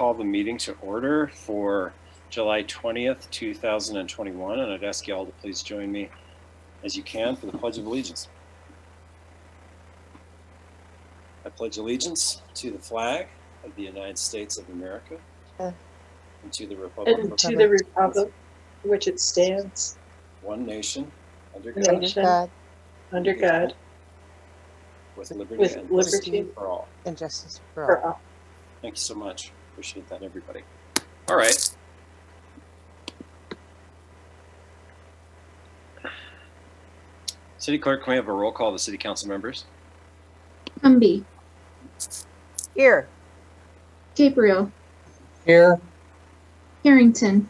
call the meeting to order for July 20th, 2021, and I'd ask you all to please join me as you can for the Pledge of Allegiance. I pledge allegiance to the flag of the United States of America and to the republic which it stands, one nation, under God, with liberty and justice for all. And justice for all. Thank you so much. Appreciate that, everybody. All right. City Clerk, can we have a roll call of the City Council members? Humby. Here. Gabriel. Here. Harrington.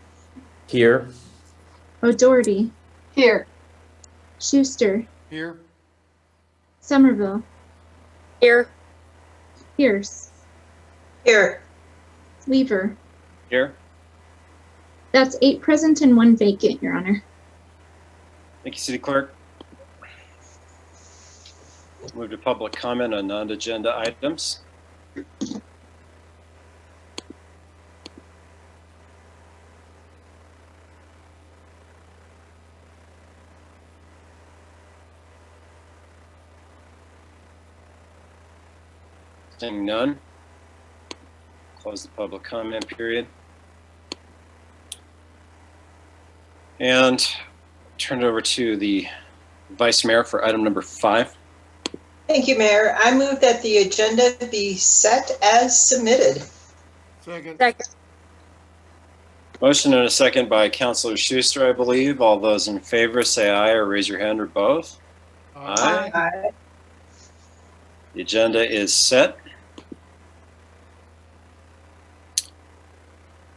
Here. O'Doherty. Here. Schuster. Here. Somerville. Here. Pierce. Here. Weaver. Here. That's 8 present and 1 vacant, Your Honor. Thank you, City Clerk. Move to public comment on non-agenda items. Seeing none, close the public comment period. And turn it over to the Vice Mayor for item number 5. Thank you, Mayor. I move that the agenda be set as submitted. Second. Motion and a second by Councilor Schuster, I believe. All those in favor say aye or raise your hand or both. Aye. Aye. The agenda is set.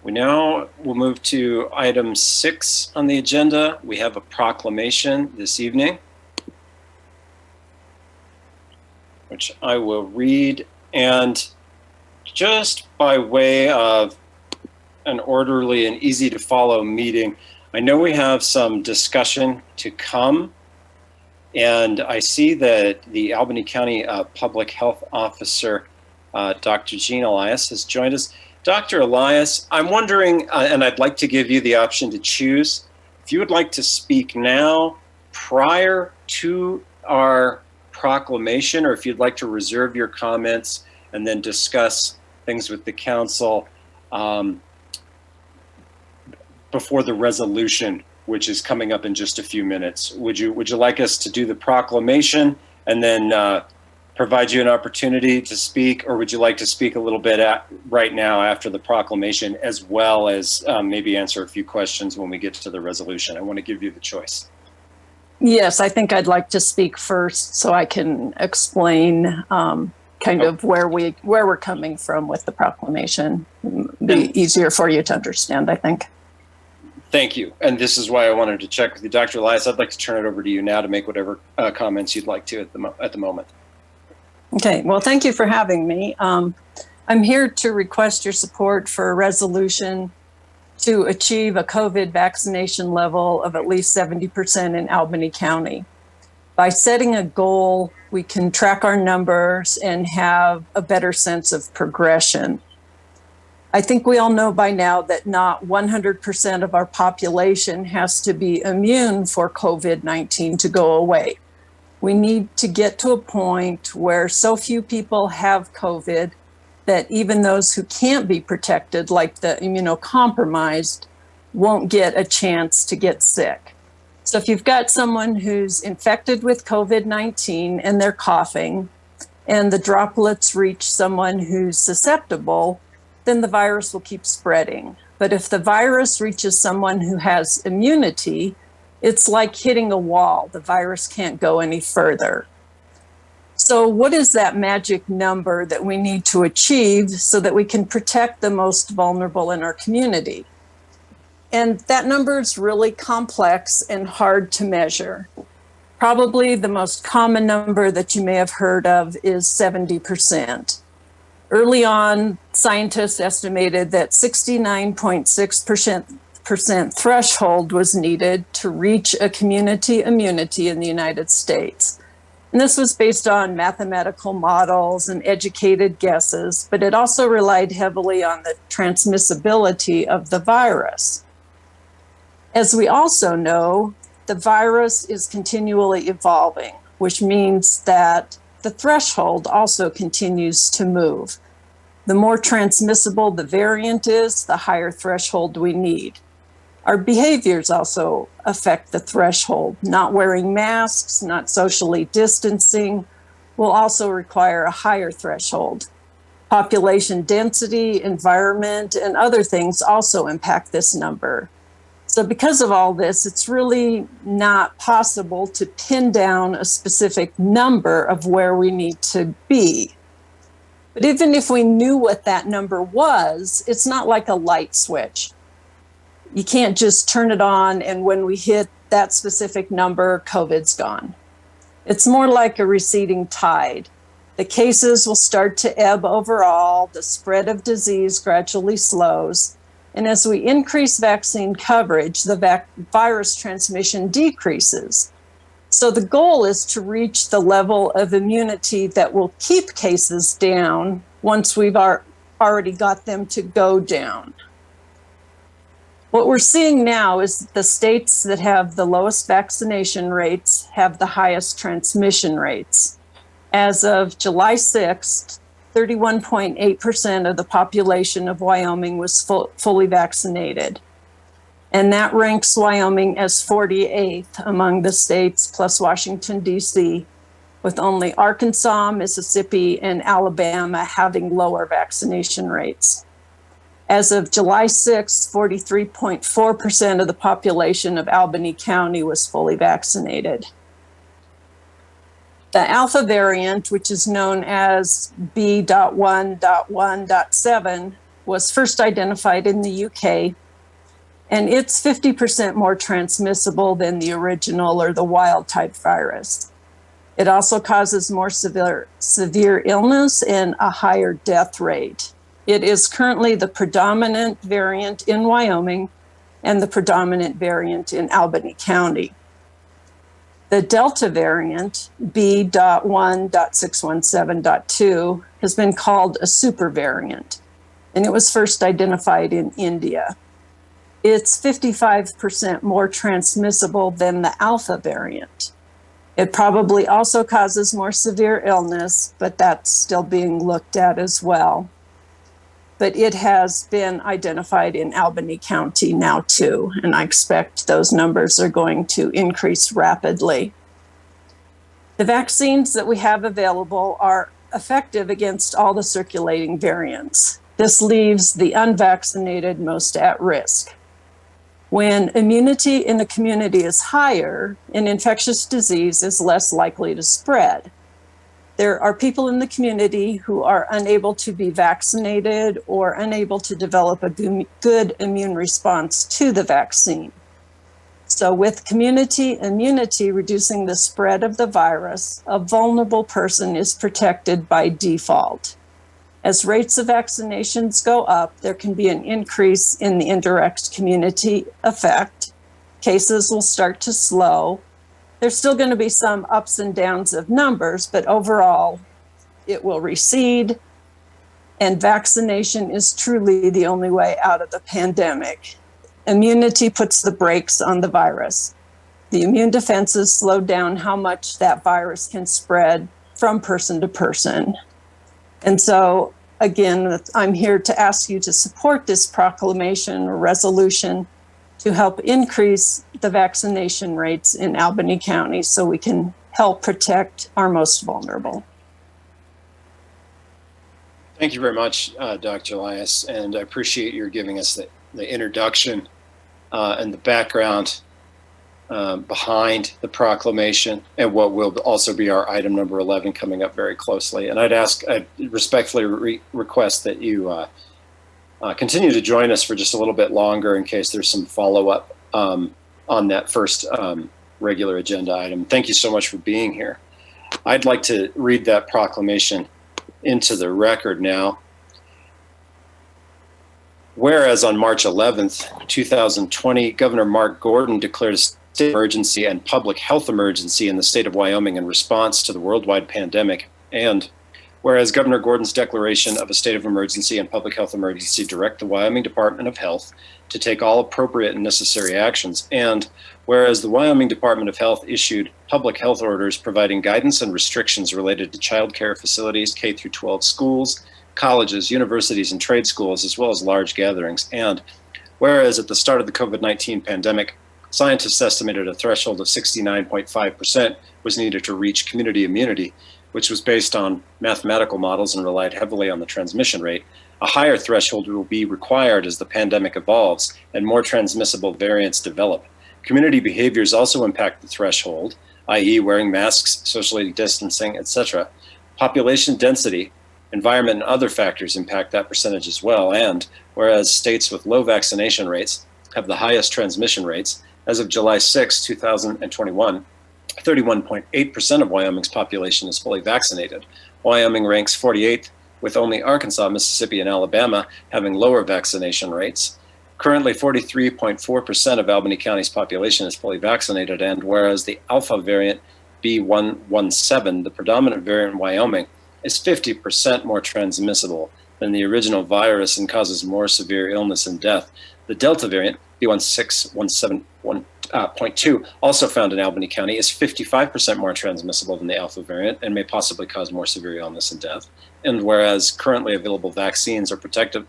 We now will move to item 6 on the agenda. We have a proclamation this evening, which I will read. And just by way of an orderly and easy to follow meeting, I know we have some discussion to come. And I see that the Albany County Public Health Officer, Dr. Jean Elias, has joined us. Dr. Elias, I'm wondering, and I'd like to give you the option to choose, if you would like to speak now prior to our proclamation, or if you'd like to reserve your comments and then discuss things with the council before the resolution, which is coming up in just a few minutes. Would you like us to do the proclamation and then provide you an opportunity to speak, or would you like to speak a little bit right now after the proclamation, as well as maybe answer a few questions when we get to the resolution? I want to give you the choice. Yes, I think I'd like to speak first so I can explain kind of where we're coming from with the proclamation. Be easier for you to understand, I think. Thank you. And this is why I wanted to check with you, Dr. Elias. I'd like to turn it over to you now to make whatever comments you'd like to at the moment. Okay, well, thank you for having me. I'm here to request your support for a resolution to achieve a COVID vaccination level of at least 70% in Albany County. By setting a goal, we can track our numbers and have a better sense of progression. I think we all know by now that not 100% of our population has to be immune for COVID-19 to go away. We need to get to a point where so few people have COVID that even those who can't be protected, like the immunocompromised, won't get a chance to get sick. So if you've got someone who's infected with COVID-19 and they're coughing, and the droplets reach someone who's susceptible, then the virus will keep spreading. But if the virus reaches someone who has immunity, it's like hitting a wall. The virus can't go any further. So what is that magic number that we need to achieve so that we can protect the most vulnerable in our community? And that number is really complex and hard to measure. Probably the most common number that you may have heard of is 70%. Early on, scientists estimated that 69.6% threshold was needed to reach a community immunity in the United States. And this was based on mathematical models and educated guesses, but it also relied heavily on the transmissibility of the virus. As we also know, the virus is continually evolving, which means that the threshold also continues to move. The more transmissible the variant is, the higher threshold we need. Our behaviors also affect the threshold. Not wearing masks, not socially distancing will also require a higher threshold. Population density, environment, and other things also impact this number. So because of all this, it's really not possible to pin down a specific number of where we need to be. But even if we knew what that number was, it's not like a light switch. You can't just turn it on and when we hit that specific number, COVID's gone. It's more like a receding tide. The cases will start to ebb overall, the spread of disease gradually slows, and as we increase vaccine coverage, the virus transmission decreases. So the goal is to reach the level of immunity that will keep cases down once we've already got them to go down. What we're seeing now is that the states that have the lowest vaccination rates have the highest transmission rates. As of July 6th, 31.8% of the population of Wyoming was fully vaccinated. And that ranks Wyoming as 48th among the states, plus Washington, D.C., with only Arkansas, Mississippi, and Alabama having lower vaccination rates. As of July 6th, 43.4% of the population of Albany County was fully vaccinated. The Alpha variant, which is known as B.1.1.7, was first identified in the UK, and it's 50% more transmissible than the original or the wild type virus. It also causes more severe illness and a higher death rate. It is currently the predominant variant in Wyoming and the predominant variant in Albany County. The Delta variant, B.1.617.2, has been called a super variant, and it was first identified in India. It's 55% more transmissible than the Alpha variant. It probably also causes more severe illness, but that's still being looked at as well. But it has been identified in Albany County now too, and I expect those numbers are going to increase rapidly. The vaccines that we have available are effective against all the circulating variants. This leaves the unvaccinated most at risk. When immunity in the community is higher, an infectious disease is less likely to spread. There are people in the community who are unable to be vaccinated or unable to develop a good immune response to the vaccine. So with community immunity reducing the spread of the virus, a vulnerable person is protected by default. As rates of vaccinations go up, there can be an increase in the indirect community effect. Cases will start to slow. There's still going to be some ups and downs of numbers, but overall, it will recede. And vaccination is truly the only way out of the pandemic. Immunity puts the brakes on the virus. The immune defenses slow down how much that virus can spread from person to person. And so, again, I'm here to ask you to support this proclamation or resolution to help increase the vaccination rates in Albany County so we can help protect our most vulnerable. Thank you very much, Dr. Elias, and I appreciate your giving us the introduction and the background behind the proclamation and what will also be our item number 11 coming up very closely. And I'd respectfully request that you continue to join us for just a little bit longer in case there's some follow-up on that first regular agenda item. Thank you so much for being here. I'd like to read that proclamation into the record now. Whereas on March 11th, 2020, Governor Mark Gordon declared state emergency and public health emergency in the state of Wyoming in response to the worldwide pandemic. And whereas Governor Gordon's declaration of a state of emergency and public health emergency direct the Wyoming Department of Health to take all appropriate and necessary actions. And whereas the Wyoming Department of Health issued public health orders providing guidance and restrictions related to child care facilities, K through 12 schools, colleges, universities, and trade schools, as well as large gatherings. And whereas at the start of the COVID-19 pandemic, scientists estimated a threshold of 69.5% was needed to reach community immunity, which was based on mathematical models and relied heavily on the transmission rate. A higher threshold will be required as the pandemic evolves and more transmissible variants develop. Community behaviors also impact the threshold, i.e. wearing masks, socially distancing, etc. Population density, environment, and other factors impact that percentage as well. And whereas states with low vaccination rates have the highest transmission rates, as of July 6, 2021, 31.8% of Wyoming's population is fully vaccinated. Wyoming ranks 48th, with only Arkansas, Mississippi, and Alabama having lower vaccination rates. Currently, 43.4% of Albany County's population is fully vaccinated, and whereas the Alpha variant B117, the predominant variant in Wyoming, is 50% more transmissible than the original virus and causes more severe illness and death, the Delta variant, B16171.2, also found in Albany County, is 55% more transmissible than the Alpha variant and may possibly cause more severe illness and death. And whereas currently available vaccines are protective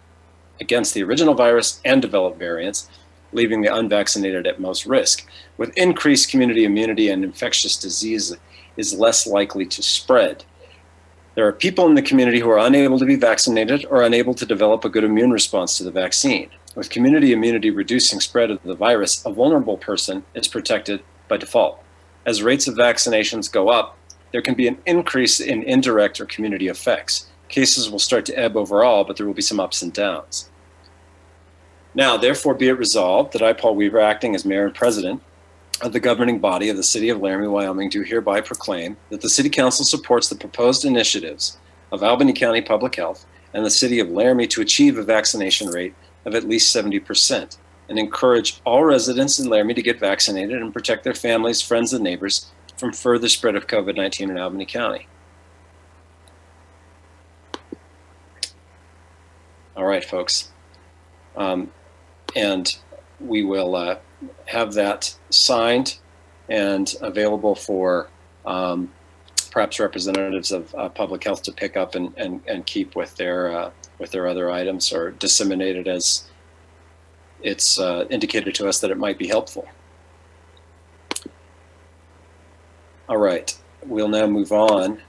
against the original virus and developed variants, leaving the unvaccinated at most risk. With increased community immunity, and infectious disease is less likely to spread. There are people in the community who are unable to be vaccinated or unable to develop a good immune response to the vaccine. With community immunity reducing spread of the virus, a vulnerable person is protected by default. As rates of vaccinations go up, there can be an increase in indirect or community effects. Cases will start to ebb overall, but there will be some ups and downs. Now, therefore, be it resolved that I, Paul Weaver, acting as mayor and president of the governing body of the city of Laramie, Wyoming, do hereby proclaim that the City Council supports the proposed initiatives of Albany County Public Health and the city of Laramie to achieve a vaccination rate of at least 70%, and encourage all residents in Laramie to get vaccinated and protect their families, friends, and neighbors from further spread of COVID-19 in Albany County. All right, folks. And we will have that signed and available for perhaps representatives of public health to pick up and keep with their other items, or disseminate it as it's indicated to us that it might be helpful. All right, we'll now move on,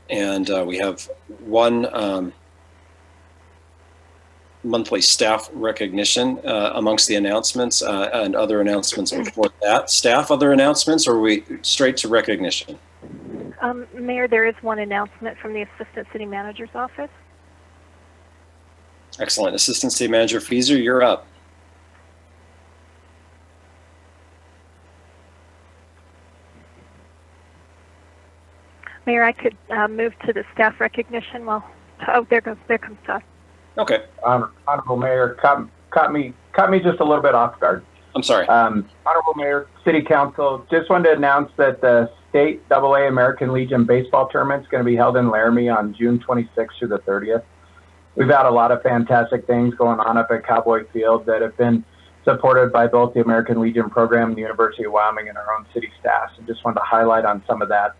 and we have one monthly staff recognition amongst the announcements and other announcements before that. Staff, other announcements, or are we straight to recognition? Mayor, there is one announcement from the Assistant City Manager's office. Excellent. Assistant City Manager Feeser, you're up. Mayor, I could move to the staff recognition while, oh, there comes staff. Okay. Honorable Mayor, caught me just a little bit off guard. I'm sorry. Honorable Mayor, City Council, just wanted to announce that the State AA American Legion baseball tournament is going to be held in Laramie on June 26th through the 30th. We've had a lot of fantastic things going on up at Cowboy Field that have been supported by both the American Legion program and the University of Wyoming and our own city staff. So just wanted to highlight on some of that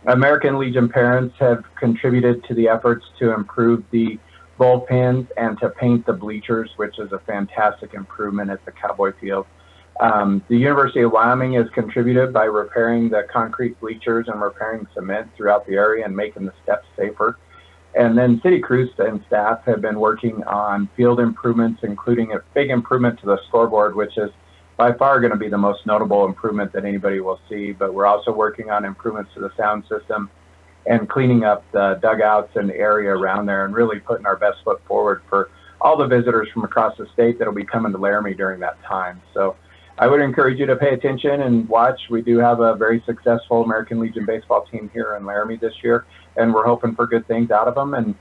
American Legion parents have contributed to the efforts to improve the bullpens and to paint the bleachers, which is a fantastic improvement at the Cowboy Field. The University of Wyoming has contributed by repairing the concrete bleachers and repairing cement throughout the area and making the steps safer. And then city crews and staff have been working on field improvements, including a big improvement to the scoreboard, which is by far going to be the most notable improvement that anybody will see. But we're also working on improvements to the sound system and cleaning up the dugouts and the area around there and really putting our best foot forward for all the visitors from across the state that will be coming to Laramie during that time. So I would encourage you to pay attention and watch. We do have a very successful American Legion baseball team here in Laramie this year, and we're hoping for good things out of them, and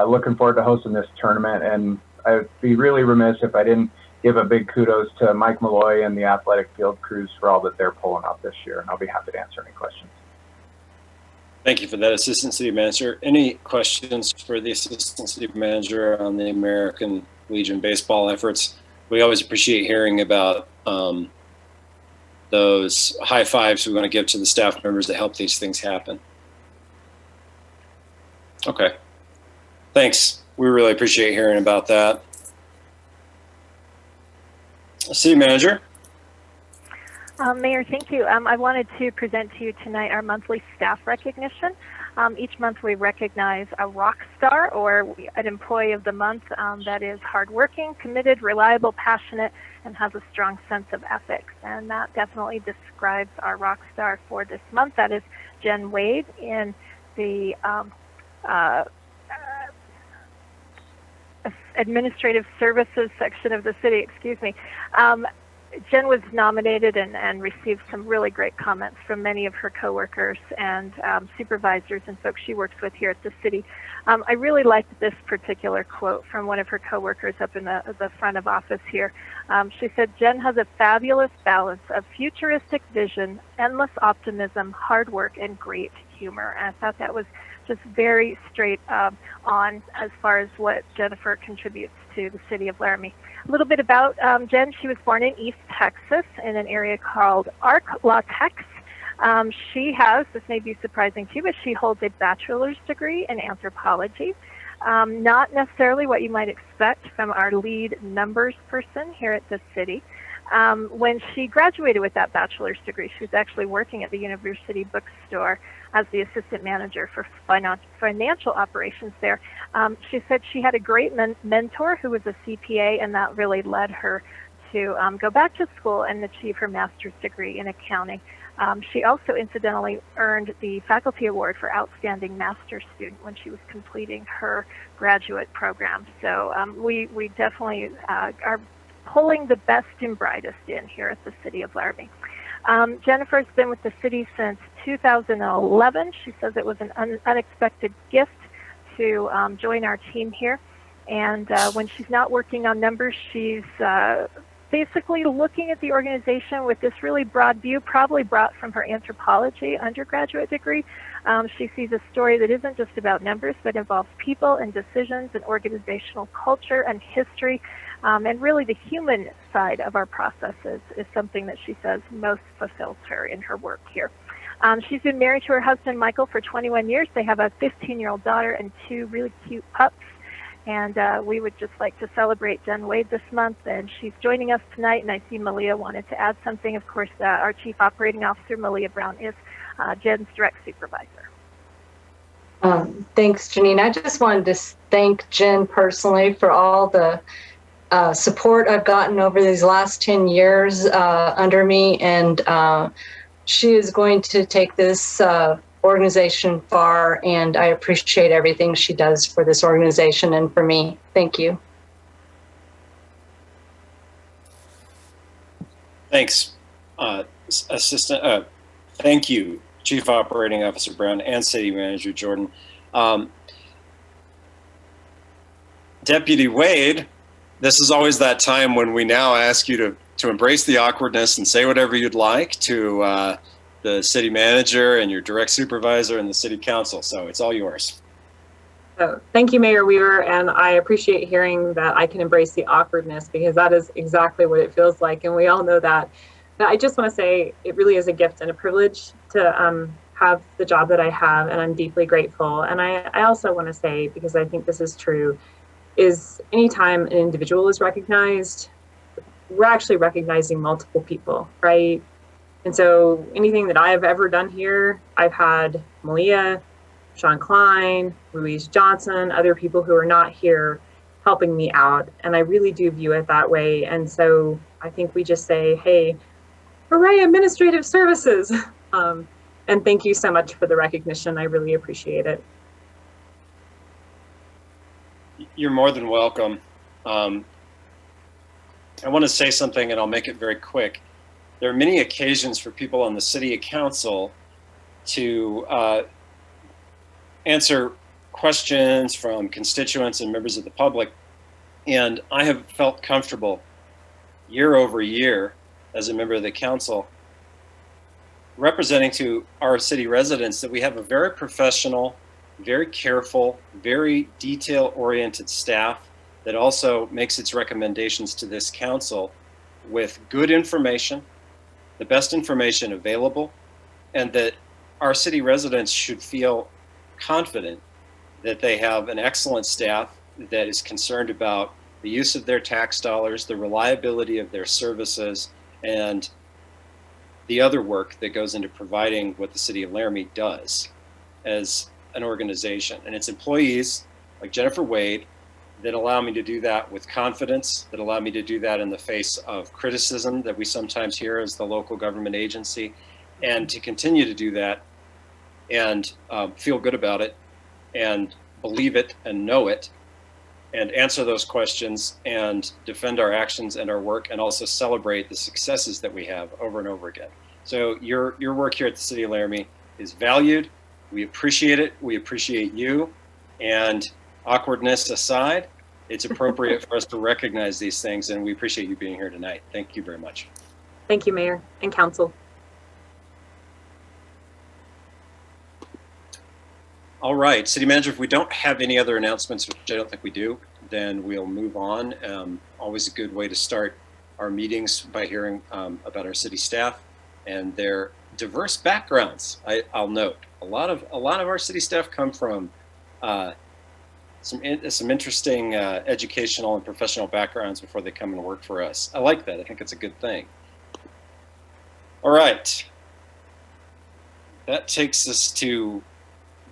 looking forward to hosting this tournament. And I would be really remiss if I didn't give a big kudos to Mike Malloy and the athletic field crews for all that they're pulling out this year. And I'll be happy to answer any questions. Thank you for that, Assistant City Manager. Any questions for the Assistant City Manager on the American Legion baseball efforts? We always appreciate hearing about those high fives we want to give to the staff members that help these things happen. Okay, thanks. We really appreciate hearing about that. City Manager. Mayor, thank you. I wanted to present to you tonight our monthly staff recognition. Each month we recognize a rock star or an employee of the month that is hardworking, committed, reliable, passionate, and has a strong sense of ethics. And that definitely describes our rock star for this month. That is Jen Wade in the Administrative Services section of the city, excuse me. Jen was nominated and received some really great comments from many of her coworkers and supervisors and folks she works with here at the city. I really liked this particular quote from one of her coworkers up in the front of office here. She said, "Jen has a fabulous balance of futuristic vision, endless optimism, hard work, and great humor." And I thought that was just very straight on as far as what Jennifer contributes to the city of Laramie. A little bit about Jen. She was born in East Texas in an area called Arc La Tex. She has, this may be surprising to you, but she holds a bachelor's degree in anthropology. Not necessarily what you might expect from our lead numbers person here at the city. When she graduated with that bachelor's degree, she was actually working at the university bookstore as the assistant manager for financial operations there. She said she had a great mentor who was a CPA, and that really led her to go back to school and achieve her master's degree in accounting. She also incidentally earned the faculty award for outstanding master's student when she was completing her graduate program. So we definitely are pulling the best and brightest in here at the city of Laramie. Jennifer's been with the city since 2011. She says it was an unexpected gift to join our team here. And when she's not working on numbers, she's basically looking at the organization with this really broad view, probably brought from her anthropology undergraduate degree. She sees a story that isn't just about numbers, but involves people and decisions and organizational culture and history. And really the human side of our processes is something that she says most fulfills her in her work here. She's been married to her husband, Michael, for 21 years. They have a 15-year-old daughter and 2 really cute pups. And we would just like to celebrate Jen Wade this month. And she's joining us tonight. And I see Malia wanted to add something. Of course, our Chief Operating Officer, Malia Brown, is Jen's direct supervisor. Thanks, Janine. I just wanted to thank Jen personally for all the support I've gotten over these last 10 years under me, and she is going to take this organization far, and I appreciate everything she does for this organization and for me. Thank you. Thanks, thank you, Chief Operating Officer Brown and City Manager Jordan. Deputy Wade, this is always that time when we now ask you to embrace the awkwardness and say whatever you'd like to the city manager and your direct supervisor and the city council. So it's all yours. So, thank you, Mayor Weaver, and I appreciate hearing that I can embrace the awkwardness, because that is exactly what it feels like, and we all know that. But I just want to say it really is a gift and a privilege to have the job that I have, and I'm deeply grateful. And I also want to say, because I think this is true, is anytime an individual is recognized, we're actually recognizing multiple people, right? And so anything that I've ever done here, I've had Malia, Sean Klein, Louise Johnson, other people who are not here helping me out. And I really do view it that way. And so I think we just say, hey, hooray, administrative services. And thank you so much for the recognition. I really appreciate it. You're more than welcome. I want to say something, and I'll make it very quick. There are many occasions for people on the city council to answer questions from constituents and members of the public. And I have felt comfortable year over year as a member of the council, representing to our city residents that we have a very professional, very careful, very detail-oriented staff that also makes its recommendations to this council with good information, the best information available, and that our city residents should feel confident that they have an excellent staff that is concerned about the use of their tax dollars, the reliability of their services, and the other work that goes into providing what the city of Laramie does as an organization. And it's employees like Jennifer Wade that allow me to do that with confidence, that allow me to do that in the face of criticism that we sometimes hear as the local government agency, and to continue to do that and feel good about it and believe it and know it and answer those questions and defend our actions and our work, and also celebrate the successes that we have over and over again. So your work here at the City of Laramie is valued. We appreciate it. We appreciate you. And awkwardness aside, it's appropriate for us to recognize these things, and we appreciate you being here tonight. Thank you very much. Thank you, Mayor and Council. All right, City Manager, if we don't have any other announcements, which I don't think we do, then we'll move on. Always a good way to start our meetings by hearing about our city staff and their diverse backgrounds. I'll note a lot of our city staff come from some interesting educational and professional backgrounds before they come and work for us. I like that. I think it's a good thing. All right, that takes us to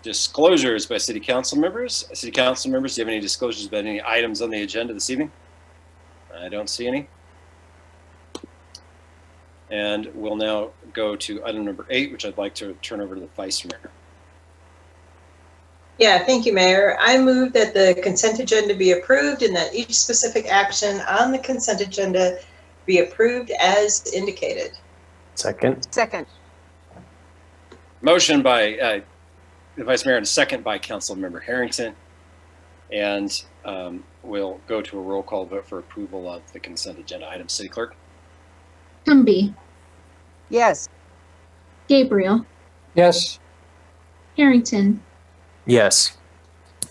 disclosures by city council members. City council members, do you have any disclosures about any items on the agenda this evening? I don't see any. And we'll now go to item number 8, which I'd like to turn over to the Vice Mayor. Yeah, thank you, Mayor. I move that the consent agenda be approved and that each specific action on the consent agenda be approved as indicated. Second. Motion by the Vice Mayor and a second by Council Member Harrington. And we'll go to a roll call vote for approval of the consent agenda item. City Clerk? Cumbie, Yes. Gabriel, Yes. Harrington, Yes.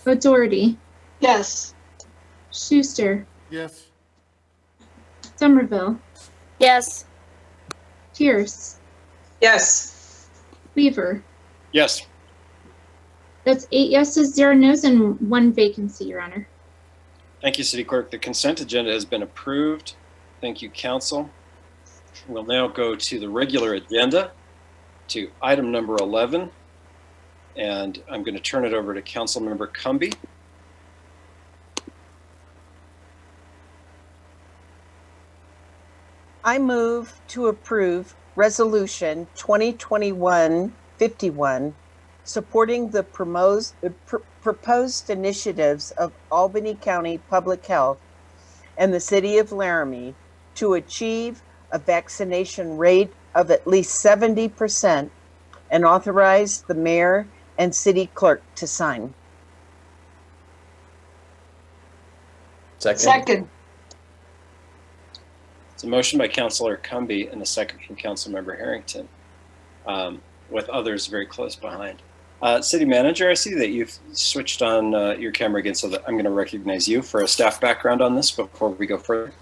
O'Doherty, Yes. Schuster, Yes. Somerville, Yes. Pierce, Yes. Weaver. Yes. That's 8 yeses, 0 nos, and 1 vacancy, Your Honor. Thank you, City Clerk. The consent agenda has been approved. Thank you, Council. We'll now go to the regular agenda, to item number 11. And I'm going to turn it over to Council Member Cumbie. I move to approve Resolution 2021-51, supporting the proposed initiatives of Albany County Public Health and the City of Laramie to achieve a vaccination rate of at least 70% and authorize the mayor and city clerk to sign. Second. It's a motion by Councilor Cumbie and a second from Councilmember Harrington, with others very close behind. City Manager, I see that you've switched on your camera again, so that I'm going to recognize you for a staff background on this before we go further.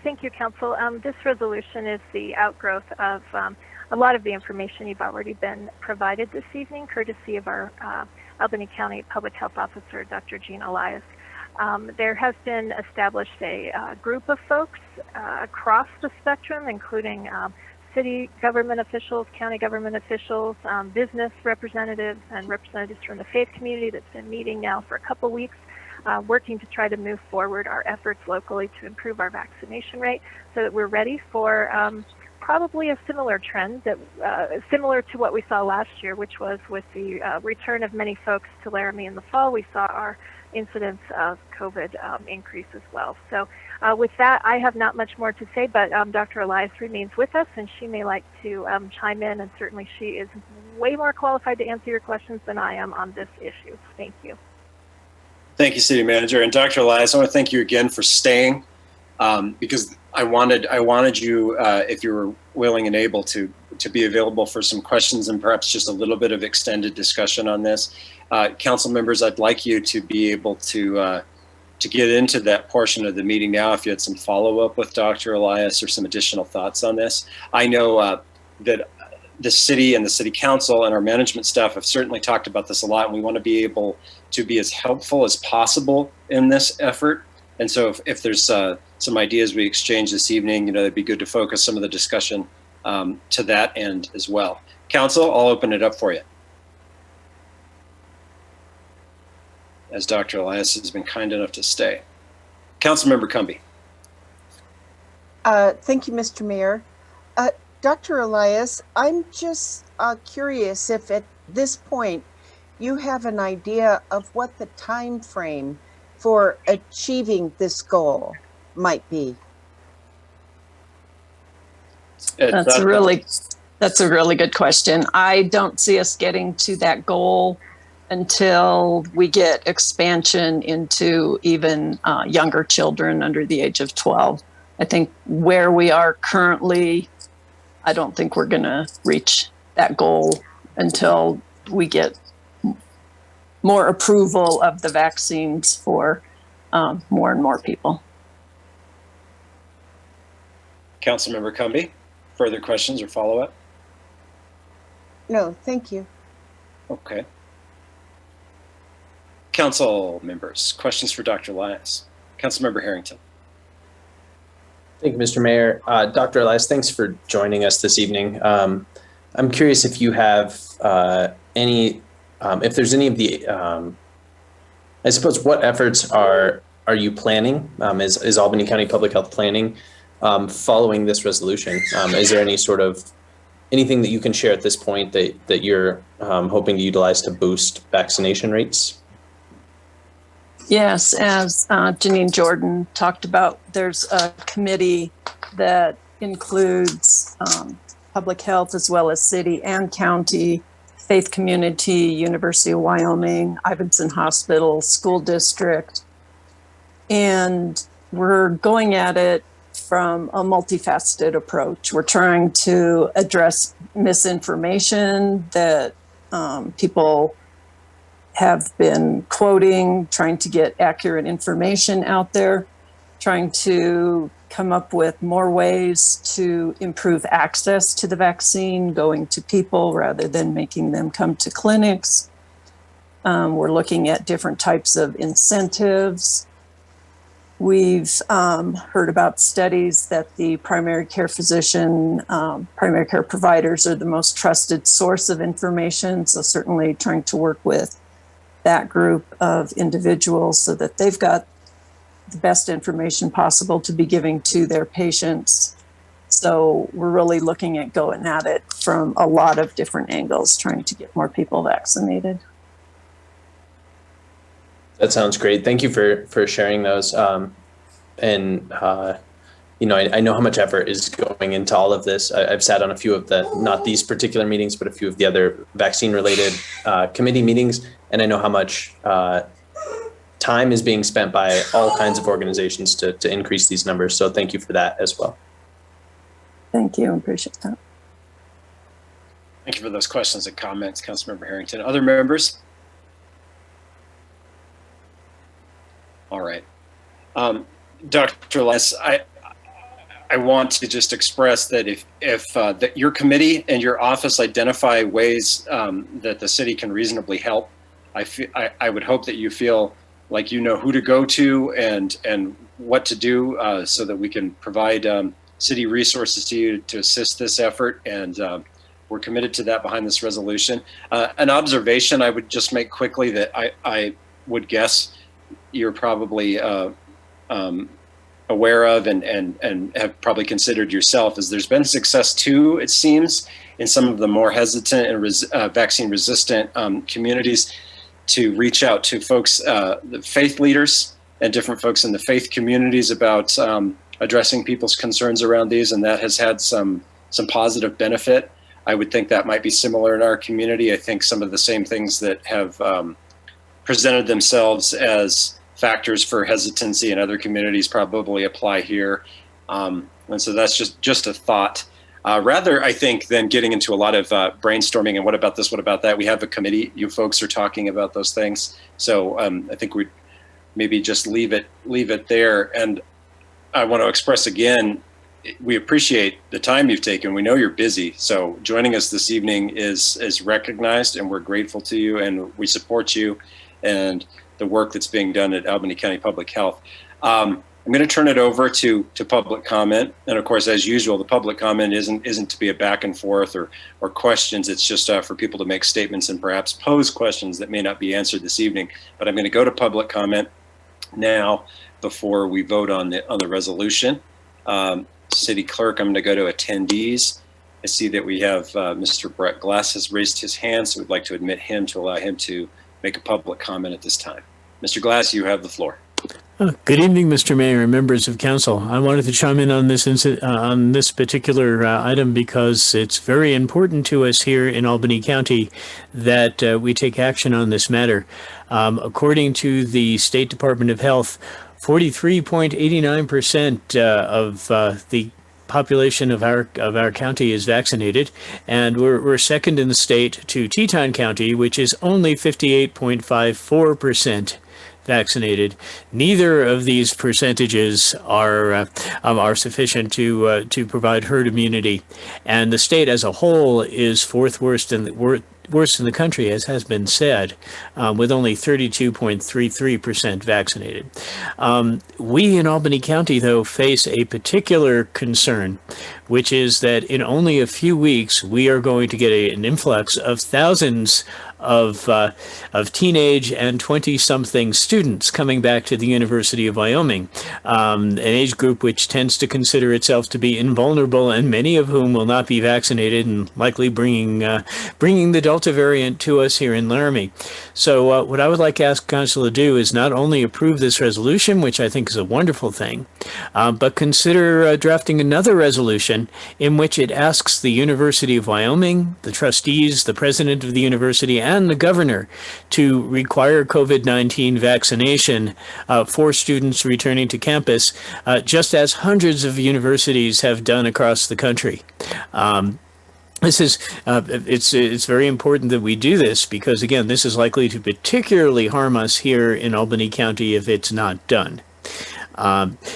Thank you, Council. This resolution is the outgrowth of a lot of the information you've already been provided this evening, courtesy of our Albany County Public Health Officer, Dr. Jean Elias. There has been established a group of folks across the spectrum, including city government officials, county government officials, business representatives, and representatives from the faith community that's been meeting now for a couple weeks, working to try to move forward our efforts locally to improve our vaccination rate so that we're ready for probably a similar trend that similar to what we saw last year, which was with the return of many folks to Laramie in the fall. We saw our incidence of COVID increase as well. So with that, I have not much more to say, but Dr. Elias remains with us, and she may like to chime in, and certainly she is way more qualified to answer your questions than I am on this issue. Thank you. Thank you, City Manager. And Dr. Elias, I want to thank you again for staying because I wanted you, if you were willing and able to be available for some questions and perhaps just a little bit of extended discussion on this. Council members, I'd like you to be able to get into that portion of the meeting now if you had some follow-up with Dr. Elias or some additional thoughts on this. I know that the city and the city council and our management staff have certainly talked about this a lot, and we want to be able to be as helpful as possible in this effort. And so if there's some ideas we exchange this evening, it'd be good to focus some of the discussion to that end as well. Council, I'll open it up for you. As Dr. Elias has been kind enough to stay. Councilmember Cumby. Thank you, Mr. Mayor. Dr. Elias, I'm just curious if at this point you have an idea of what the time frame for achieving this goal might be. That's a really good question. I don't see us getting to that goal until we get expansion into even younger children under the age of 12. I think where we are currently, I don't think we're going to reach that goal until we get more approval of the vaccines for more and more people. Councilmember Cumby, further questions or follow-up? No, thank you. Okay. Council members, questions for Dr. Elias. Councilmember Harrington. Thank you, Mr. Mayor. Dr. Elias, thanks for joining us this evening. I'm curious if you have if there's any of the, I suppose, what efforts are you planning? Is Albany County Public Health planning following this resolution? Is there anything that you can share at this point that you're hoping to utilize to boost vaccination rates? Yes, as Janine Jordan talked about, there's a committee that includes public health as well as city and county, faith community, University of Wyoming, Ivinson Hospital, school district. And we're going at it from a multifaceted approach. We're trying to address misinformation that people have been quoting, trying to get accurate information out there, trying to come up with more ways to improve access to the vaccine, going to people rather than making them come to clinics. We're looking at different types of incentives. We've heard about studies that the primary care physician, primary care providers are the most trusted source of information. So certainly trying to work with that group of individuals so that they've got the best information possible to be giving to their patients. So we're really looking at going at it from a lot of different angles, trying to get more people vaccinated. That sounds great. Thank you for sharing those. I know how much effort is going into all of this. I've sat on a few of not these particular meetings, but a few of the other vaccine-related committee meetings, and I know how much time is being spent by all kinds of organizations to increase these numbers. So thank you for that as well. Thank you. I appreciate that. Thank you for those questions and comments, Councilmember Harrington. Other members? All right. Dr. Elias, I want to just express that if that your committee and your office identify ways that the city can reasonably help, I would hope that you feel like you know who to go to and what to do so that we can provide city resources to you to assist this effort. And we're committed to that behind this resolution. An observation I would just make quickly that I would guess you're probably aware of and have probably considered yourself is there's been success too, it seems, in some of the more hesitant and vaccine resistant communities to reach out to folks, the faith leaders and different folks in the faith communities about addressing people's concerns around these, and that has had some positive benefit. I would think that might be similar in our community. I think some of the same things that have presented themselves as factors for hesitancy in other communities probably apply here. And so that's just a thought. Rather, I think, than getting into a lot of brainstorming and what about this, what about that, we have a committee. You folks are talking about those things. So I think we'd maybe just leave it there. And I want to express again, we appreciate the time you've taken. We know you're busy. So joining us this evening is recognized, and we're grateful to you, and we support you and the work that's being done at Albany County Public Health. I'm going to turn it over to public comment. And of course, as usual, the public comment isn't to be a back and forth or questions. It's just for people to make statements and perhaps pose questions that may not be answered this evening. But I'm going to go to public comment now before we vote on the resolution. City Clerk, I'm going to go to attendees. I see that we have Mr. Brett Glass has raised his hand, so we'd like to admit him to allow him to make a public comment at this time. Mr. Glass, you have the floor. Good evening, Mr. Mayor and members of council. I wanted to chime in on this particular item because it's very important to us here in Albany County that we take action on this matter. According to the State Department of Health, 43.89% of the population of our county is vaccinated, and we're second in the state to Teton County, which is only 58.54% vaccinated. Neither of these percentages are sufficient to provide herd immunity, and the state as a whole is fourth worst in the country, as has been said, with only 32.33% vaccinated. We in Albany County, though, face a particular concern, which is that in only a few weeks we are going to get an influx of thousands of teenage and 20-something students coming back to the University of Wyoming, an age group which tends to consider itself to be invulnerable, and many of whom will not be vaccinated, and likely bringing the Delta variant to us here in Laramie. So what I would like to ask Council to do is not only approve this resolution, which I think is a wonderful thing, but consider drafting another resolution in which it asks the University of Wyoming, the trustees, the president of the university, and the governor to require COVID-19 vaccination for students returning to campus, just as hundreds of universities have done across the country. This is it's very important that we do this because, again, this is likely to particularly harm us here in Albany County if it's not done.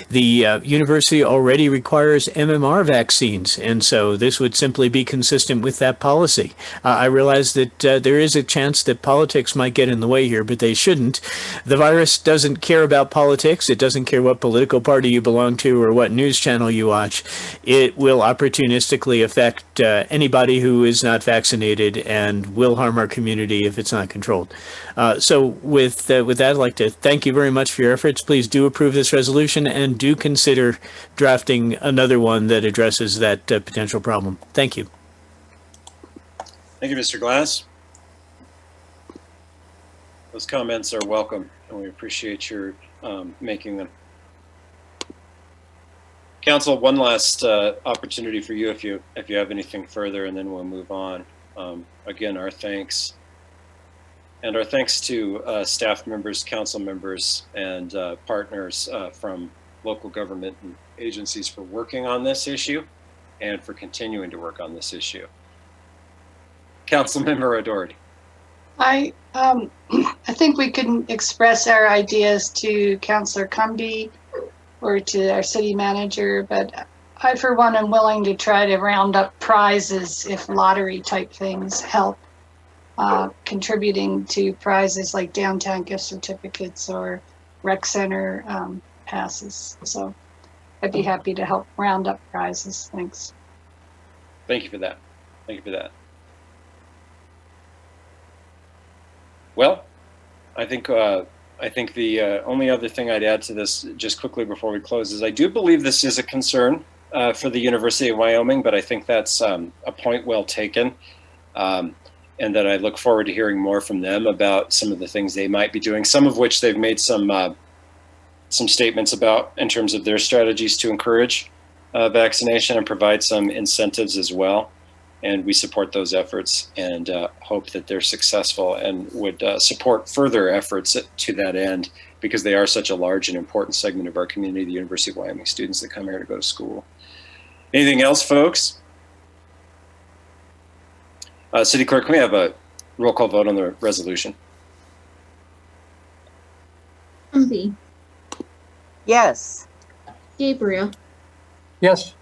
The university already requires MMR vaccines, and so this would simply be consistent with that policy. I realize that there is a chance that politics might get in the way here, but they shouldn't. The virus doesn't care about politics. It doesn't care what political party you belong to or what news channel you watch. It will opportunistically affect anybody who is not vaccinated and will harm our community if it's not controlled. So with that, I'd like to thank you very much for your efforts. Please do approve this resolution and do consider drafting another one that addresses that potential problem. Thank you. Thank you, Mr. Glass. Those comments are welcome, and we appreciate your making them. Council, one last opportunity for you if you have anything further, and then we'll move on. Again, our thanks. And our thanks to staff members, council members, and partners from local government and agencies for working on this issue and for continuing to work on this issue. Councilmember O'Doherty. I think we can express our ideas to Councillor Cumby or to our city manager, but I, for one, am willing to try to round up prizes if lottery type things help. Contributing to prizes like downtown gift certificates or rec center passes. So I'd be happy to help round up prizes. Thanks. Thank you for that. Thank you for that. Well, I think the only other thing I'd add to this just quickly before we close is I do believe this is a concern for the University of Wyoming, but I think that's a point well taken. And that I look forward to hearing more from them about some of the things they might be doing, some of which they've made some statements about in terms of their strategies to encourage vaccination and provide some incentives as well. And we support those efforts and hope that they're successful, and would support further efforts to that end, because they are such a large and important segment of our community, the University of Wyoming students that come here to go to school. Anything else, folks? City Clerk, can we have a roll call vote on the resolution? Humvee, Yes. Gabriel, Yes.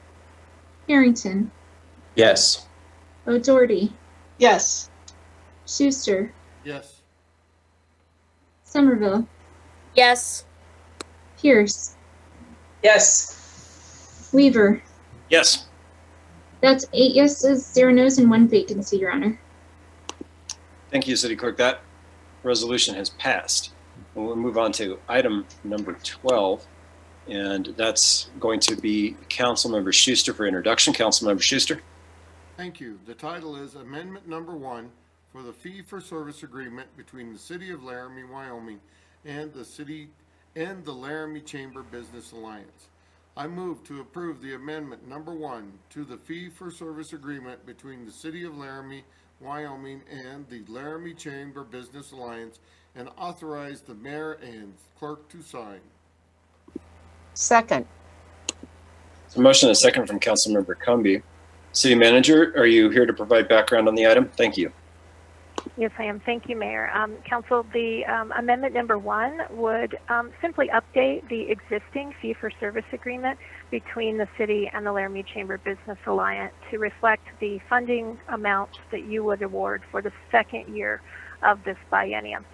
Harrington, Yes. O'Doherty, Yes. Schuster, Yes. Somerville, Yes. Pierce, Yes. Weaver. Yes. That's 8 yeses, 0 nos, and 1 vacancy, Your Honor. Thank you, City Clerk. That resolution has passed. And we'll move on to item number 12. And that's going to be Councilmember Schuster for introduction. Councilmember Schuster. Thank you. The title is Amendment Number 1 for the Fee-for-Service Agreement between the City of Laramie, Wyoming, and the Laramie Chamber Business Alliance. I move to approve the amendment number 1 to the Fee-for-Service Agreement between the City of Laramie, Wyoming, and the Laramie Chamber Business Alliance, and authorize the mayor and clerk to sign. Second. So motion and a second from Councilmember Cumby. City Manager, are you here to provide background on the item? Thank you. Yes, I am. Thank you, Mayor. Council, the amendment number 1 would simply update the existing fee-for-service agreement between the city and the Laramie Chamber Business Alliance to reflect the funding amounts that you would award for the second year of this biennium.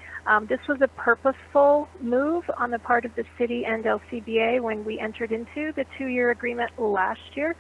This was a purposeful move on the part of the city and LCBA when we entered into the 2-year agreement last year.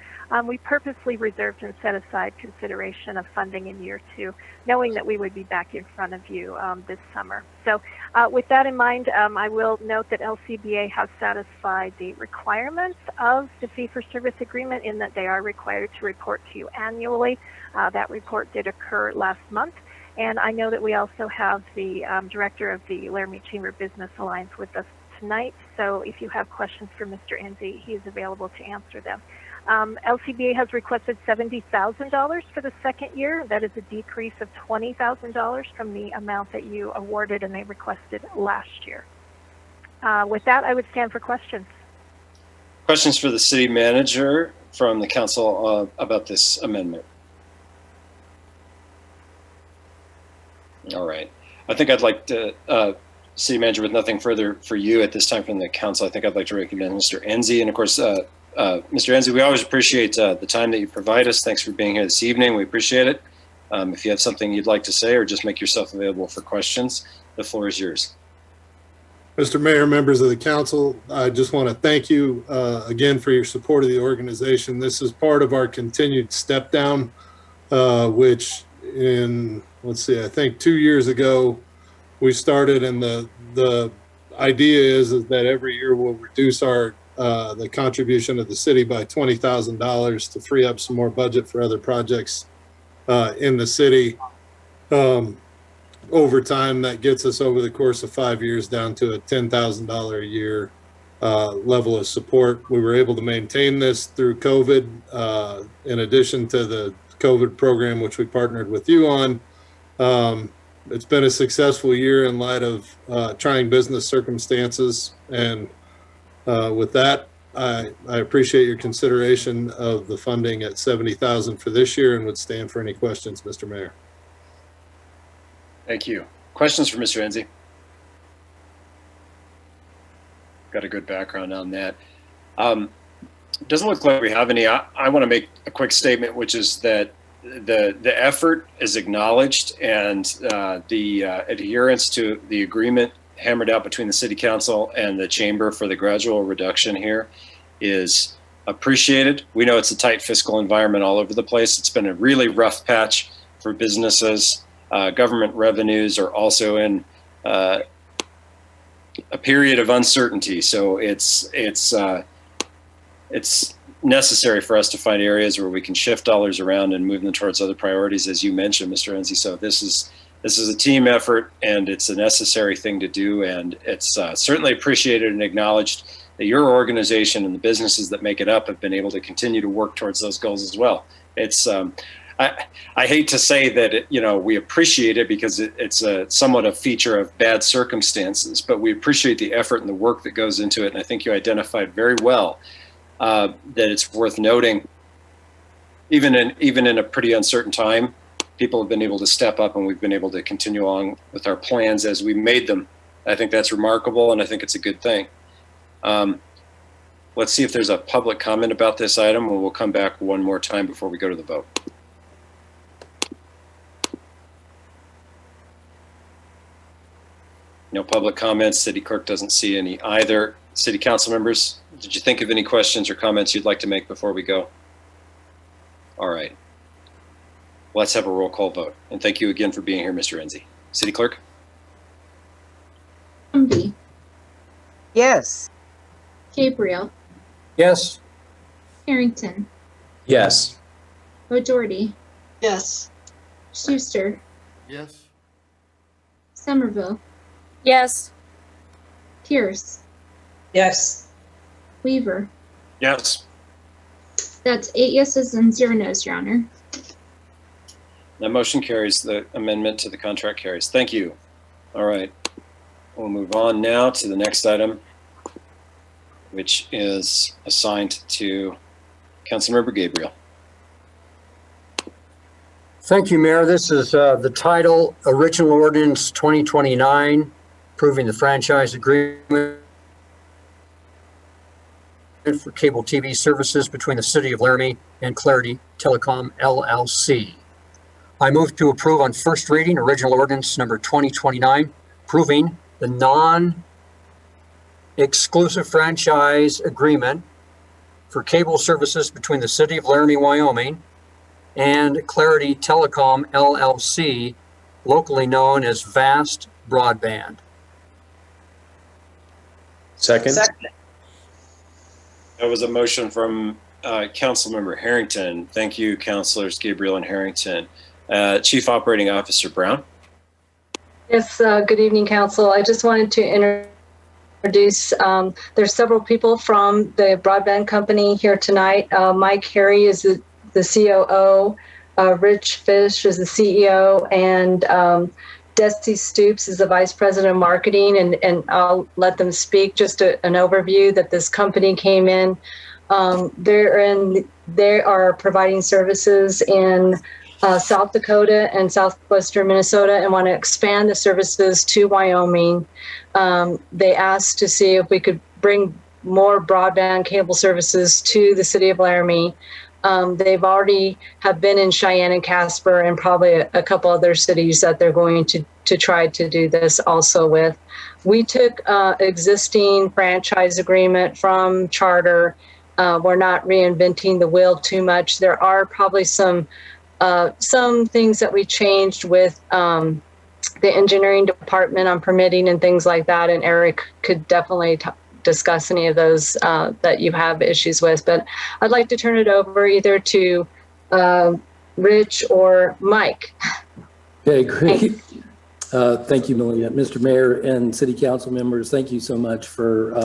We purposely reserved and set aside consideration of funding in year 2, knowing that we would be back in front of you this summer. So with that in mind, I will note that LCBA has satisfied the requirements of the fee-for-service agreement in that they are required to report to you annually. That report did occur last month. And I know that we also have the director of the Laramie Chamber Business Alliance with us tonight. So if you have questions for Mr. Enzi, he is available to answer them. LCBA has requested $70,000 for the second year. That is a decrease of $20,000 from the amount that you awarded and they requested last year. With that, I would stand for questions. Questions for the City Manager from the Council about this amendment? All right. I think I'd like to, City Manager, with nothing further for you at this time from the Council, I think I'd like to recognize Mr. Enzi. And of course, Mr. Enzi, we always appreciate the time that you provide us. Thanks for being here this evening. We appreciate it. If you have something you'd like to say or just make yourself available for questions, the floor is yours. Mr. Mayor, members of the Council, I just want to thank you again for your support of the organization. This is part of our continued step down, which in, let's see, I think 2 years ago we started, and the idea is that every year we'll reduce our the contribution of the city by $20,000 to free up some more budget for other projects in the city. Over time, that gets us over the course of 5 years down to a $10,000 a year level of support. We were able to maintain this through COVID, in addition to the COVID program, which we partnered with you on. It's been a successful year in light of trying business circumstances. And with that, I appreciate your consideration of the funding at $70,000 for this year and would stand for any questions, Mr. Mayor. Thank you. Questions for Mr. Enzi? Got a good background on that. Doesn't look like we have any. I want to make a quick statement, which is that the effort is acknowledged, and the adherence to the agreement hammered out between the City Council and the Chamber for the gradual reduction here is appreciated. We know it's a tight fiscal environment all over the place. It's been a really rough patch for businesses. Government revenues are also in a period of uncertainty. So it's necessary for us to find areas where we can shift dollars around and move them towards other priorities, as you mentioned, Mr. Enzi. So this is a team effort, and it's a necessary thing to do. And it's certainly appreciated and acknowledged that your organization and the businesses that make it up have been able to continue to work towards those goals as well. It's I hate to say that, we appreciate it because it's a somewhat a feature of bad circumstances, but we appreciate the effort and the work that goes into it. And I think you identified very well that it's worth noting, even in a pretty uncertain time, people have been able to step up and we've been able to continue on with our plans as we made them. I think that's remarkable and I think it's a good thing. Let's see if there's a public comment about this item, and we'll come back one more time before we go to the vote. No public comments. City Clerk doesn't see any either. City Council members, did you think of any questions or comments you'd like to make before we go? All right. Let's have a roll call vote. And thank you again for being here, Mr. Enzi. City Clerk? Humby, Yes. Gabriel, Yes. Harrington, Yes. O'Doherty, Yes. Schuster, Yes. Somerville, Yes. Pierce, Yes. Weaver. Yes. That's 8 yeses and 0 nos, Your Honor. That motion carries. The amendment to the contract carries. Thank you. All right. We'll move on now to the next item, which is assigned to Councilmember Gabriel. Thank you, Mayor. This is the title, Original Ordinance 2029, approving the franchise agreement for cable TV services between the City of Laramie and Clarity Telecom, LLC. I move to approve on first reading, Original Ordinance number 2029, approving the non-exclusive franchise agreement for cable services between the City of Laramie, Wyoming and Clarity Telecom, LLC, locally known as Vast Broadband. Second? That was a motion from Councilmember Harrington. Thank you, Councilors Gabriel and Harrington. Chief Operating Officer Brown. Yes, good evening, Council. I just wanted to introduce, there's several people from the broadband company here tonight. Mike Harry is the COO, Rich Fish is the CEO, and Desi Stoops is the Vice President of Marketing, and I'll let them speak. Just an overview that this company came in. They are providing services in South Dakota and southwestern Minnesota and want to expand the services to Wyoming. They asked to see if we could bring more broadband cable services to the City of Laramie. They've already have been in Cheyenne and Casper and probably a couple other cities that they're going to try to do this also with. We took existing franchise agreement from Charter. We're not reinventing the wheel too much. There are probably some things that we changed with the engineering department on permitting and things like that. And Eric could definitely discuss any of those that you have issues with. But I'd like to turn it over either to Rich or Mike. Okay, great. Thank you, Malia. Mr. Mayor and City Council members, thank you so much for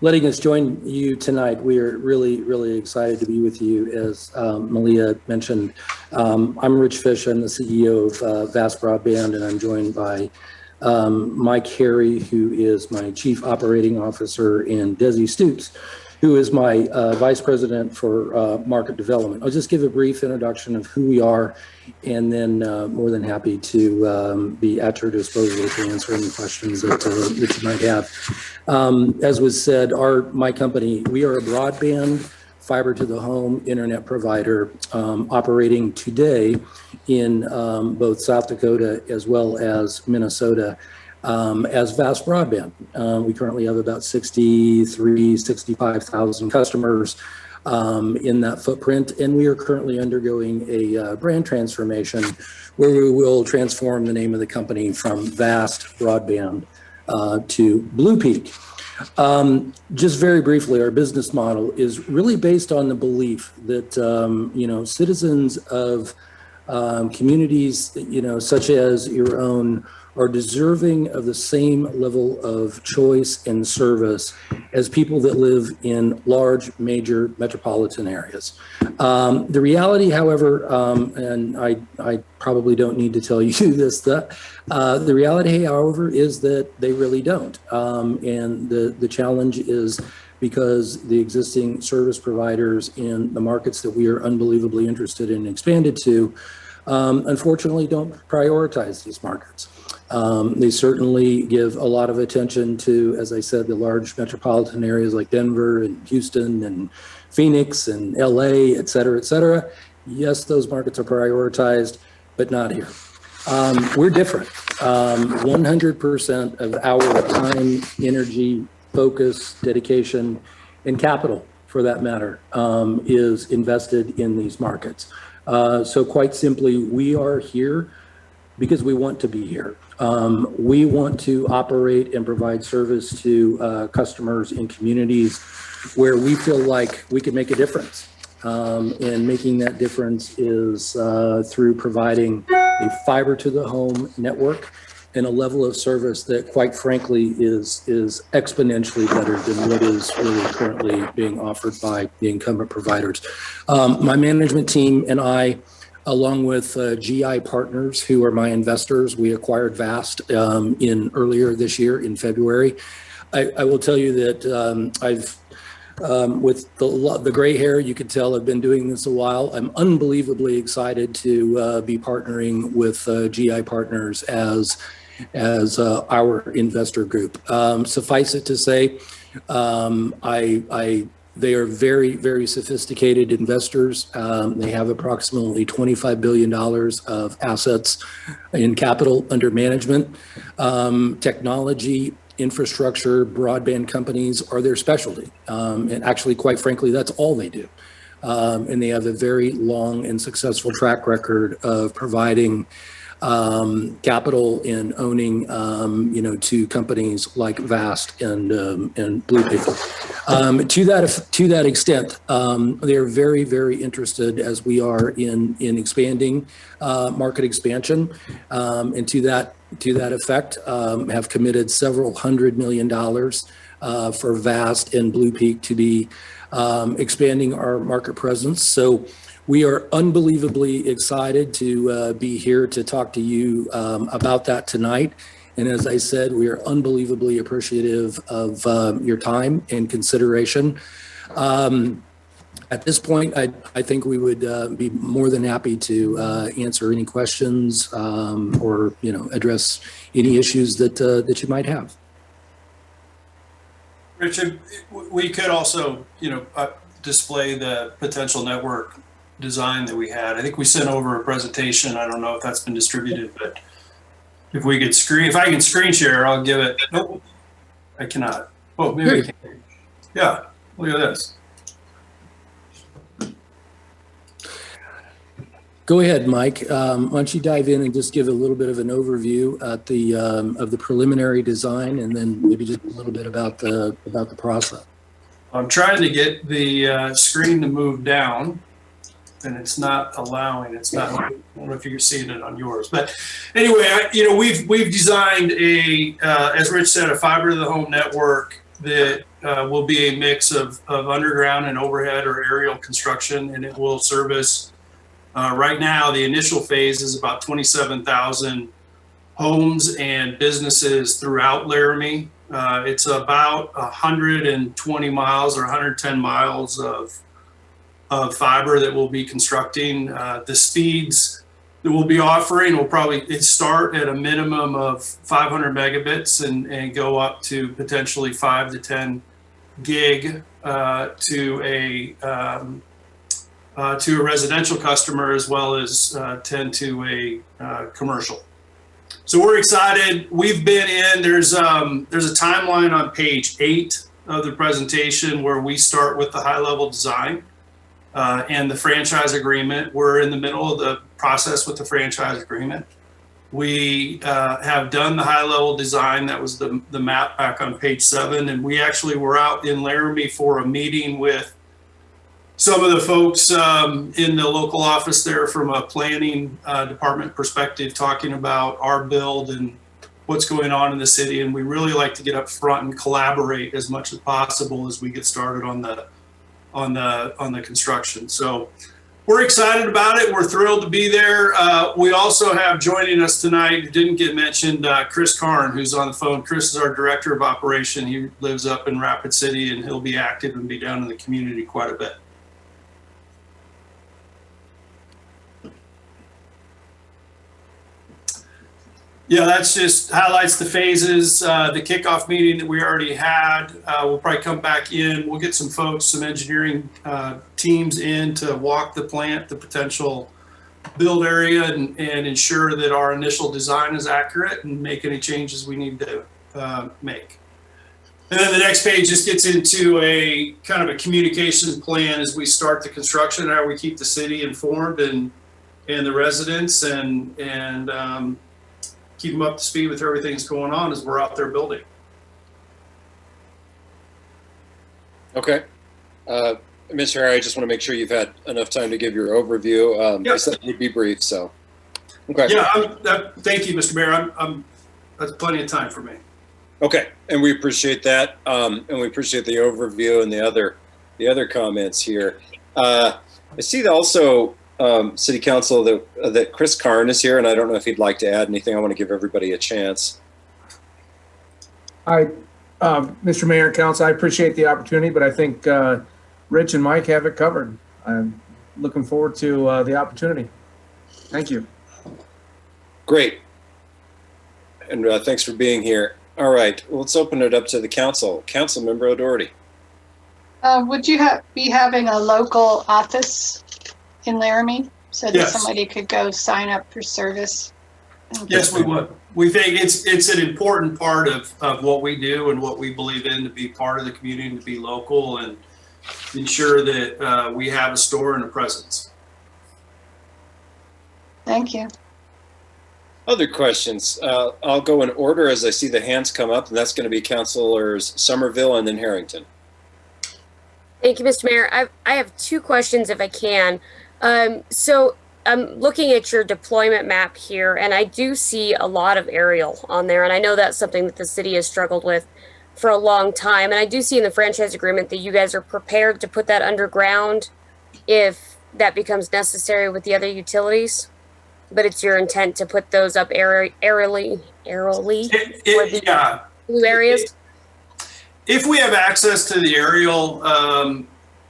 letting us join you tonight. We are really, really excited to be with you. As Malia mentioned, I'm Rich Fish. I'm the CEO of Vast Broadband, and I'm joined by Mike Harry, who is my Chief Operating Officer, and Desi Stoops, who is my Vice President for Market Development. I'll just give a brief introduction of who we are, and then more than happy to be at your disposal to answer any questions that you might have. As was said, my company, we are a broadband fiber to the home internet provider operating today in both South Dakota as well as Minnesota as Vast Broadband. We currently have about 65,000 customers in that footprint, and we are currently undergoing a brand transformation where we will transform the name of the company from Vast Broadband to Blue Peak. Just very briefly, our business model is really based on the belief that, citizens of communities, such as your own, are deserving of the same level of choice and service as people that live in large, major metropolitan areas. The reality, however, and I probably don't need to tell you this, the reality, however, is that they really don't. And the challenge is because the existing service providers in the markets that we are unbelievably interested in expanded to, unfortunately don't prioritize these markets. They certainly give a lot of attention to, as I said, the large metropolitan areas like Denver and Houston and Phoenix and LA, et cetera, et cetera. Yes, those markets are prioritized, but not here. We're different. 100% of our time, energy, focus, dedication, and capital, for that matter, is invested in these markets. So quite simply, we are here because we want to be here. We want to operate and provide service to customers in communities where we feel like we can make a difference. And making that difference is through providing a fiber to the home network and a level of service that, quite frankly, is exponentially better than what is really currently being offered by the incumbent providers. My management team and I, along with GI Partners, who are my investors, we acquired VAST earlier this year in February. I will tell you that I've with the gray hair, you could tell I've been doing this a while. I'm unbelievably excited to be partnering with GI Partners as our investor group. Suffice it to say, they are very, very sophisticated investors. They have approximately $25 billion of assets in capital under management. Technology, infrastructure, broadband companies are their specialty. And actually, quite frankly, that's all they do. And they have a very long and successful track record of providing capital and owning, to companies like VAST and Bluepeak. To that extent, they are very, very interested, as we are, in expanding market expansion, and to that effect, have committed several $100 million for VAST and Bluepeak to be expanding our market presence. So we are unbelievably excited to be here to talk to you about that tonight. And as I said, we are unbelievably appreciative of your time and consideration. At this point, I think we would be more than happy to answer any questions or address any issues that you might have. Richard, we could also display the potential network design that we had. I think we sent over a presentation. I don't know if that's been distributed, but if I can screen share, I'll give it. Nope, I cannot. Oh, maybe I can. Yeah, look at this. Go ahead, Mike. Why don't you dive in and just give a little bit of an overview at of the preliminary design, and then maybe just a little bit about the process. I'm trying to get the screen to move down, and it's not allowing. It's not. I don't know if you're seeing it on yours, but anyway, we've designed as Rich said, a fiber to the home network that will be a mix of underground and overhead or aerial construction, and it will service. Right now, the initial phase is about 27,000 homes and businesses throughout Laramie. It's about 120 miles or 110 miles of fiber that we'll be constructing. The speeds that we'll be offering will probably start at a minimum of 500 megabits and go up to potentially 5 to 10 gig to a residential customer, as well as 10 to a commercial. So we're excited. We've been in, there's a timeline on page 8 of the presentation where we start with the high level design and the franchise agreement. We're in the middle of the process with the franchise agreement. We have done the high level design. That was the map back on page 7. And we actually were out in Laramie for a meeting with some of the folks in the local office there from a planning department perspective, talking about our build and what's going on in the city, and we really like to get up front and collaborate as much as possible as we get started on the construction. So we're excited about it. We're thrilled to be there. We also have joining us tonight, who didn't get mentioned, Chris Karn, who's on the phone. Chris is our director of operation. He lives up in Rapid City, and he'll be active and be down in the community quite a bit. Yeah, that's just highlights the phases, the kickoff meeting that we already had. We'll probably come back in. We'll get some folks, some engineering teams in to walk the plant, the potential build area, and ensure that our initial design is accurate and make any changes we need to make. And then the next page just gets into a kind of a communication plan as we start the construction, how we keep the city informed and the residents and keep them up to speed with everything that's going on as we're out there building. Okay. Mr. Harry, I just want to make sure you've had enough time to give your overview. Yep. I said it would be brief, so. Okay. Yeah, thank you, Mr. Mayor. That's plenty of time for me. Okay, and we appreciate that, and we appreciate the overview and the other comments here. I see that also, City Council, that Chris Karn is here, and I don't know if he'd like to add anything. I want to give everybody a chance. Mr. Mayor and Council, I appreciate the opportunity, but I think Rich and Mike have it covered. I'm looking forward to the opportunity. Thank you. Great, and thanks for being here. All right, well, let's open it up to the council. Councilmember O'Doherty. Would you be having a local office in Laramie so that Yes. somebody could go sign up for service? Yes, we would. We think it's an important part of what we do and what we believe in, to be part of the community and to be local and ensure that we have a store and a presence. Thank you. Other questions? I'll go in order as I see the hands come up, and that's going to be Councilors Somerville and then Harrington. Thank you, Mr. Mayor. I have two questions if I can. So I'm looking at your deployment map here, and I do see a lot of aerial on there, and I know that's something that the city has struggled with for a long time. And I do see in the franchise agreement that you guys are prepared to put that underground if that becomes necessary with the other utilities, but it's your intent to put those up aerially for the Yeah. blue areas? If we have access to the aerial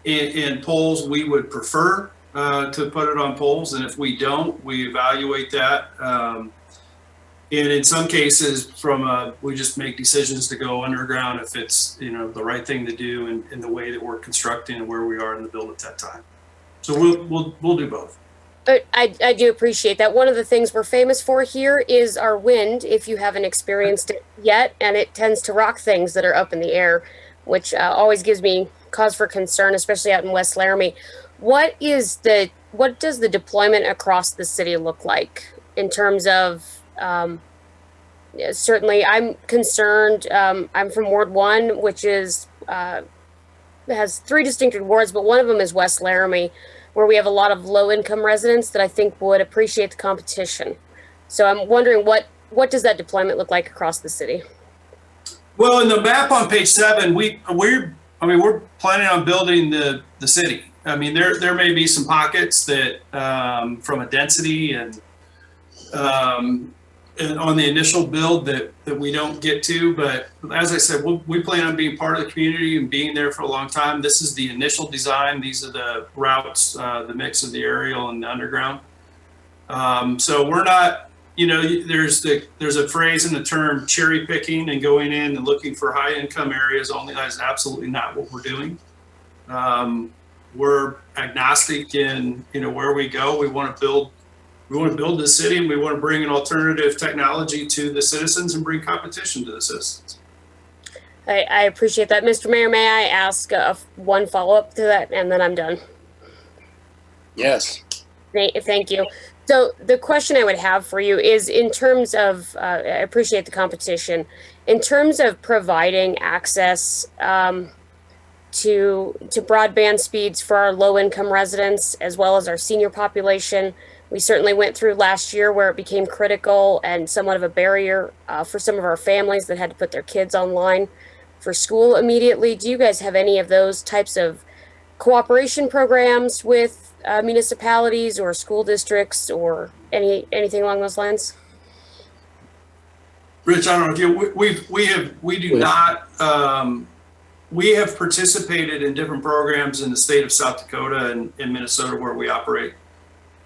in poles, we would prefer to put it on poles, and if we don't, we evaluate that. And in some cases, we just make decisions to go underground if it's the right thing to do in the way that we're constructing and where we are in the build at that time. So we'll do both. But I do appreciate that. One of the things we're famous for here is our wind, if you haven't experienced it yet, and it tends to rock things that are up in the air, which always gives me cause for concern, especially out in West Laramie. What does the deployment across the city look like in terms of, certainly I'm concerned, I'm from Ward 1, which has 3 distinct wards, but one of them is West Laramie, where we have a lot of low-income residents that I think would appreciate the competition. So I'm wondering what does that deployment look like across the city? Well, in the map on page 7, we're planning on building the city. I mean, there may be some pockets that from a density and on the initial build that we don't get to, but as I said, we plan on being part of the community and being there for a long time. This is the initial design. These are the routes, the mix of the aerial and the underground. So we're not, there's a phrase in the term cherry picking and going in and looking for high income areas only. That is absolutely not what we're doing. We're agnostic in where we go. We want to build the city, and we want to bring an alternative technology to the citizens and bring competition to the citizens. I appreciate that. Mr. Mayor, may I ask one follow-up to that, and then I'm done? Yes. Thank you. So the question I would have for you is in terms of, I appreciate the competition, in terms of providing access to broadband speeds for our low-income residents as well as our senior population, We certainly went through last year where it became critical and somewhat of a barrier for some of our families that had to put their kids online for school immediately. Do you guys have any of those types of cooperation programs with municipalities or school districts or anything along those lines? Rich, I don't know if we do not. We have participated in different programs in the state of South Dakota and in Minnesota where we operate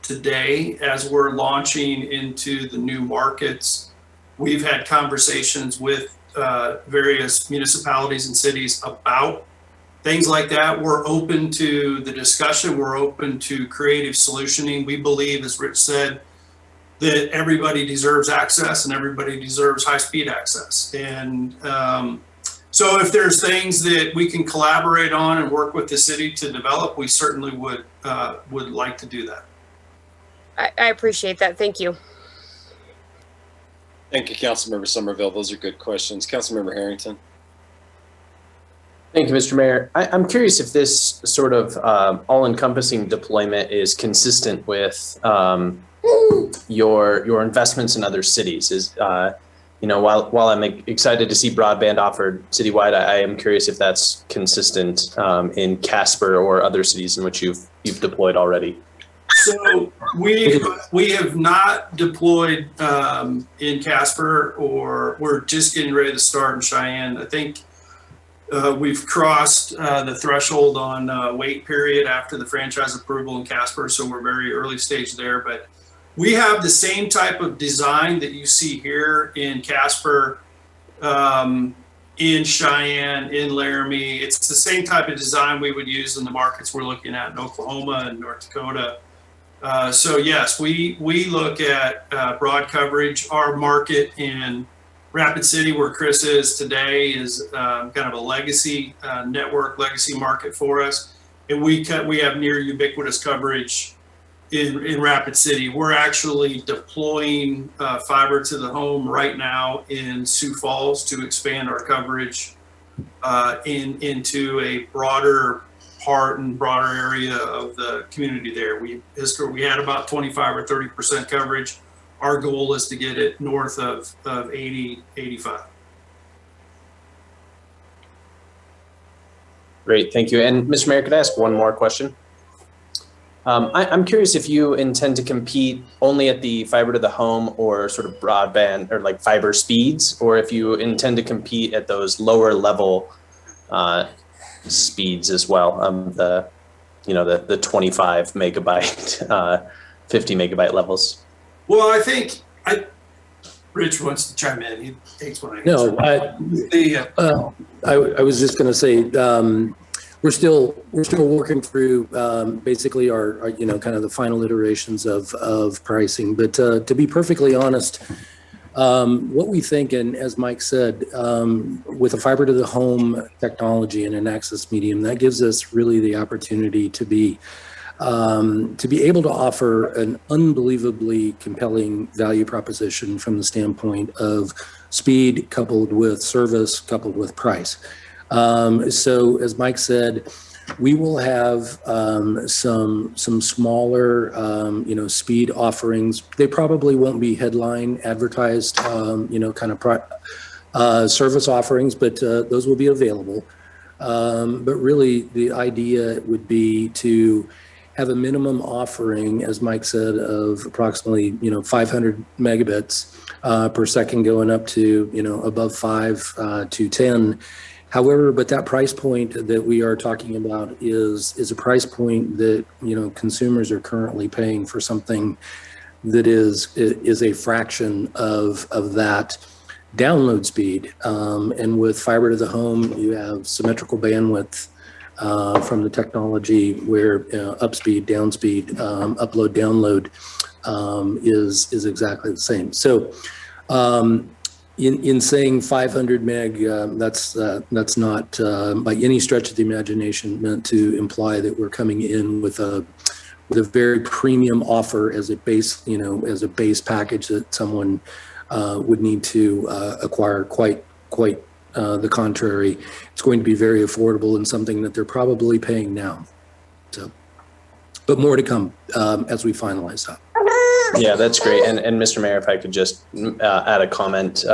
today. As we're launching into the new markets, we've had conversations with various municipalities and cities about things like that. We're open to the discussion. We're open to creative solutioning. We believe, as Rich said, that everybody deserves access and everybody deserves high-speed access. And so if there's things that we can collaborate on and work with the city to develop, we certainly would like to do that. I appreciate that. Thank you. Thank you, Councilmember Somerville. Those are good questions. Councilmember Harrington. Thank you, Mr. Mayor. I'm curious if this sort of all-encompassing deployment is consistent with your investments in other cities. Is while I'm excited to see broadband offered citywide, I am curious if that's consistent in Casper or other cities in which you've deployed already. So we have not deployed in Casper, or we're just getting ready to start in Cheyenne. I think we've crossed the threshold on wait period after the franchise approval in Casper, so we're very early stage there. But we have the same type of design that you see here in Casper, in Cheyenne, in Laramie. It's the same type of design we would use in the markets we're looking at in Oklahoma and North Dakota. So yes, we look at broad coverage. Our market in Rapid City, where Chris is today, is kind of a legacy network, legacy market for us. And we have near ubiquitous coverage in Rapid City. We're actually deploying fiber to the home right now in Sioux Falls to expand our coverage into a broader part and broader area of the community there. We had about 25 or 30% coverage. Our goal is to get it north of 80, 85. Great, thank you. And Mr. Mayor, could I ask one more question? I'm curious if you intend to compete only at the fiber to the home or sort of broadband or like fiber speeds, or if you intend to compete at those lower level speeds as well, the 25 megabyte, 50 megabyte levels. Well, I think Rich wants to chime in. He hates when I No, I was just going to say we're still working through basically our kind of the final iterations of pricing. But to be perfectly honest, what we think, and as Mike said, with a fiber to the home technology and an access medium, that gives us really the opportunity to be able to offer an unbelievably compelling value proposition from the standpoint of speed coupled with service coupled with price. So as Mike said, we will have some smaller, speed offerings. They probably won't be headline advertised, service offerings, but those will be available. But really, the idea would be to have a minimum offering, as Mike said, of approximately 500 megabits per second, going up to above 5 to 10. However, but that price point that we are talking about is a price point that consumers are currently paying for something that is a fraction of that download speed. And with fiber to the home, you have symmetrical bandwidth from the technology where upspeed, downspeed, upload, download is exactly the same. So in saying 500 meg, that's not by any stretch of the imagination meant to imply that we're coming in with a very premium offer as a base, as a base package that someone would need to acquire. Quite the contrary. It's going to be very affordable and something that they're probably paying now. So, but more to come as we finalize that. Yeah, that's great. And Mr. Mayor, if I could just add a comment.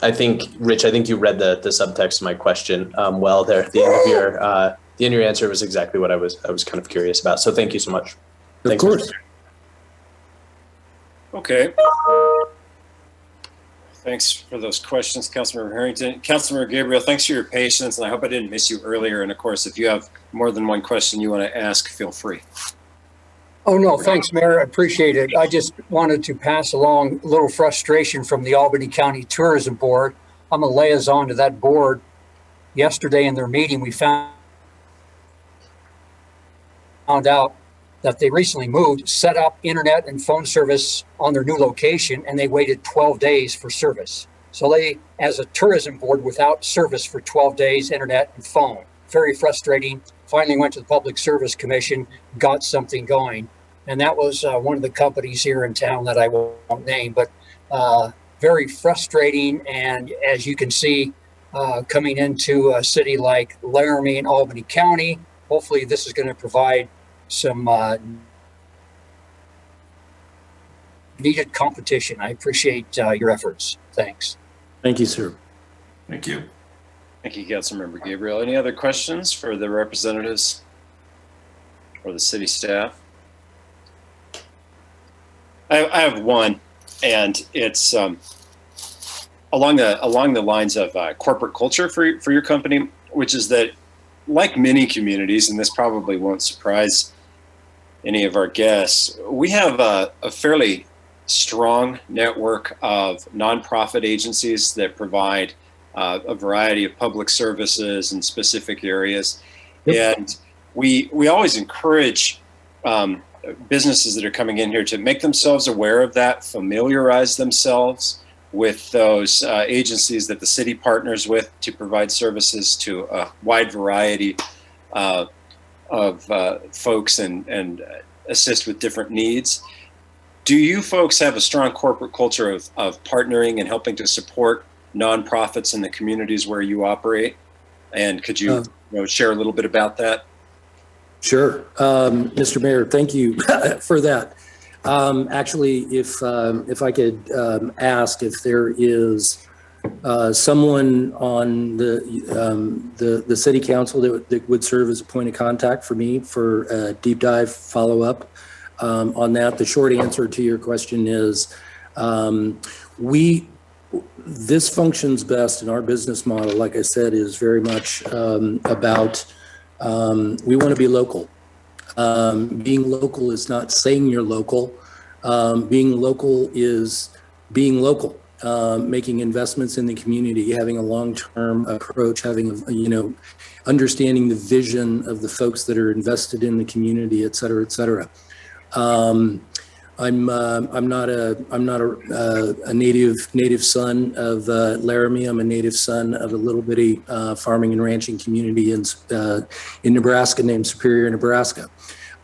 I think, Rich, I think you read the subtext of my question well there. The end of your answer was exactly what I was kind of curious about. So thank you so much. Of course. Okay. Thanks for those questions, Councilmember Harrington. Councilmember Gabriel, thanks for your patience, and I hope I didn't miss you earlier. And of course, if you have more than one question you want to ask, feel free. Oh, no, thanks, Mayor. I appreciate it. I just wanted to pass along a little frustration from the Albany County Tourism Board. I'm a liaison to that board. Yesterday in their meeting, we found out that they recently moved, set up internet and phone service on their new location, and they waited 12 days for service. So they, as a tourism board, without service for 12 days, internet and phone. Very frustrating. Finally went to the Public Service Commission, got something going. And that was one of the companies here in town that I won't name, but very frustrating. And as you can see, coming into a city like Laramie and Albany County, hopefully this is going to provide some needed competition. I appreciate your efforts. Thanks. Thank you, sir. Thank you. Thank you, Councilmember Gabriel. Any other questions for the representatives or the city staff? I have one, and it's along the lines of corporate culture for your company, which is that, like many communities, and this probably won't surprise any of our guests, we have a fairly strong network of nonprofit agencies that provide a variety of public services in specific areas. Yep. And we always encourage businesses that are coming in here to make themselves aware of that, familiarize themselves with those agencies that the city partners with to provide services to a wide variety of folks and assist with different needs. Do you folks have a strong corporate culture of partnering and helping to support nonprofits in the communities where you operate? And could you, share a little bit about that? Sure. Mr. Mayor, thank you for that. Actually, if I could ask if there is someone on the city council that would serve as a point of contact for me for a deep dive follow-up on that. The short answer to your question is this functions best in our business model, like I said, is very much about we want to be local. Being local is not saying you're local. Being local is being local, making investments in the community, having a long-term approach, having, understanding the vision of the folks that are invested in the community, et cetera, et cetera. I'm not a native son of Laramie. I'm a native son of a little bitty farming and ranching community in Nebraska named Superior, Nebraska.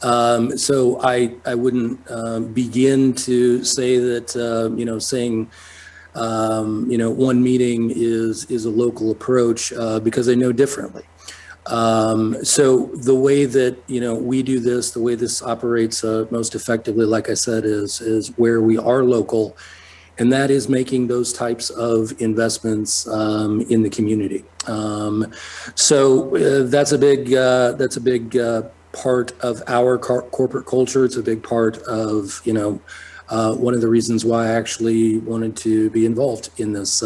So I wouldn't begin to say that saying one meeting is a local approach because I know differently. So the way that, we do this, the way this operates most effectively, like I said, is where we are local, and that is making those types of investments in the community. So that's a big part of our corporate culture. It's a big part of, one of the reasons why I actually wanted to be involved in this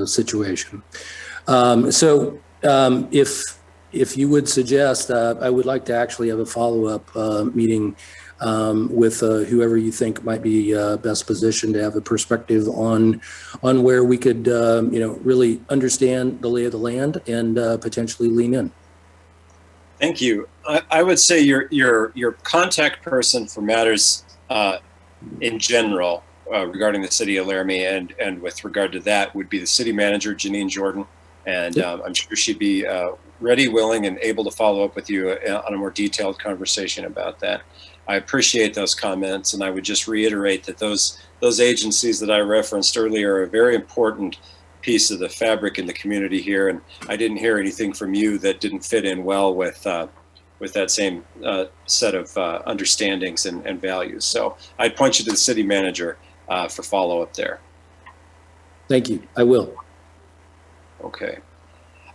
situation. If you would suggest, I would like to actually have a follow-up meeting with whoever you think might be best positioned to have a perspective on where we could, really understand the lay of the land and potentially lean in. Thank you. I would say your contact person for matters in general regarding the city of Laramie and with regard to that would be the city manager, Janine Jordan. And I'm sure she'd be ready, willing, and able to follow up with you on a more detailed conversation about that. I appreciate those comments, and I would just reiterate that those agencies that I referenced earlier are a very important piece of the fabric in the community here. And I didn't hear anything from you that didn't fit in well with with that same set of understandings and values. So I'd point you to the city manager for follow-up there. Thank you. I will. Okay.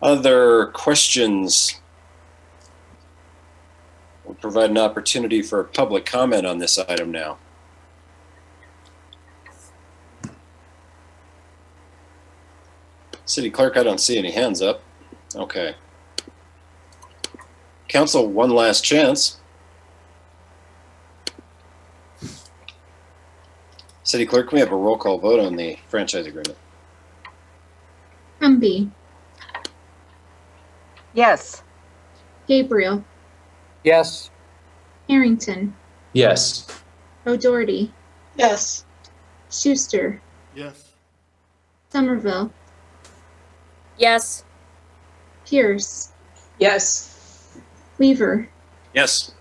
Other questions? We'll provide an opportunity for public comment on this item now. City Clerk, I don't see any hands up. Okay. Council, one last chance. City Clerk, can we have a roll call vote on the franchise agreement? Humby, Yes. Gabriel, Yes. Harrington, Yes. O'Doherty, Yes. Schuster, Yes. Somerville, Yes. Pierce, Yes. Weaver. Yes.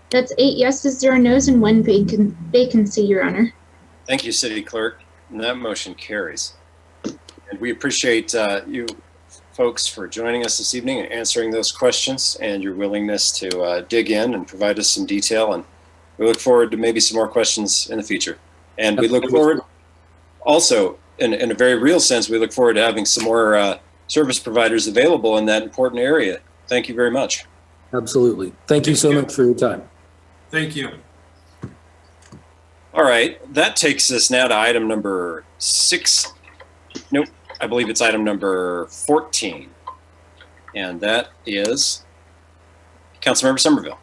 That's 8 yeses, 0 nos, and 1 vacancy, Your Honor. Thank you, City Clerk. And that motion carries. And we appreciate you folks for joining us this evening and answering those questions and your willingness to dig in and provide us some detail. And we look forward to maybe some more questions in the future. And we look forward also, in a very real sense, we look forward to having some more service providers available in that important area. Thank you very much. Absolutely. Thank you so much for your time. Thank you. All right, that takes us now to item number 6. Nope, I believe it's item number 14. And that is Councilmember Somerville.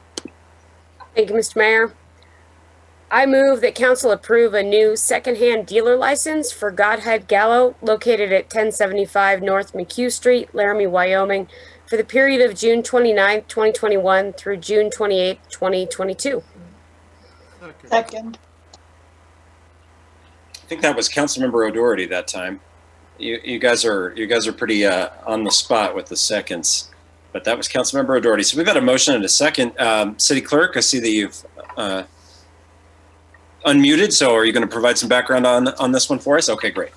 Thank you, Mr. Mayor. I move that council approve a new secondhand dealer license for Godhead Gallo located at 1075 North McHugh Street, Laramie, Wyoming, for the period of June 29th, 2021 through June 28th, 2022. Second. I think that was Councilmember O'Doherty that time. You guys are pretty on the spot with the seconds, but that was Councilmember O'Doherty. So we've got a motion and a second. City Clerk, I see that you've unmuted. So are you going to provide some background on this one for us? Okay, great.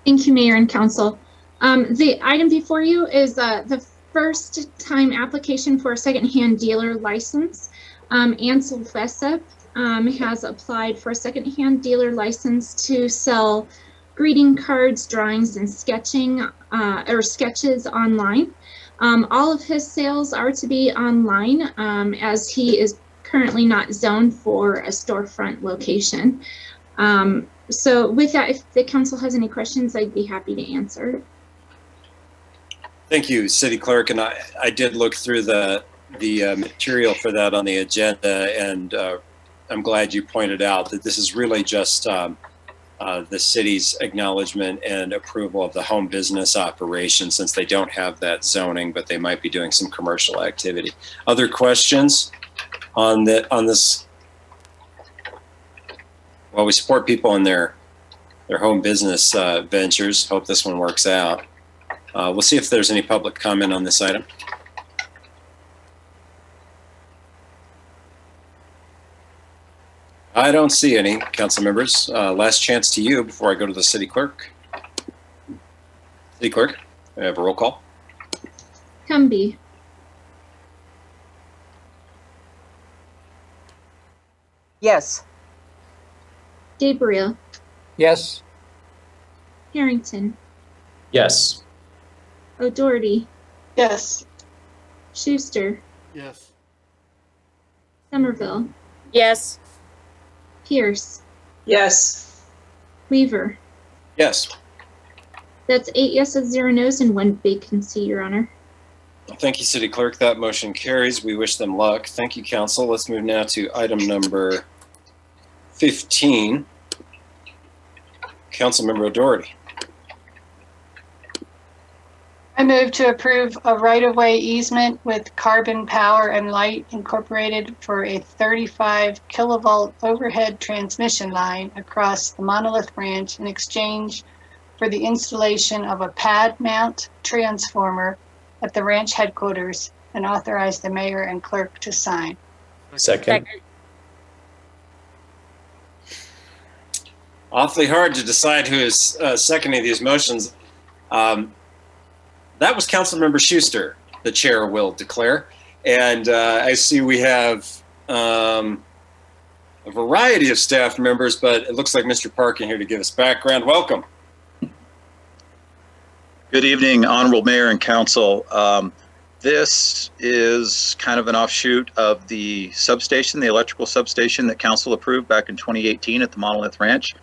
Thank you, Mayor and Council. The item before you is the first time application for a secondhand dealer license. Ansel Fessep has applied for a secondhand dealer license to sell greeting cards, drawings, and sketches online. All of his sales are to be online as he is currently not zoned for a storefront location. So with that, if the council has any questions, I'd be happy to answer. Thank you, City Clerk. And I did look through the material for that on the agenda, and I'm glad you pointed out that this is really just the city's acknowledgement and approval of the home business operation, since they don't have that zoning, but they might be doing some commercial activity. Other questions on this? Well, we support people in their home business ventures. Hope this one works out. We'll see if there's any public comment on this item. I don't see any, council members. Last chance to you before I go to the City Clerk. City Clerk, I have a roll call. Humby, Yes. Gabriel, Yes. Harrington, Yes. O'Doherty, Yes. Schuster, Yes. Somerville, Yes. Pierce, Yes. Weaver. Yes. That's 8 yeses, 0 nos, and 1 vacancy, Your Honor. Thank you, City Clerk. That motion carries. We wish them luck. Thank you, Council. Let's move now to item number 15. Councilmember O'Doherty. I move to approve a right-of-way easement with Carbon Power and Light Incorporated for a 35 kilovolt overhead transmission line across the Monolith Ranch in exchange for the installation of a pad mount transformer at the ranch headquarters, and authorize the mayor and clerk to sign. Second. Awfully hard to decide who is seconding these motions. That was Councilmember Schuster, the chair will declare. And I see we have a variety of staff members, but it looks like Mr. Parkin here to give us background. Welcome. Good evening, Honorable Mayor and Council. This is kind of an offshoot of the substation, the electrical substation that Council approved back in 2018 at the Monolith Ranch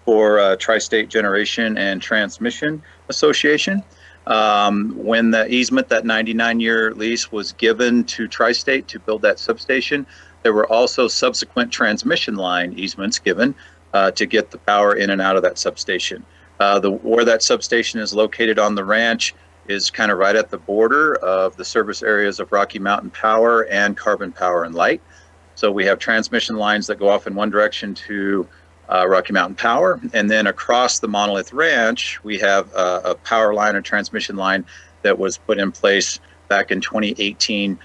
for Tri-State Generation and Transmission Association. When the easement, that 99-year lease, was given to Tri-State to build that substation, there were also subsequent transmission line easements given to get the power in and out of that substation. Where that substation is located on the ranch is kind of right at the border of the service areas of Rocky Mountain Power and Carbon Power and Light. So we have transmission lines that go off in one direction to Rocky Mountain Power, and then across the Monolith Ranch, we have a power line or transmission line that was put in place back in 2018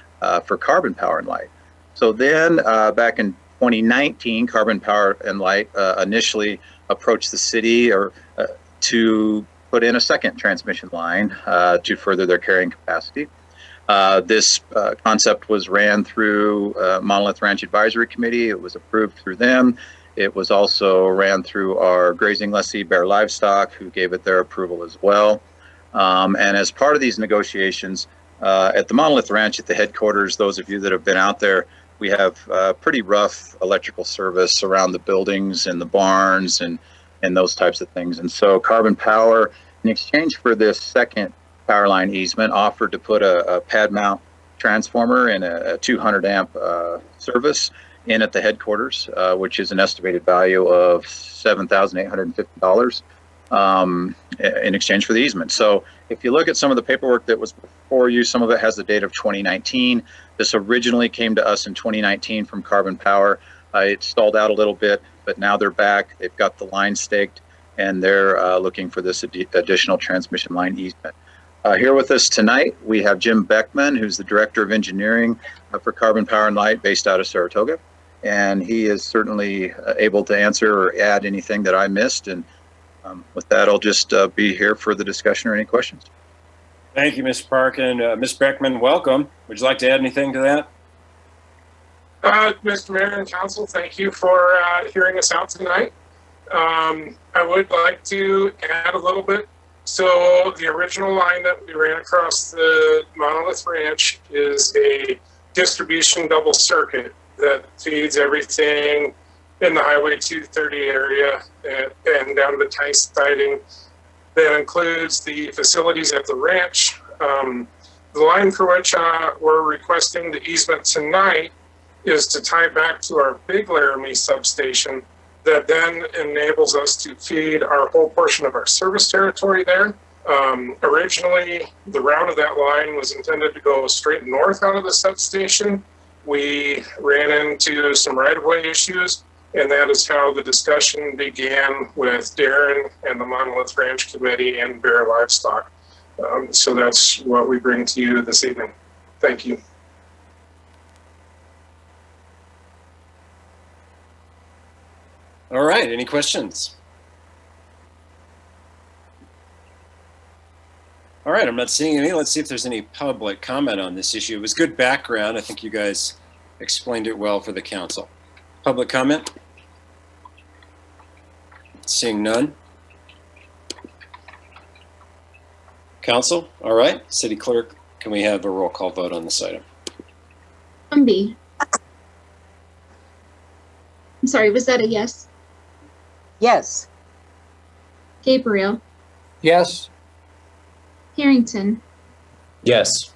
for Carbon Power and Light. So then back in 2019, Carbon Power and Light initially approached the city to put in a second transmission line to further their carrying capacity. This concept was ran through Monolith Ranch Advisory Committee. It was approved through them. It was also ran through our grazing lessee, Bear Livestock, who gave it their approval as well. And as part of these negotiations, at the Monolith Ranch at the headquarters, those of you that have been out there, we have pretty rough electrical service around the buildings and the barns and those types of things. And so Carbon Power, in exchange for this second power line easement, offered to put a pad mount transformer and a 200 amp service in at the headquarters, which is an estimated value of $7,850 in exchange for the easement. So if you look at some of the paperwork that was before you, some of it has the date of 2019. This originally came to us in 2019 from Carbon Power. It stalled out a little bit, but now they're back. They've got the line staked, and they're looking for this additional transmission line easement. Here with us tonight, we have Jim Beckman, who's the Director of Engineering for Carbon Power and Light based out of Saratoga. And he is certainly able to answer or add anything that I missed. And with that, I'll just be here for the discussion or any questions. Thank you, Mr. Parkin. Ms. Beckman, welcome. Would you like to add anything to that? Mr. Mayor and Council, thank you for hearing us out tonight. I would like to add a little bit. So the original line that we ran across the Monolith Ranch is a distribution double circuit that feeds everything in the Highway 230 area and down to the Tice siding. That includes the facilities at the ranch. The line for which we're requesting the easement tonight is to tie back to our big Laramie substation that then enables us to feed our whole portion of our service territory there. Originally, the route of that line was intended to go straight north out of the substation. We ran into some right-of-way issues, and that is how the discussion began with Darren and the Monolith Ranch Committee and Bear Livestock. So that's what we bring to you this evening. Thank you. All right, any questions? All right, I'm not seeing any. Let's see if there's any public comment on this issue. It was good background. I think you guys explained it well for the council. Public comment? Seeing none. Council, all right. City Clerk, can we have a roll call vote on this item? Humby. I'm sorry, was that a yes? Yes. Gabriel. Yes. Harrington. Yes.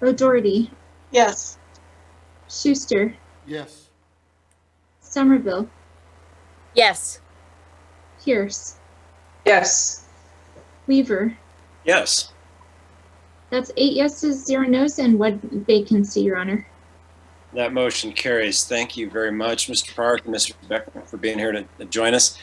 O'Doherty. Yes. Yes. Schuster. Somerville. Yes. Pierce. Yes. Weaver. Yes. That's 8 yeses, 0 nos, and 1 vacancy, Your Honor. That motion carries. Thank you very much, Mr. Park and Mr. Beckman, for being here to join us.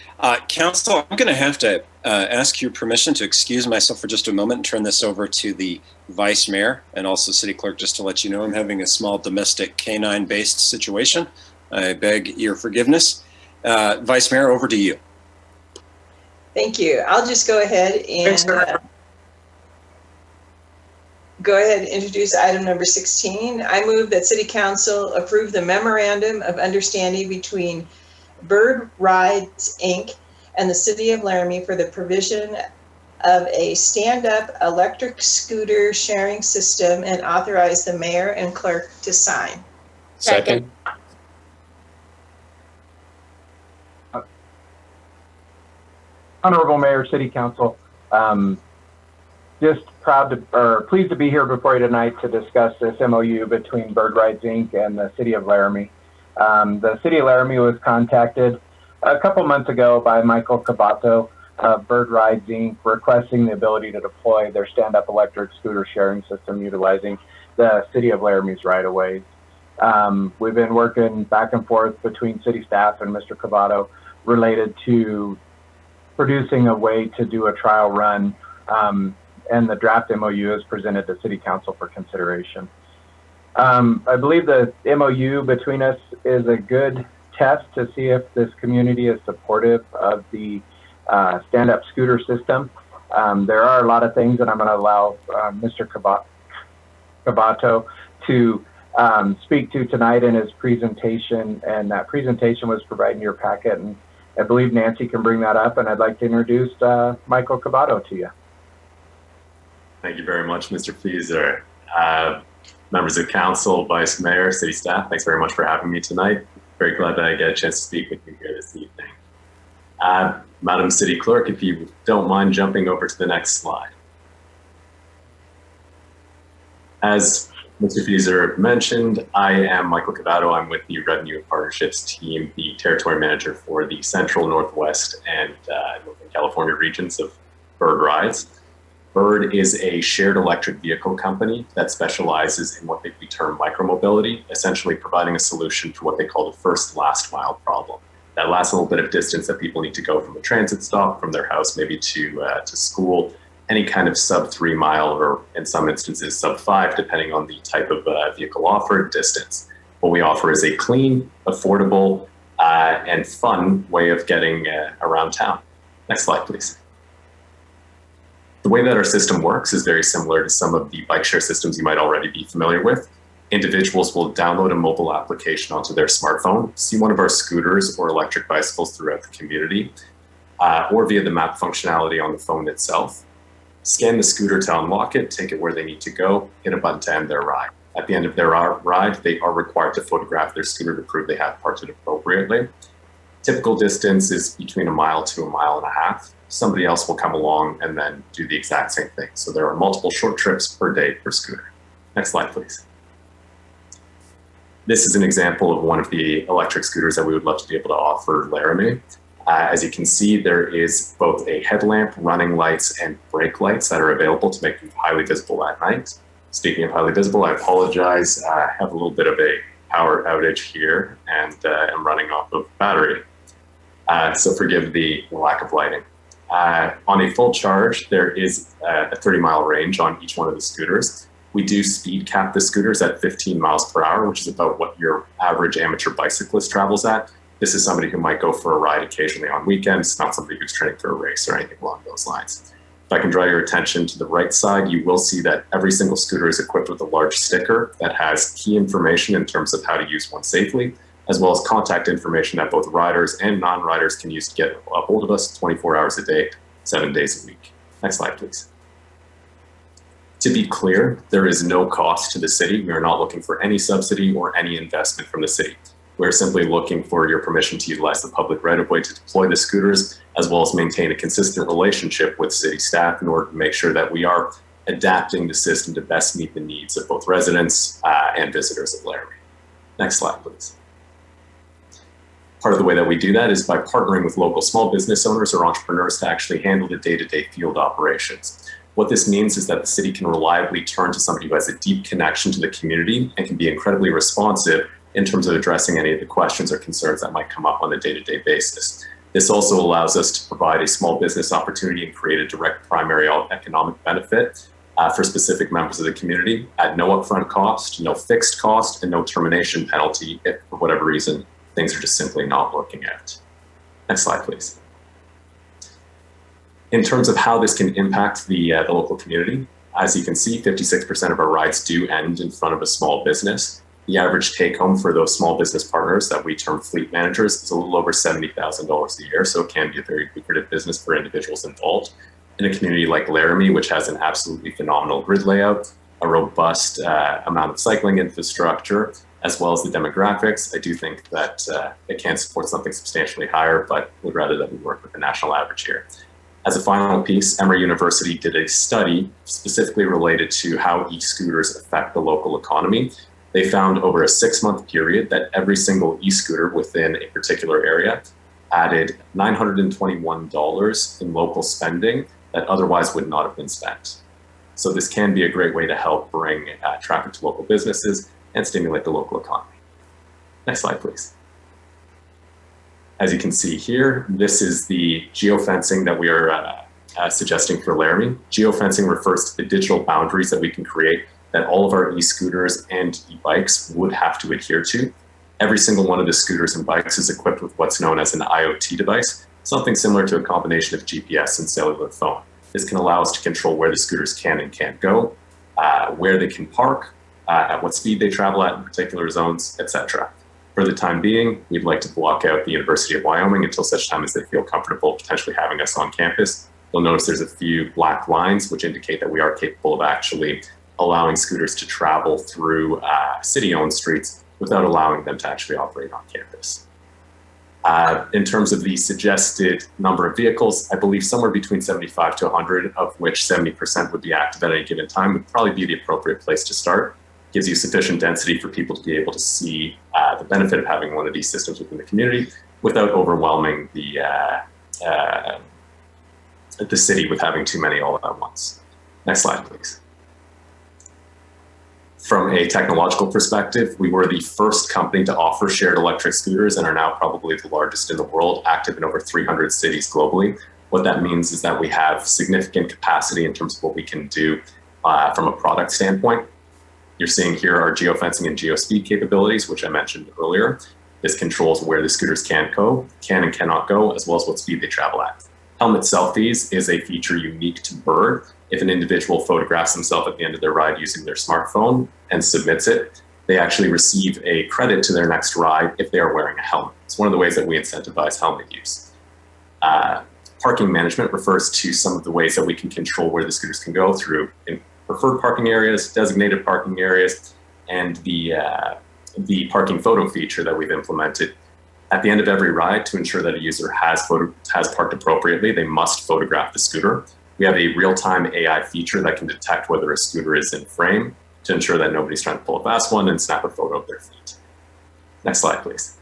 Council, I'm going to have to ask your permission to excuse myself for just a moment and turn this over to the Vice Mayor and also City Clerk, just to let you know I'm having a small domestic canine-based situation. I beg your forgiveness. Vice Mayor, over to you. Thank you. I'll just go ahead and go ahead and introduce item number 16. I move that City Council approve the memorandum of understanding between Bird Rides, Inc. and the City of Laramie for the provision of a stand-up electric scooter sharing system and authorize the mayor and clerk to sign. Second. Honorable Mayor, City Council, just pleased to be here before you tonight to discuss this MOU between Bird Rides Inc. and the City of Laramie. The City of Laramie was contacted a couple months ago by Michael Cabato of Bird Rides Inc. requesting the ability to deploy their stand-up electric scooter sharing system utilizing the City of Laramie's right-of-ways. We've been working back and forth between city staff and Mr. Cabato related to producing a way to do a trial run, and the draft MOU is presented to City Council for consideration. I believe the MOU between us is a good test to see if this community is supportive of the stand-up scooter system. There are a lot of things that I'm going to allow Mr. Cabato to speak to tonight in his presentation, and that presentation was provided in your packet, and I believe Nancy can bring that up, and I'd like to introduce Michael Cabato to you. Thank you very much, Mr. Fieser. Members of council, vice mayor, city staff, thanks very much for having me tonight. Very glad that I get a chance to speak with you here this evening. Madam City Clerk, if you don't mind jumping over to the next slide. As Mr. Fieser mentioned, I am Michael Cabato. I'm with the Revenue and Partnerships team, the territory manager for the Central, Northwest, and Northern California regions of Bird Rides. Bird is a shared electric vehicle company that specializes in what we term micromobility, essentially providing a solution for what they call the first last mile problem. That last little bit of distance that people need to go from a transit stop, from their house maybe to school, any kind of sub 3 mile, or in some instances sub 5, depending on the type of vehicle offered, distance. What we offer is a clean, affordable, and fun way of getting around town. Next slide, please. The way that our system works is very similar to some of the bike share systems you might already be familiar with. Individuals will download a mobile application onto their smartphone, see one of our scooters or electric bicycles throughout the community, or via the map functionality on the phone itself. Scan the scooter to unlock it, take it where they need to go, hit a button to end their ride. At the end of their ride, they are required to photograph their scooter to prove they have parked it appropriately. Typical distance is between 1 mile to 1.5 miles. Somebody else will come along and then do the exact same thing. So there are multiple short trips per day per scooter. Next slide, please. This is an example of one of the electric scooters that we would love to be able to offer Laramie. As you can see, there is both a headlamp, running lights, and brake lights that are available to make them highly visible at night. Speaking of highly visible, I apologize. I have a little bit of a power outage here, and I'm running off of battery. So forgive the lack of lighting. On a full charge, there is a 30-mile range on each one of the scooters. We do speed cap the scooters at 15 miles per hour, which is about what your average amateur bicyclist travels at. This is somebody who might go for a ride occasionally on weekends, not somebody who's training for a race or anything along those lines. If I can draw your attention to the right side, you will see that every single scooter is equipped with a large sticker that has key information in terms of how to use one safely, as well as contact information that both riders and non-riders can use to get a hold of us 24 hours a day, 7 days a week. Next slide, please. To be clear, there is no cost to the city. We are not looking for any subsidy or any investment from the city. We're simply looking for your permission to utilize the public right-of-way to deploy the scooters, as well as maintain a consistent relationship with city staff in order to make sure that we are adapting the system to best meet the needs of both residents and visitors of Laramie. Next slide, please. Part of the way that we do that is by partnering with local small business owners or entrepreneurs to actually handle the day-to-day field operations. What this means is that the city can reliably turn to somebody who has a deep connection to the community and can be incredibly responsive in terms of addressing any of the questions or concerns that might come up on a day-to-day basis. This also allows us to provide a small business opportunity and create a direct primary economic benefit for specific members of the community at no upfront cost, no fixed cost, and no termination penalty if, for whatever reason, things are just simply not working out. Next slide, please. In terms of how this can impact the local community, As you can see, 56% of our rides do end in front of a small business. The average take home for those small business partners that we term fleet managers is a little over $70,000 a year. So it can be a very lucrative business for individuals involved. In a community like Laramie, which has an absolutely phenomenal grid layout, a robust amount of cycling infrastructure, as well as the demographics, I do think that it can support something substantially higher, but would rather that we work with the national average here. As a final piece, Emory University did a study specifically related to how e-scooters affect the local economy. They found over a 6-month period that every single e-scooter within a particular area added $921 in local spending that otherwise would not have been spent. So this can be a great way to help bring traffic to local businesses and stimulate the local economy. Next slide, please. As you can see here, this is the geofencing that we are suggesting for Laramie. Geofencing refers to the digital boundaries that we can create that all of our e-scooters and e-bikes would have to adhere to. Every single one of the scooters and bikes is equipped with what's known as an IoT device, something similar to a combination of GPS and cellular phone. This can allow us to control where the scooters can and can't go, where they can park, at what speed they travel at in particular zones, etc. For the time being, we'd like to block out the University of Wyoming until such time as they feel comfortable potentially having us on campus. You'll notice there's a few black lines which indicate that we are capable of actually allowing scooters to travel through city-owned streets without allowing them to actually operate on campus. In terms of the suggested number of vehicles, I believe somewhere between 75 to 100, of which 70% would be active at any given time, would probably be the appropriate place to start. Gives you sufficient density for people to be able to see the benefit of having one of these systems within the community without overwhelming the city with having too many all at once. Next slide, please. From a technological perspective, we were the first company to offer shared electric scooters and are now probably the largest in the world, active in over 300 cities globally. What that means is that we have significant capacity in terms of what we can do from a product standpoint. You're seeing here our geofencing and geospeed capabilities, which I mentioned earlier. This controls where the scooters can and cannot go, as well as what speed they travel at. Helmet selfies is a feature unique to Bird. If an individual photographs themselves at the end of their ride using their smartphone and submits it, they actually receive a credit to their next ride if they are wearing a helmet. It's one of the ways that we incentivize helmet use. Parking management refers to some of the ways that we can control where the scooters can go through preferred parking areas, designated parking areas, and the parking photo feature that we've implemented. At the end of every ride, to ensure that a user has parked appropriately, they must photograph the scooter. We have a real-time AI feature that can detect whether a scooter is in frame to ensure that nobody's trying to pull a fast one and snap a photo of their feet. Next slide, please.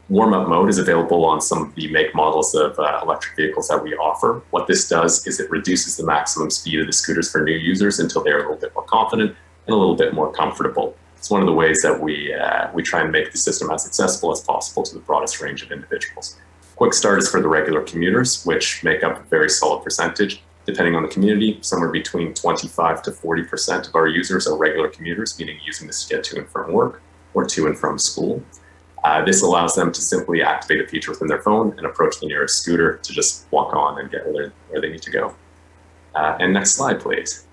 Warm-up mode is available on some of the make models of electric vehicles that we offer. What this does is it reduces the maximum speed of the scooters for new users until they're a little bit more confident and a little bit more comfortable. It's one of the ways that we try and make the system as accessible as possible to the broadest range of individuals. Quick start is for the regular commuters, which make up a very solid percentage. Depending on the community, somewhere between 25 to 40% of our users are regular commuters, meaning using this to get to and from work or to and from school. This allows them to simply activate a feature within their phone and approach the nearest scooter to just walk on and get where they need to go. And next slide, please.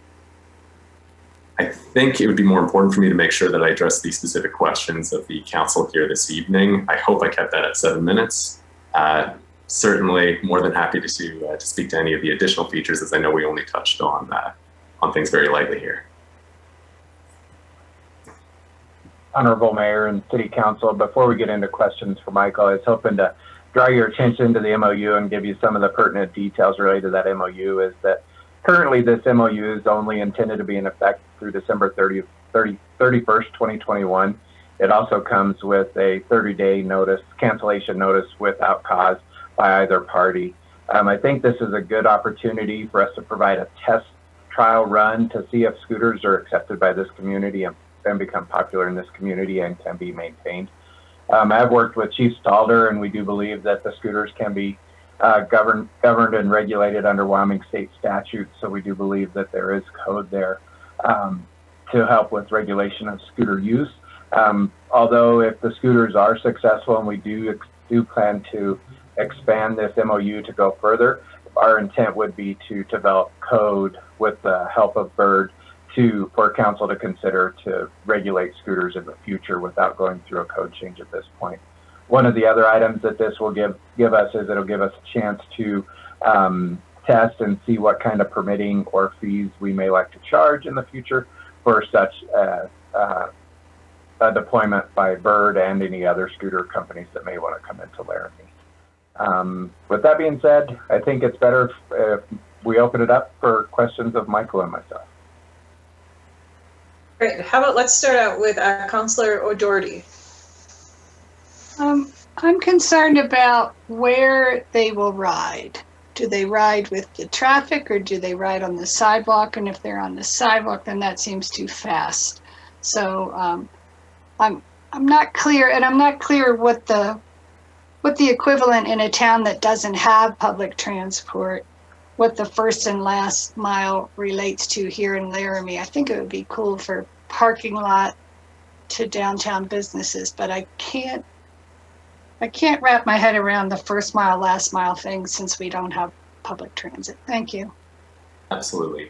I think it would be more important for me to make sure that I address the specific questions of the council here this evening. I hope I kept that at 7 minutes. Certainly more than happy to speak to any of the additional features, as I know we only touched on things very lightly here. Honorable Mayor and City Council, before we get into questions for Michael, I was hoping to draw your attention to the MOU and give you some of the pertinent details related to that MOU. Is that currently this MOU is only intended to be in effect through December 31st, 2021. It also comes with a 30-day notice, cancellation notice without cause by either party. I think this is a good opportunity for us to provide a test trial run to see if scooters are accepted by this community and become popular in this community and can be maintained. I've worked with Chief Stalder, and we do believe that the scooters can be governed and regulated under Wyoming state statutes. So we do believe that there is code there to help with regulation of scooter use. Although if the scooters are successful, and we do plan to expand this MOU to go further, our intent would be to develop code with the help of BIRD for council to consider to regulate scooters in the future without going through a code change at this point. One of the other items that this will give us is it'll give us a chance to test and see what kind of permitting or fees we may like to charge in the future for such a deployment by BIRD and any other scooter companies that may want to come into Laramie. With that being said, I think it's better if we open it up for questions of Michael and myself. Great. How about let's start out with Councilor O'Doherty. I'm concerned about where they will ride. Do they ride with the traffic or do they ride on the sidewalk? And if they're on the sidewalk, then that seems too fast. So I'm not clear, and I'm not clear what the equivalent in a town that doesn't have public transport, what the first and last mile relates to here in Laramie. I think it would be cool for parking lot to downtown businesses, but I can't wrap my head around the first mile, last mile thing since we don't have public transit. Thank you. Absolutely.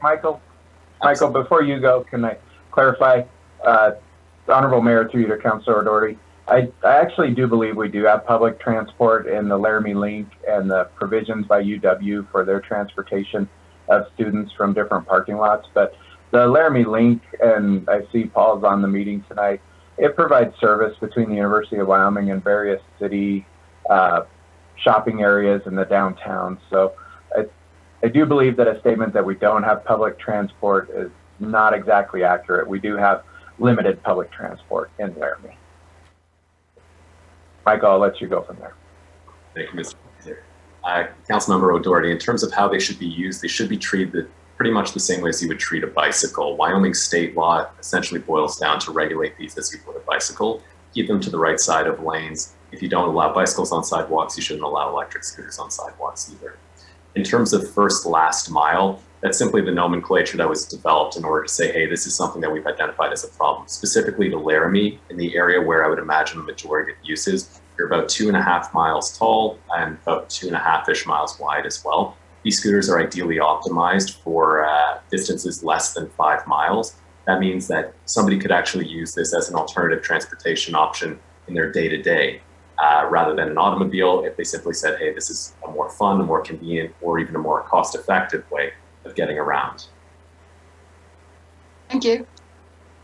Michael, before you go, can I clarify? Honorable Mayor, through you to Councilor O'Doherty. I actually do believe we do have public transport in the Laramie Link and the provisions by UW for their transportation of students from different parking lots. But the Laramie Link, and I see Paul's on the meeting tonight, it provides service between the University of Wyoming and various city shopping areas in the downtown. So I do believe that a statement that we don't have public transport is not exactly accurate. We do have limited public transport in Laramie. Michael, I'll let you go from there. Thank you, Mr. President. Councilmember O'Doherty, in terms of how they should be used, they should be treated pretty much the same way as you would treat a bicycle. Wyoming state law essentially boils down to regulate these as you would a bicycle, keep them to the right side of lanes. If you don't allow bicycles on sidewalks, you shouldn't allow electric scooters on sidewalks either. In terms of first, last mile, that's simply the nomenclature that was developed in order to say, hey, this is something that we've identified as a problem. Specifically to Laramie, in the area where I would imagine the majority of uses, you're about 2.5 miles tall and about 2.5-ish miles wide as well. These scooters are ideally optimized for distances less than 5 miles. That means that somebody could actually use this as an alternative transportation option in their day-to-day, rather than an automobile if they simply said, hey, this is a more fun, a more convenient, or even a more cost-effective way of getting around. Thank you.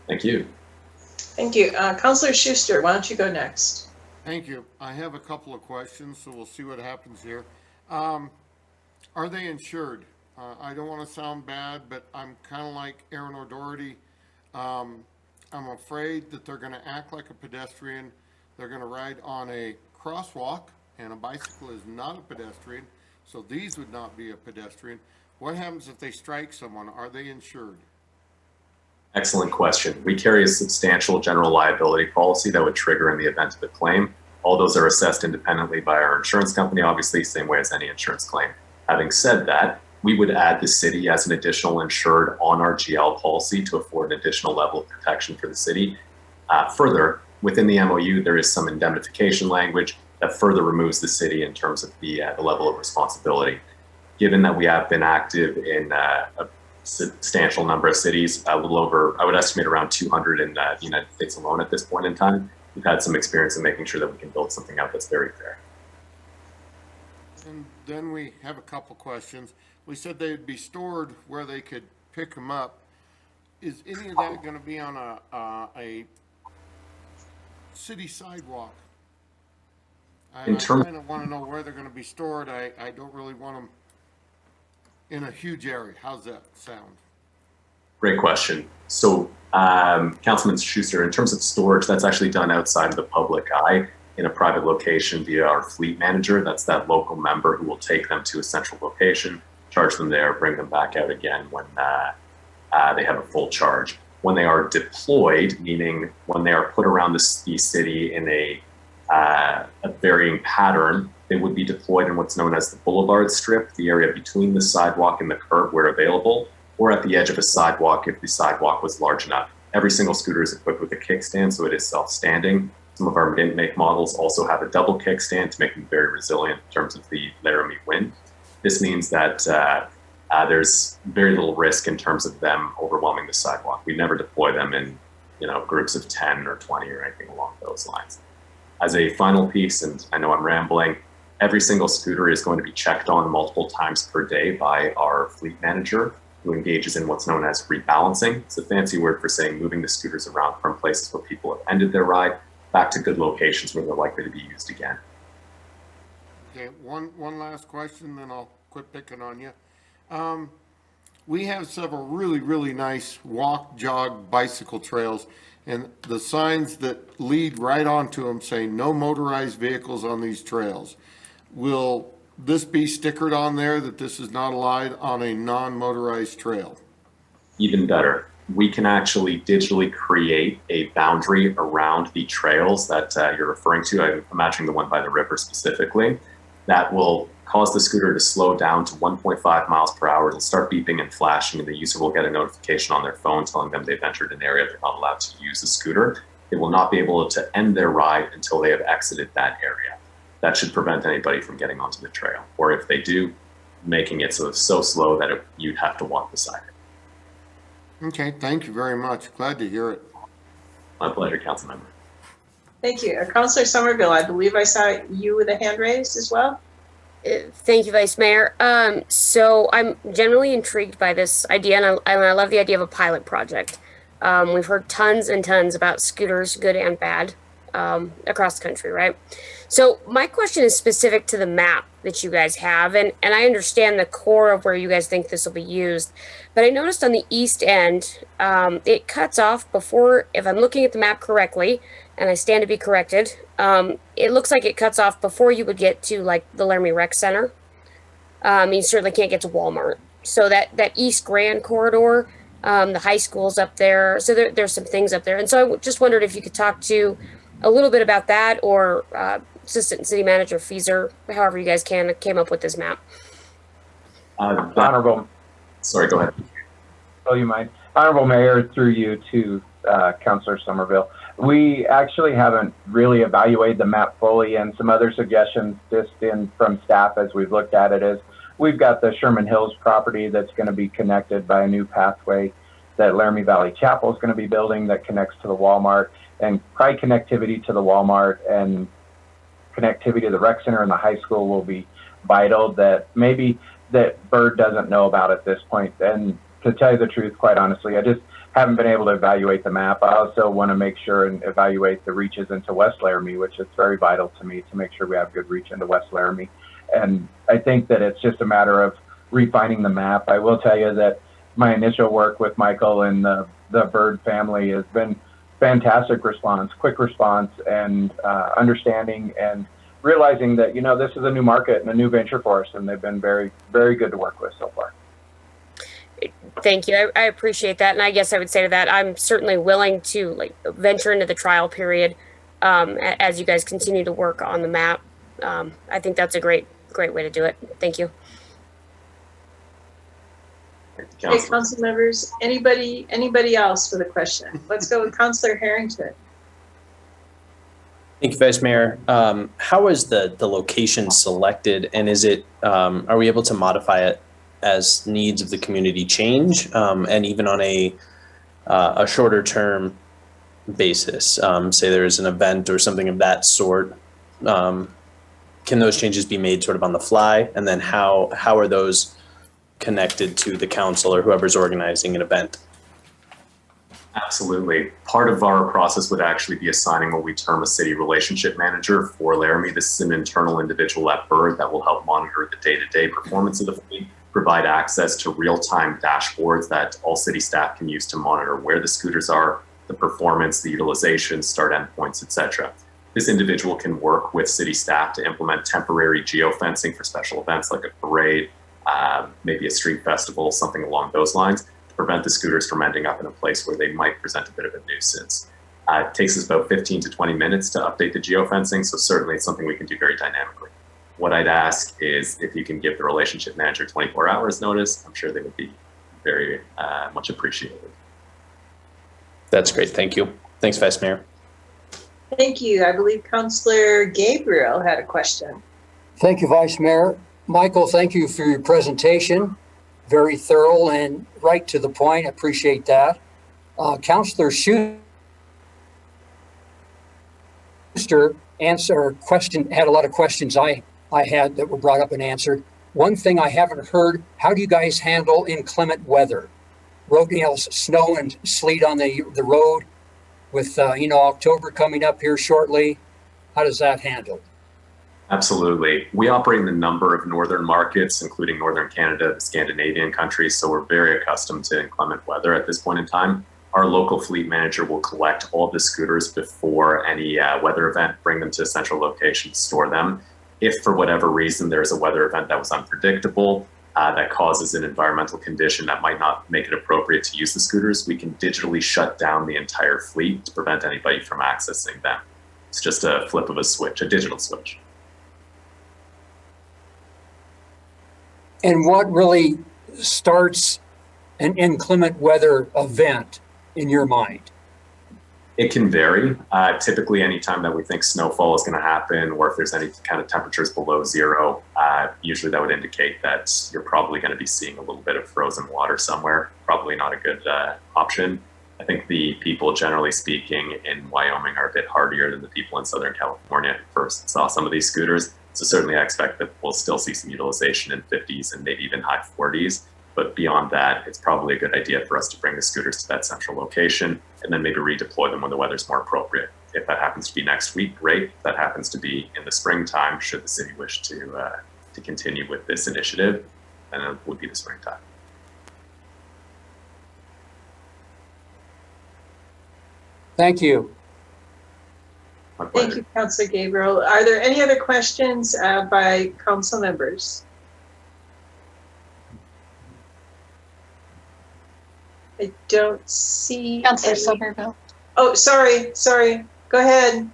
Thank you. Thank you. Councilor Schuster, why don't you go next? Thank you. I have a couple of questions, so we'll see what happens here. Are they insured? I don't want to sound bad, but I'm kind of like Aaron O'Doherty. I'm afraid that they're going to act like a pedestrian. They're going to ride on a crosswalk, and a bicycle is not a pedestrian, so these would not be a pedestrian. What happens if they strike someone? Are they insured? Excellent question. We carry a substantial general liability policy that would trigger in the event of a claim. All those are assessed independently by our insurance company, obviously, same way as any insurance claim. Having said that, we would add the city as an additional insured on our GL policy to afford an additional level of protection for the city. Further, within the MOU, there is some indemnification language that further removes the city in terms of the level of responsibility. Given that we have been active in a substantial number of cities, a little over, I would estimate around 200 in the United States alone at this point in time, we've had some experience in making sure that we can build something out that's very fair. And then we have a couple questions. We said they'd be stored where they could pick them up. Is any of that going to be on a city sidewalk? I kind of want to know where they're going to be stored. I don't really want them in a huge area. How's that sound? Great question. So, Councilman Schuster, in terms of storage, that's actually done outside of the public eye in a private location via our fleet manager. That's that local member who will take them to a central location, charge them there, bring them back out again when they have a full charge. When they are deployed, meaning when they are put around the city in a varying pattern, they would be deployed in what's known as the boulevard strip, the area between the sidewalk and the curb where available, or at the edge of a sidewalk if the sidewalk was large enough. Every single scooter is equipped with a kickstand, so it is self-standing. Some of our mid-make models also have a double kickstand to make them very resilient in terms of the Laramie wind. This means that there's very little risk in terms of them overwhelming the sidewalk. We never deploy them in, groups of 10 or 20 or anything along those lines. As a final piece, and I know I'm rambling, every single scooter is going to be checked on multiple times per day by our fleet manager, who engages in what's known as rebalancing. It's a fancy word for saying moving the scooters around from places where people have ended their ride back to good locations where they're likely to be used again. Okay, one last question, then I'll quit picking on you. We have several really nice walk, jog, bicycle trails, and the signs that lead right onto them say no motorized vehicles on these trails. Will this be stickered on there that this is not allowed on a non-motorized trail? Even better, we can actually digitally create a boundary around the trails that you're referring to. I'm imagining the one by the river specifically. That will cause the scooter to slow down to 1.5 miles per hour. It'll start beeping and flashing, and the user will get a notification on their phone telling them they've entered an area they're not allowed to use the scooter. They will not be able to end their ride until they have exited that area. That should prevent anybody from getting onto the trail. Or if they do, making it so slow that you'd have to walk beside it. Okay, thank you very much. Glad to hear it. My pleasure, council member. Thank you. Councilor Somerville, I believe I saw you with a hand raised as well. Thank you, Vice Mayor. So I'm generally intrigued by this idea, and I love the idea of a pilot project. We've heard tons and tons about scooters, good and bad, across the country, right? So my question is specific to the map that you guys have, and I understand the core of where you guys think this will be used, but I noticed on the east end, it cuts off before, if I'm looking at the map correctly, and I stand to be corrected, it looks like it cuts off before you would get to like the Laramie Rec Center. You certainly can't get to Walmart. So that East Grand corridor, the high school's up there. So there's some things up there. And so I just wondered if you could talk to a little bit about that, or Assistant City Manager Feeser, however you guys came up with this map. Honorable. Sorry, go ahead. Oh, you mind? Honorable Mayor, through you to Councilor Somerville. We actually haven't really evaluated the map fully, and some other suggestions just in from staff as we've looked at it is we've got the Sherman Hills property that's going to be connected by a new pathway that Laramie Valley Chapel is going to be building that connects to the Walmart, and probably connectivity to the Walmart and connectivity to the rec center and the high school will be vital, that maybe that Bird doesn't know about at this point. And to tell you the truth, quite honestly, I just haven't been able to evaluate the map. I also want to make sure and evaluate the reaches into West Laramie, which is very vital to me to make sure we have good reach into West Laramie. And I think that it's just a matter of refining the map. I will tell you that my initial work with Michael and the Bird family has been fantastic response, quick response, and understanding and realizing that, this is a new market and a new venture for us, and they've been very, very good to work with so far. Thank you. I appreciate that. And I guess I would say to that, I'm certainly willing to venture into the trial period as you guys continue to work on the map. I think that's a great way to do it. Thank you. Okay, council members, anybody else with a question? Let's go with Councilor Harrington. Thank you, Vice Mayor. How is the location selected, and is it are we able to modify it as needs of the community change, and even on a shorter term basis? Say there's an event or something of that sort. Can those changes be made sort of on the fly? And then how are those connected to the council or whoever's organizing an event? Absolutely. Part of our process would actually be assigning what we term a city relationship manager for Laramie. This is an internal individual at Bird that will help monitor the day-to-day performance of the fleet, provide access to real-time dashboards that all city staff can use to monitor where the scooters are, the performance, the utilization, start endpoints, etc. This individual can work with city staff to implement temporary geofencing for special events like a parade, maybe a street festival, something along those lines, to prevent the scooters from ending up in a place where they might present a bit of a nuisance. It takes us about 15 to 20 minutes to update the geofencing, so certainly it's something we can do very dynamically. What I'd ask is if you can give the relationship manager 24 hours notice, I'm sure they would be very much appreciated. That's great. Thank you. Thanks, Vice Mayor. Thank you. I believe Councilor Gabriel had a question. Thank you, Vice Mayor. Michael, thank you for your presentation. Very thorough and right to the point. I appreciate that. Councilor Schuster had a lot of questions I had that were brought up and answered. One thing I haven't heard, how do you guys handle inclement weather? Road, snow and sleet on the road with, October coming up here shortly. How does that handle? Absolutely. We operate in a number of northern markets, including northern Canada, the Scandinavian countries, so we're very accustomed to inclement weather at this point in time. Our local fleet manager will collect all of the scooters before any weather event, bring them to a central location, store them. If for whatever reason there's a weather event that was unpredictable, that causes an environmental condition that might not make it appropriate to use the scooters, we can digitally shut down the entire fleet to prevent anybody from accessing them. It's just a flip of a switch, a digital switch. And what really starts an inclement weather event in your mind? It can vary. Typically, anytime that we think snowfall is going to happen, or if there's any kind of temperatures below zero, usually that would indicate that you're probably going to be seeing a little bit of frozen water somewhere. Probably not a good option. I think the people, generally speaking, in Wyoming are a bit hardier than the people in Southern California who first saw some of these scooters. So certainly I expect that we'll still see some utilization in 50s and maybe even high 40s. But beyond that, it's probably a good idea for us to bring the scooters to that central location and then maybe redeploy them when the weather's more appropriate. If that happens to be next week, great. If that happens to be in the springtime, should the city wish to continue with this initiative, then it would be the springtime. Thank you. Thank you, Councilor Gabriel. Are there any other questions by council members? I don't see. Councilor Somerville. Oh, sorry. Go ahead.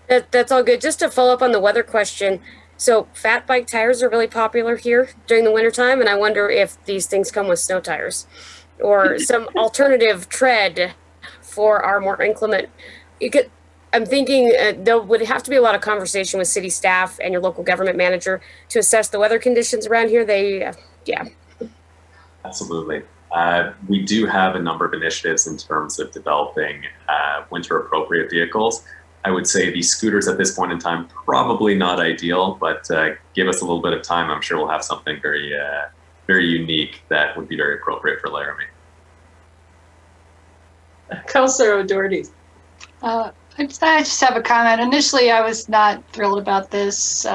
That's all good. Just to follow up on the weather question. So fat bike tires are really popular here during the wintertime, and I wonder if these things come with snow tires or some alternative tread for our more inclement. I'm thinking there would have to be a lot of conversation with city staff and your local government manager to assess the weather conditions around here. Yeah. Absolutely. We do have a number of initiatives in terms of developing winter appropriate vehicles. I would say these scooters at this point in time, probably not ideal, but give us a little bit of time. I'm sure we'll have something very, very unique that would be very appropriate for Laramie. Councilor O'Doherty. I just have a comment. Initially, I was not thrilled about this,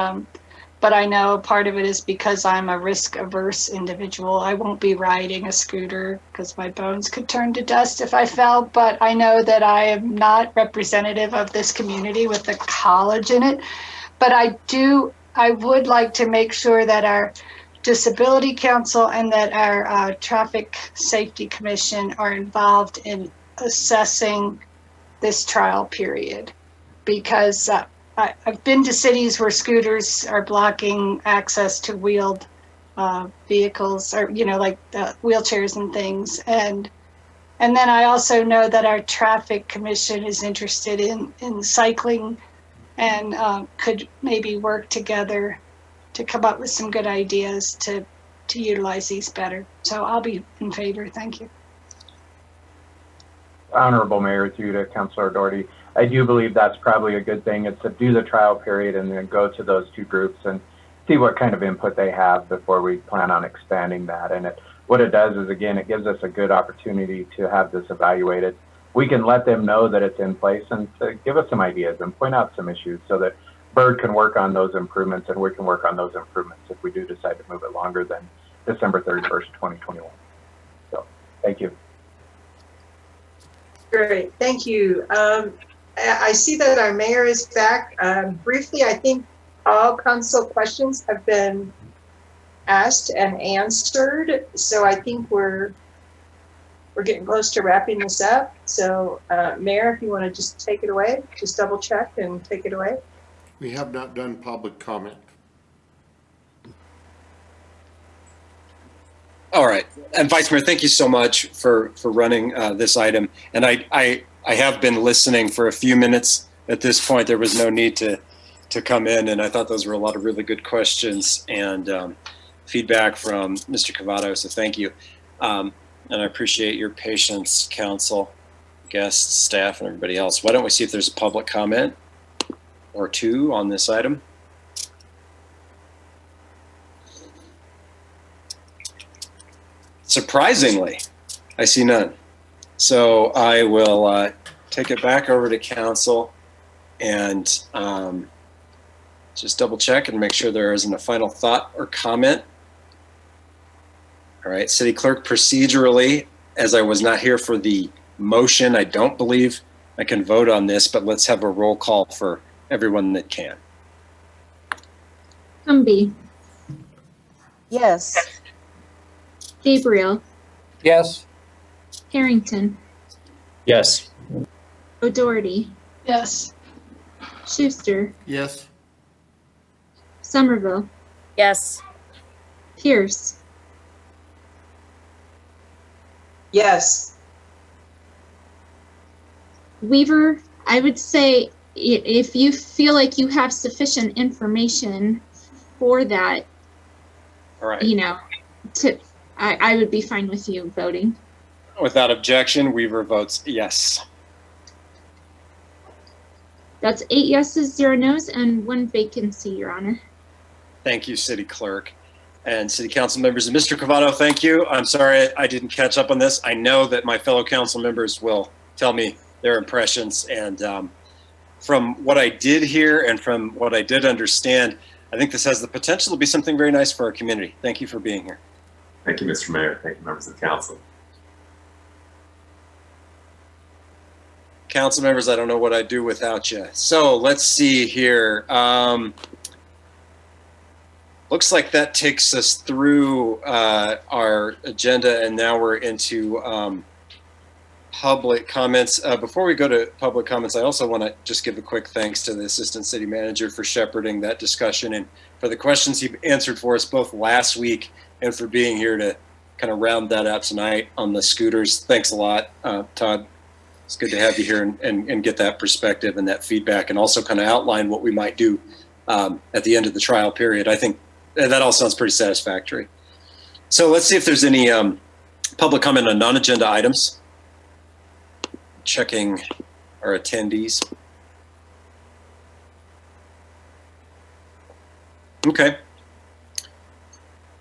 but I know part of it is because I'm a risk-averse individual. I won't be riding a scooter because my bones could turn to dust if I fell, but I know that I am not representative of this community with the college in it. But I would like to make sure that our Disability Council and that our Traffic Safety Commission are involved in assessing this trial period, because I've been to cities where scooters are blocking access to wheeled vehicles, or like wheelchairs and things, and then I also know that our Traffic Commission is interested in cycling and could maybe work together to come up with some good ideas to utilize these better. So I'll be in favor. Thank you. Honorable Mayor, through to Councilor Doherty, I do believe that's probably a good thing. It's to do the trial period and then go to those two groups and see what kind of input they have before we plan on expanding that. And what it does is, again, it gives us a good opportunity to have this evaluated. We can let them know that it's in place and to give us some ideas and point out some issues so that Bird can work on those improvements and we can work on those improvements if we do decide to move it longer than December 31st, 2021. So, thank you. Great, thank you. I see that our mayor is back. Briefly, I think all council questions have been asked and answered. So I think we're getting close to wrapping this up. So Mayor, if you want to just take it away, just double check and take it away. We have not done public comment. All right, and Vice Mayor, thank you so much for running this item. And I have been listening for a few minutes at this point. There was no need to to come in, and I thought those were a lot of really good questions and feedback from Mr. Cavato, so thank you. And I appreciate your patience, council, guests, staff, and everybody else. Why don't we see if there's a public comment or two on this item? Surprisingly, I see none. So I will take it back over to council and just double check and make sure there isn't a final thought or comment. All right, City Clerk, procedurally, as I was not here for the motion, I don't believe I can vote on this, but let's have a roll call for everyone that can. Humby, Yes. Gabriel, Yes. Harrington, Yes. O'Doherty, Yes. Schuster, Yes. Somerville, Yes. Pierce, Yes. Weaver. I would say if you feel like you have sufficient information for that, All right. you know, I would be fine with you voting. Without objection, Weaver votes yes. That's 8 yeses, 0 nos, and 1 vacancy, Your Honor. Thank you, City Clerk and City Council members. And Mr. Cavato, thank you. I'm sorry I didn't catch up on this. I know that my fellow council members will tell me their impressions. And from what I did hear and from what I did understand, I think this has the potential to be something very nice for our community. Thank you for being here. Thank you, Mr. Mayor. Thank you, members of the council. Council members, I don't know what I'd do without you. So let's see here. Looks like that takes us through our agenda, and now we're into public comments. Before we go to public comments, I also want to just give a quick thanks to the Assistant City Manager for shepherding that discussion and for the questions he answered for us both last week and for being here to kind of round that out tonight on the scooters. Thanks a lot, Todd. It's good to have you here and get that perspective and that feedback, and also kind of outline what we might do at the end of the trial period. I think that all sounds pretty satisfactory. So let's see if there's any public comment on non-agenda items. Checking our attendees. Okay.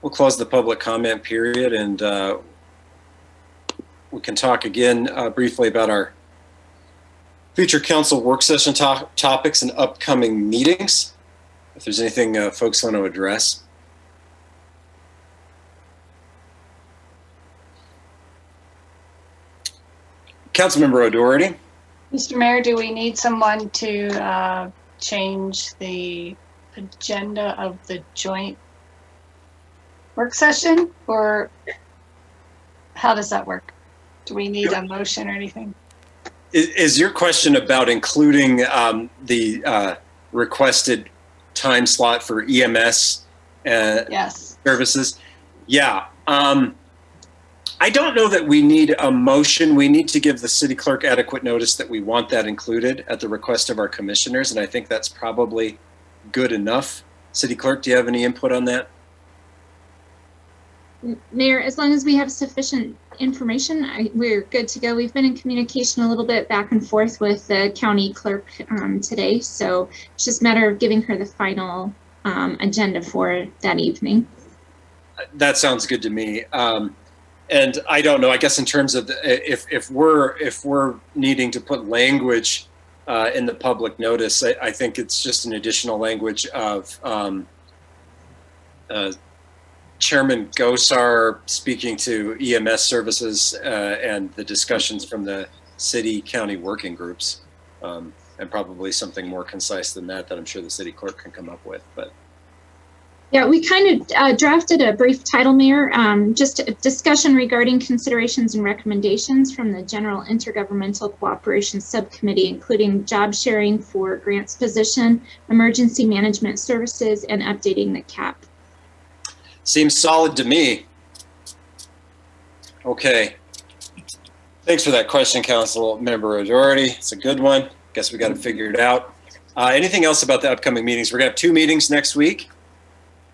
We'll close the public comment period, and we can talk again briefly about our future council work session topics and upcoming meetings. If there's anything folks want to address. Councilmember O'Doherty. Mr. Mayor, do we need someone to change the agenda of the joint work session, or how does that work? Do we need a motion or anything? Is your question about including the requested time slot for EMS yes. services? Yeah. I don't know that we need a motion. We need to give the city clerk adequate notice that we want that included at the request of our commissioners, and I think that's probably good enough. City clerk, do you have any input on that? Mayor, as long as we have sufficient information, we're good to go. We've been in communication a little bit back and forth with the county clerk today, so it's just a matter of giving her the final agenda for that evening. That sounds good to me. And I don't know, I guess in terms of if we're needing to put language in the public notice, I think it's just an additional language of Chairman Gosar speaking to EMS services and the discussions from the city county working groups, and probably something more concise than that I'm sure the city clerk can come up with. But yeah, we kind of drafted a brief title, Mayor, just a discussion regarding considerations and recommendations from the General Intergovernmental Cooperation Subcommittee, including job sharing for grants position, emergency management services, and updating the CAP. Seems solid to me. Okay. Thanks for that question, Council Member O'Doherty. It's a good one. Guess we got to figure it out. Anything else about the upcoming meetings? We're going to have 2 meetings next week,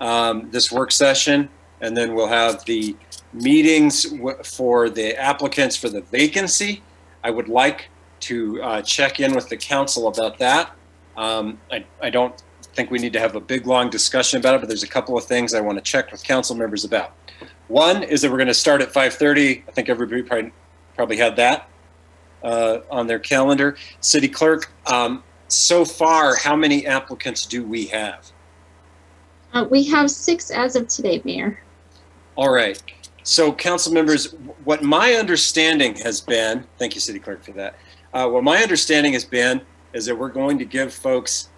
this work session, and then we'll have the meetings for the applicants for the vacancy. I would like to check in with the council about that. I don't think we need to have a big, long discussion about it, but there's a couple of things I want to check with council members about. One is that we're going to start at 5:30. I think everybody probably had that on their calendar. City Clerk, so far, how many applicants do we have? We have 6 as of today, Mayor. All right. So council members, what my understanding has been, thank you, City Clerk, for that. What my understanding has been is that we're going to give folks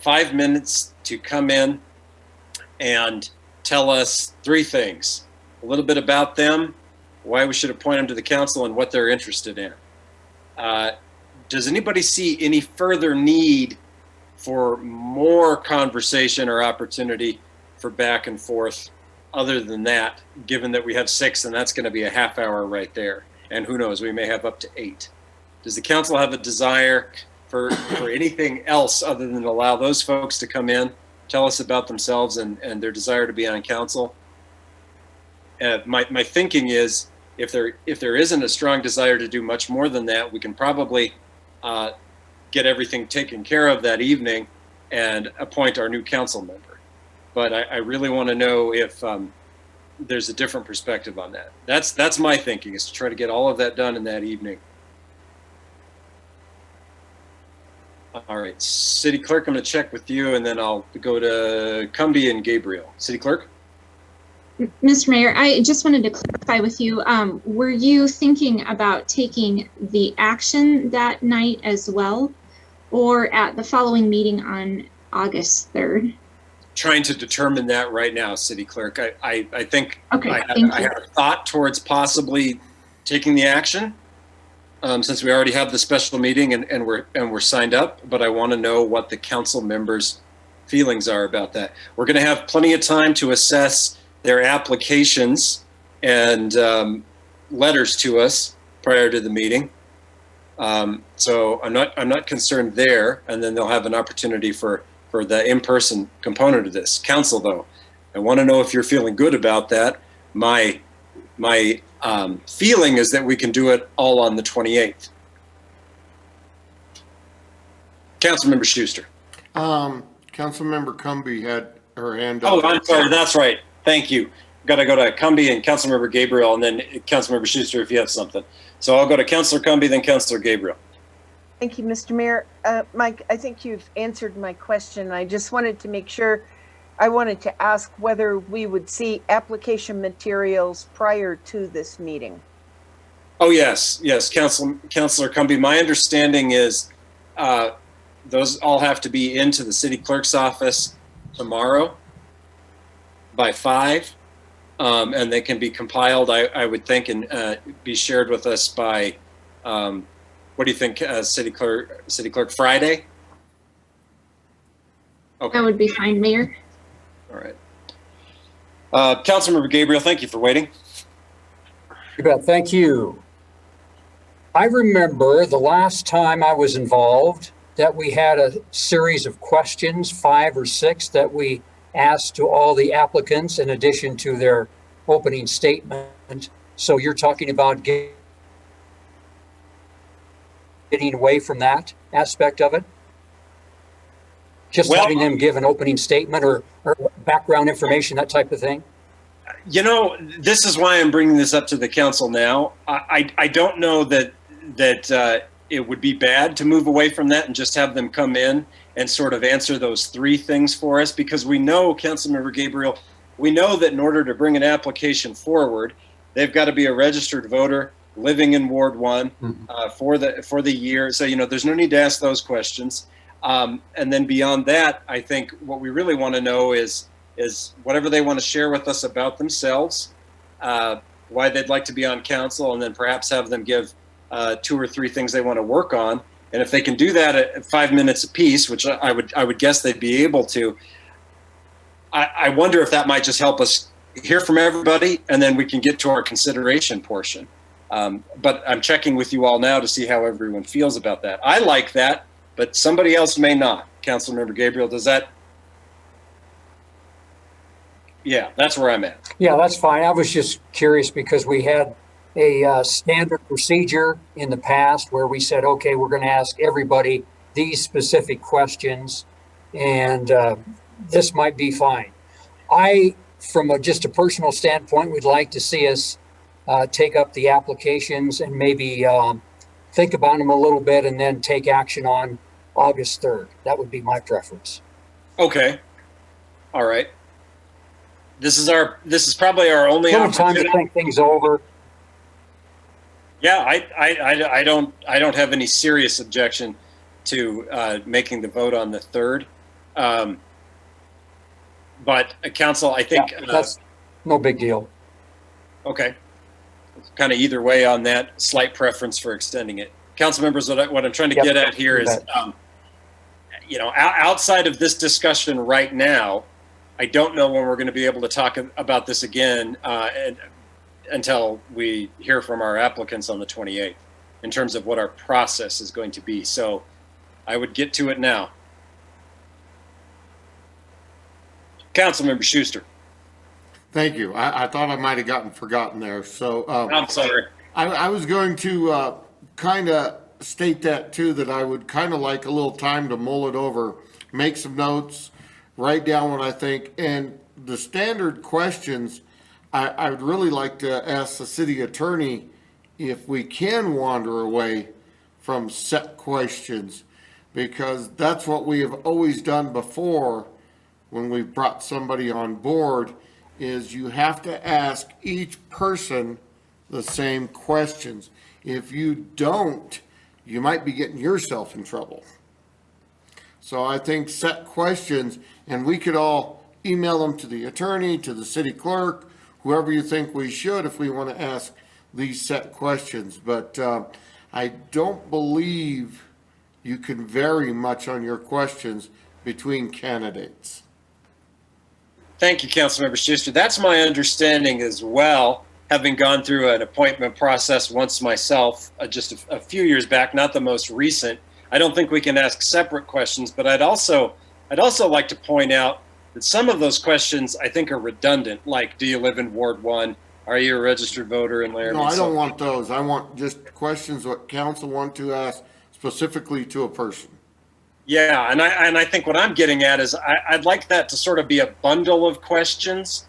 5 minutes to come in and tell us 3 things. A little bit about them, why we should appoint them to the council, and what they're interested in. Does anybody see any further need for more conversation or opportunity for back and forth other than that, given that we have 6 and that's going to be a half hour right there? And who knows, we may have up to 8. Does the council have a desire for anything else other than to allow those folks to come in, tell us about themselves and their desire to be on council? My thinking is, if there isn't a strong desire to do much more than that, we can probably get everything taken care of that evening and appoint our new council member. But I really want to know if there's a different perspective on that. That's my thinking, is to try to get all of that done in that evening. All right, City Clerk, I'm going to check with you, and then I'll go to Cumbie and Gabriel. City Clerk? Mr. Mayor, I just wanted to clarify with you, were you thinking about taking the action that night as well, or at the following meeting on August 3rd? Trying to determine that right now, City Clerk. I think okay, I have a thought towards possibly taking the action, since we already have the special meeting and we're signed up, but I want to know what the council members' feelings are about that. We're going to have plenty of time to assess their applications and letters to us prior to the meeting. So I'm not concerned there. And then they'll have an opportunity for the in-person component of this. Council, though, I want to know if you're feeling good about that. My feeling is that we can do it all on the 28th. Councilmember Schuster. Councilmember Cumbie had her hand up. Oh, I'm sorry. That's right. Thank you. Got to go to Cumbie and Councilmember Gabriel, and then Councilmember Schuster if you have something. So I'll go to Councilor Cumbie, then Councilor Gabriel. Thank you, Mr. Mayor. Mike, I think you've answered my question. I just wanted to make sure. I wanted to ask whether we would see application materials prior to this meeting. Oh, yes. Yes, Councilor Cumbie. My understanding is those all have to be into the city clerk's office tomorrow by 5, and they can be compiled, I would think, and be shared with us by, what do you think, City Clerk, Friday? Okay. That would be fine, Mayor. All right. Councilmember Gabriel, thank you for waiting. You bet. Thank you. I remember the last time I was involved that we had a series of questions, 5 or 6, that we asked to all the applicants in addition to their opening statement. So you're talking about getting away from that aspect of it? Just having them give an opening statement or background information, that type of thing? You know, this is why I'm bringing this up to the council now. I don't know that it would be bad to move away from that and just have them come in and sort of answer those 3 things for us, because we know, Councilmember Gabriel, we know that in order to bring an application forward, they've got to be a registered voter living in Ward 1 for the year. So, you know, there's no need to ask those questions. And then beyond that, I think what we really want to know is whatever they want to share with us about themselves, why they'd like to be on council, and then perhaps have them give 2 or 3 things they want to work on. And if they can do that at 5 minutes apiece, which I would guess they'd be able to, I wonder if that might just help us hear from everybody, and then we can get to our consideration portion. But I'm checking with you all now to see how everyone feels about that. I like that, but somebody else may not. Councilmember Gabriel. Does that? Yeah, that's where I'm at. Yeah, that's fine. I was just curious because we had a standard procedure in the past where we said, okay, we're going to ask everybody these specific questions, and this might be fine. From just a personal standpoint, would like to see us take up the applications and maybe think about them a little bit and then take action on August 3rd. That would be my preference. Okay. All right. This is probably our only time to think things over. Yeah, I don't have any serious objection to making the vote on the 3rd. But council, I think that's no big deal. Okay. Kind of either way on that, slight preference for extending it. Council members, what I'm trying to get at here is, outside of this discussion right now, I don't know when we're going to be able to talk about this again until we hear from our applicants on the 28th in terms of what our process is going to be. So I would get to it now. Councilmember Schuster. Thank you. I thought I might have gotten forgotten there. So I'm sorry. I was going to kind of state that too, that I would kind of like a little time to mull it over, make some notes, write down what I think. And the standard questions, I would really like to ask the city attorney if we can wander away from set questions, because that's what we have always done before when we've brought somebody on board, is you have to ask each person the same questions. If you don't, you might be getting yourself in trouble. So I think set questions, and we could all email them to the attorney, to the city clerk, whoever you think we should, if we want to ask these set questions. But I don't believe you can vary much on your questions between candidates. Thank you, Councilmember Schuster. That's my understanding as well, having gone through an appointment process once myself, just a few years back, not the most recent. I don't think we can ask separate questions, but I'd also like to point out that some of those questions I think are redundant, like, do you live in Ward 1? Are you a registered voter in Laramie? No, I don't want those. I want just questions what council want to ask specifically to a person. Yeah, and I think what I'm getting at is I'd like that to sort of be a bundle of questions,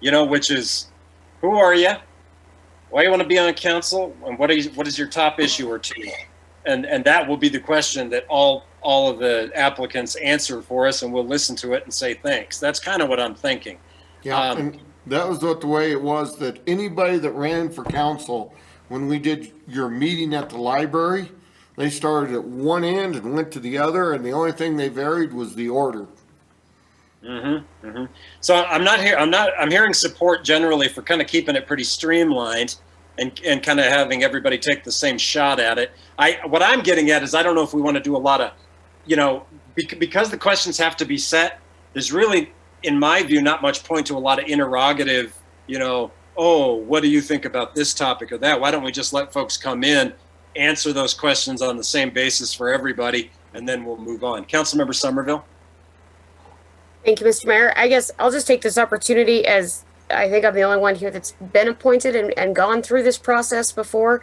which is, who are you? Why you want to be on council? And what is your top issue or two? And that will be the question that all of the applicants answer for us, and we'll listen to it and say thanks. That's kind of what I'm thinking. Yeah, and that was the way it was, that anybody that ran for council, when we did your meeting at the library, they started at one end and went to the other, and the only thing they varied was the order. So I'm hearing support generally for kind of keeping it pretty streamlined and kind of having everybody take the same shot at it. What I'm getting at is, I don't know if we want to do a lot of, because the questions have to be set, there's really, in my view, not much point to a lot of interrogative, oh, what do you think about this topic or that? Why don't we just let folks come in, answer those questions on the same basis for everybody, and then we'll move on. Councilmember Somerville. Thank you, Mr. Mayor. I guess I'll just take this opportunity, as I think I'm the only one here that's been appointed and gone through this process before.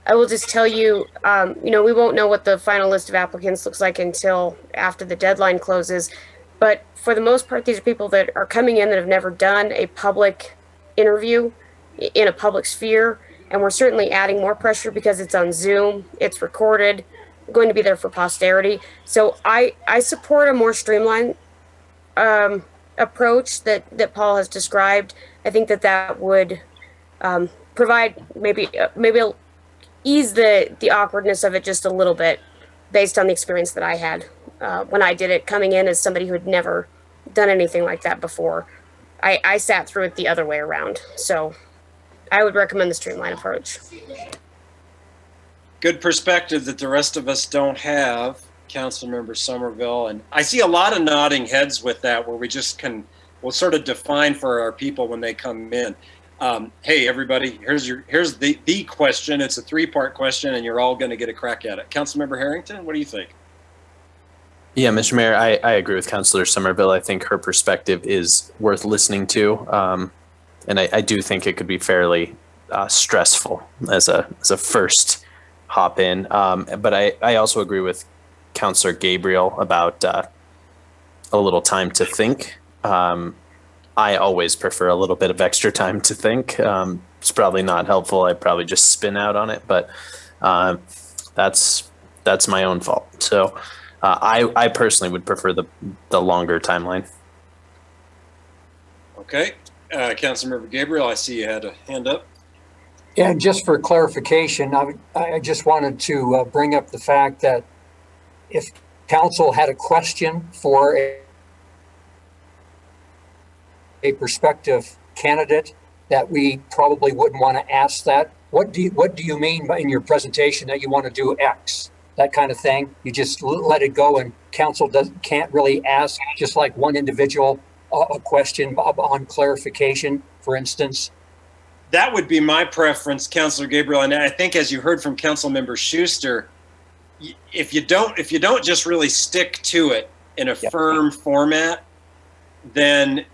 I will just tell you, we won't know what the final list of applicants looks like until after the deadline closes. But for the most part, these are people that are coming in that have never done a public interview in a public sphere. And we're certainly adding more pressure because it's on Zoom, it's recorded, going to be there for posterity. So I support a more streamlined approach that Paul has described. I think that would provide maybe ease the awkwardness of it just a little bit, based on the experience that I had when I did it, coming in as somebody who had never done anything like that before. I sat through it the other way around. So I would recommend the streamlined approach. Good perspective that the rest of us don't have, Councilmember Somerville. And I see a lot of nodding heads with that, where we'll sort of define for our people when they come in. Hey, everybody, here's the question. It's a 3-part question, and you're all going to get a crack at it. Councilmember Harrington, what do you think? Yeah, Mr. Mayor, I agree with Councilor Somerville. I think her perspective is worth listening to. And I do think it could be fairly stressful as a first hop in. But I also agree with Councilor Gabriel about a little time to think. I always prefer a little bit of extra time to think. It's probably not helpful. I'd probably just spin out on it, but that's my own fault. So I personally would prefer the longer timeline. Okay. Councilmember Gabriel, I see you had a hand up. Yeah, just for clarification, I just wanted to bring up the fact that if council had a question for a prospective candidate, that we probably wouldn't want to ask that. What do you mean by in your presentation that you want to do X? That kind of thing. You just let it go, and council can't really ask just like one individual a question on clarification, for instance. That would be my preference, Councilor Gabriel. And I think, as you heard from Councilmember Schuster, if you don't just really stick to it in a firm format, then,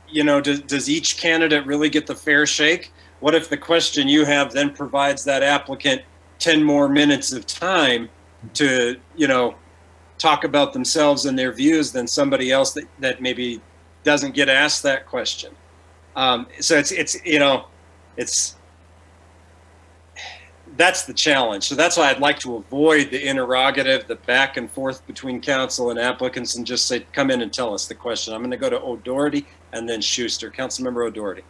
you know, does each candidate really get the fair shake? What if the question you have then provides that applicant 10 more minutes of time to, you know, talk about themselves and their views than somebody else that maybe doesn't get asked that question? So that's the challenge. So that's why I'd like to avoid the interrogative, the back and forth between council and applicants, and just say, come in and tell us the question. I'm going to go to O'Doherty and then Schuster. Councilmember O'Doherty.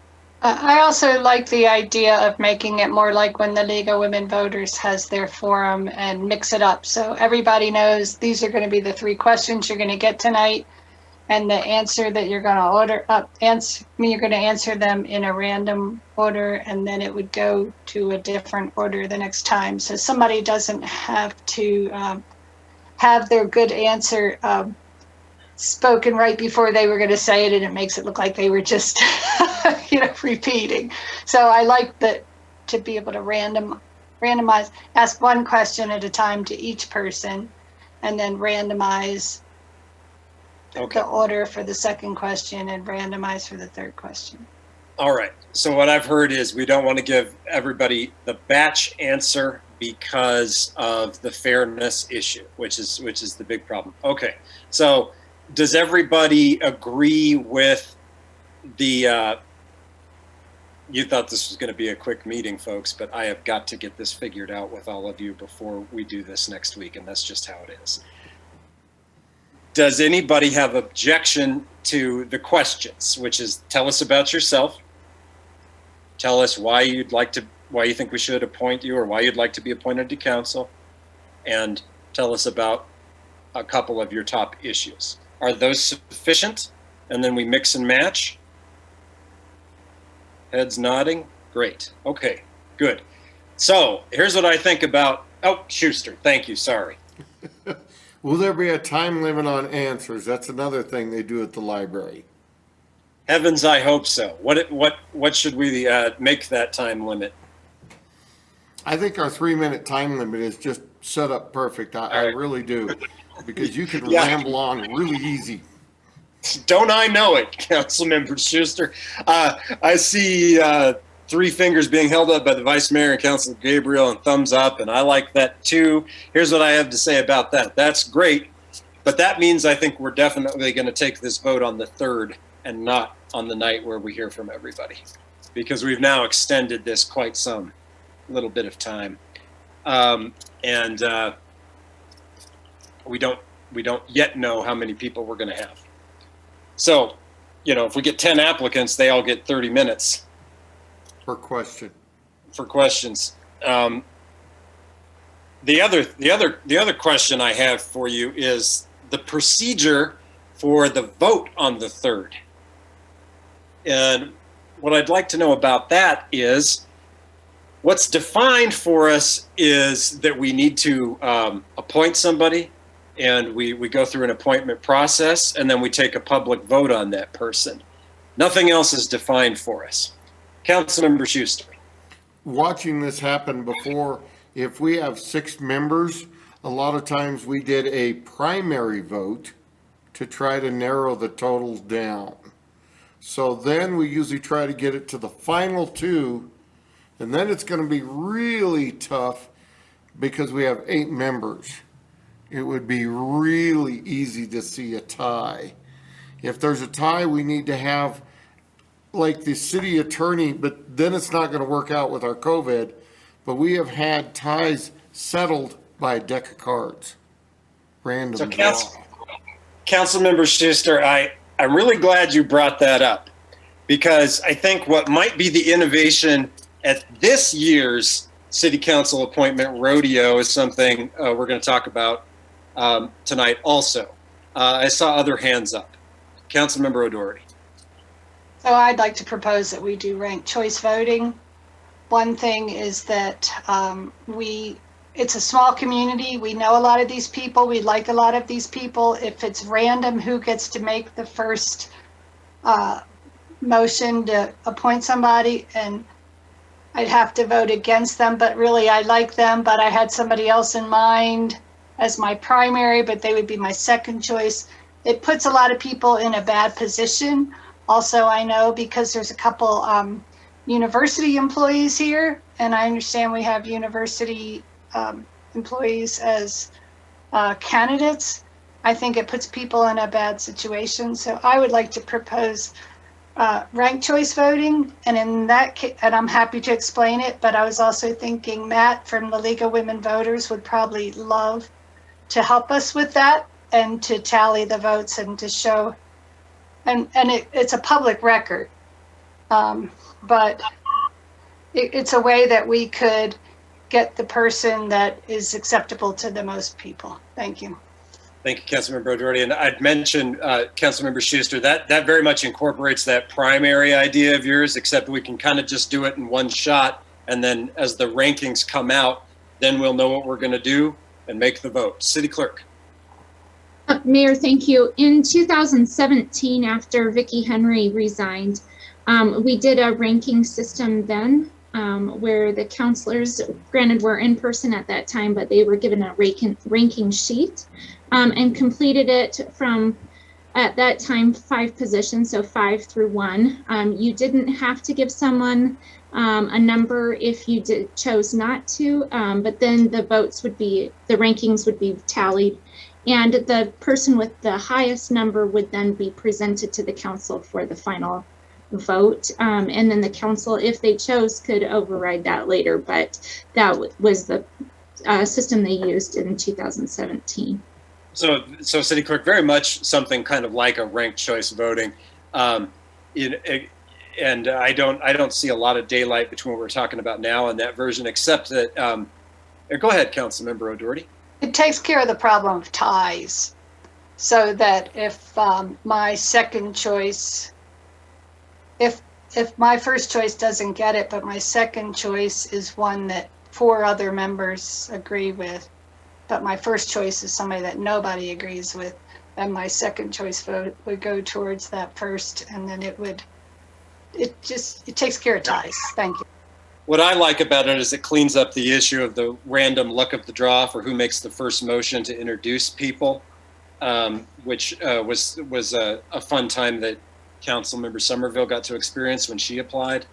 I also like the idea of making it more like when the League of Women Voters has their forum, and mix it up. So everybody knows these are going to be the 3 questions you're going to get tonight. And the answer that you're going to you're going to answer them in a random order, and then it would go to a different order the next time. So somebody doesn't have to have their good answer spoken right before they were going to say it, and it makes it look like they were just, repeating. So I like that, to be able to randomize, ask one question at a time to each person, and then randomize the order for the second question and randomize for the third question. All right. So what I've heard is we don't want to give everybody the batch answer because of the fairness issue, which is the big problem. Okay. So does everybody agree with the you thought this was going to be a quick meeting, folks, but I have got to get this figured out with all of you before we do this next week, and that's just how it is. Does anybody have objection to the questions, which is tell us about yourself, tell us why you think we should appoint you or why you'd like to be appointed to council, and tell us about a couple of your top issues. Are those sufficient? And then we mix and match? Heads nodding. Great. Okay, good. So here's what I think about, Schuster, thank you, sorry. Will there be a time limit on answers? That's another thing they do at the library. Heavens, I hope so. What should we make that time limit? I think our 3-minute time limit is just set up perfect. I really do, because you can ramble on really easy. Don't I know it, Councilmember Schuster? I see 3 fingers being held up by the Vice Mayor and Councilor Gabriel, and thumbs up, and I like that too. Here's what I have to say about that. That's great, but that means I think we're definitely going to take this vote on the 3rd and not on the night where we hear from everybody, because we've now extended this quite some little bit of time, and we don't yet know how many people we're going to have. So, if we get 10 applicants, they all get 30 minutes. Per question. For questions. The other question I have for you is the procedure for the vote on the 3rd. And what I'd like to know about that is what's defined for us is that we need to appoint somebody, and we go through an appointment process, and then we take a public vote on that person. Nothing else is defined for us. Councilmember Schuster. Watching this happen before, if we have 6 members, a lot of times we did a primary vote to try to narrow the totals down. So then we usually try to get it to the final two, and then it's going to be really tough because we have 8 members. It would be really easy to see a tie. If there's a tie, we need to have like the city attorney, but then it's not going to work out with our COVID. But we have had ties settled by a deck of cards. Random. So Councilmember Schuster, I'm really glad you brought that up, because I think what might be the innovation at this year's City Council appointment rodeo is something we're going to talk about tonight also. I saw other hands up. Councilmember O'Doherty. So I'd like to propose that we do ranked choice voting. One thing is that it's a small community. We know a lot of these people. We like a lot of these people. If it's random who gets to make the first motion to appoint somebody, and I'd have to vote against them, but really I like them, but I had somebody else in mind as my primary, but they would be my second choice. It puts a lot of people in a bad position. Also, I know because there's a couple university employees here, and I understand we have university employees as candidates. I think it puts people in a bad situation. So I would like to propose ranked choice voting, and in that case, and I'm happy to explain it, but I was also thinking Matt from the League of Women Voters would probably love to help us with that and to tally the votes and to show, and it's a public record, but it's a way that we could get the person that is acceptable to the most people. Thank you. Thank you, Councilmember O'Doherty. And I'd mentioned, Councilmember Schuster, that very much incorporates that primary idea of yours, except we can kind of just do it in one shot. And then as the rankings come out, then we'll know what we're going to do and make the vote. City Clerk. Mayor, thank you. In 2017, after Vicki Henry resigned, we did a ranking system then where the counselors, granted, were in person at that time, but they were given a ranking sheet and completed it from, at that time, 5 positions, so 5 through 1. You didn't have to give someone a number if you chose not to, but then the rankings would be tallied, and the person with the highest number would then be presented to the council for the final vote, and then the council, if they chose, could override that later, but that was the system they used in 2017. So City Clerk, very much something kind of like a ranked choice voting, and I don't see a lot of daylight between what we're talking about now and that version, except that, go ahead, Councilmember O'Doherty. It takes care of the problem of ties, so that if my second choice, if my first choice doesn't get it, but my second choice is one that 4 other members agree with, but my first choice is somebody that nobody agrees with, then my second choice vote would go towards that first, and then it takes care of ties. Thank you. What I like about it is it cleans up the issue of the random luck of the draw for who makes the first motion to introduce people, which was a fun time that Councilmember Somerville got to experience when she applied,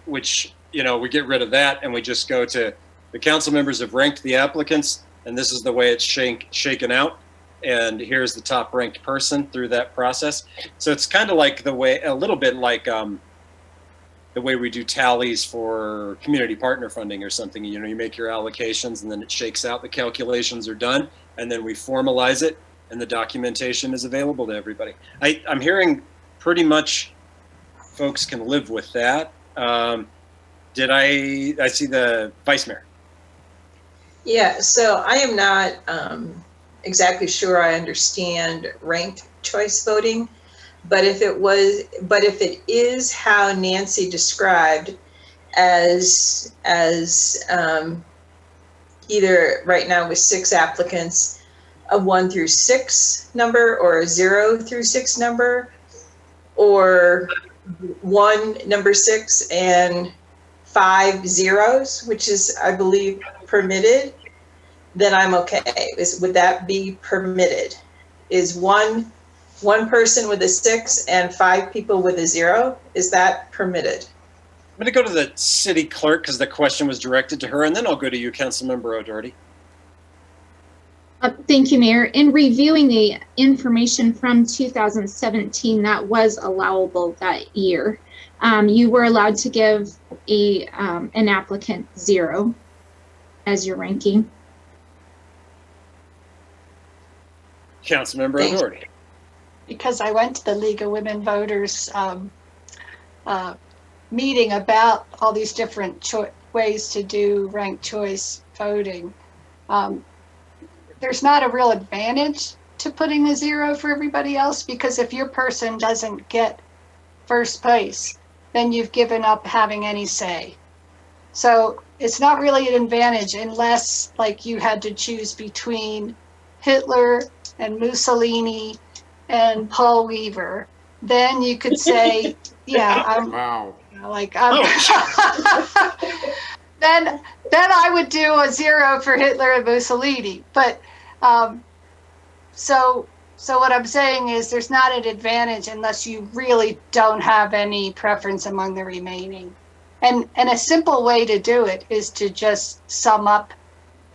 which, we get rid of that and we just go to the council members have ranked the applicants, and this is the way it's shaken out. And here's the top ranked person through that process. So it's kind of like a little bit like the way we do tallies for community partner funding or something. You make your allocations and then it shakes out, the calculations are done, and then we formalize it and the documentation is available to everybody. I'm hearing pretty much folks can live with that. I see the Vice Mayor. Yeah, so I am not exactly sure I understand ranked choice voting, but if it is how Nancy described as either right now with 6 applicants, a 1 through 6 number, or a 0 through 6 number, or 1 number 6 and 5 zeros, which is, I believe, permitted, then I'm okay. Would that be permitted? Is one person with a 6 and 5 people with a 0, is that permitted? I'm going to go to the city clerk because the question was directed to her, and then I'll go to you, Councilmember O'Doherty. Thank you, Mayor. In reviewing the information from 2017, that was allowable that year. You were allowed to give an applicant 0 as your ranking. Councilmember O'Doherty. Because I went to the League of Women Voters meeting about all these different ways to do ranked choice voting. There's not a real advantage to putting a 0 for everybody else, because if your person doesn't get first place, then you've given up having any say. So it's not really an advantage unless, like, you had to choose between Hitler and Mussolini and Paul Weaver. Then you could say, yeah, Wow. then I would do a 0 for Hitler and Mussolini. But so what I'm saying is there's not an advantage unless you really don't have any preference among the remaining. And a simple way to do it is to just sum up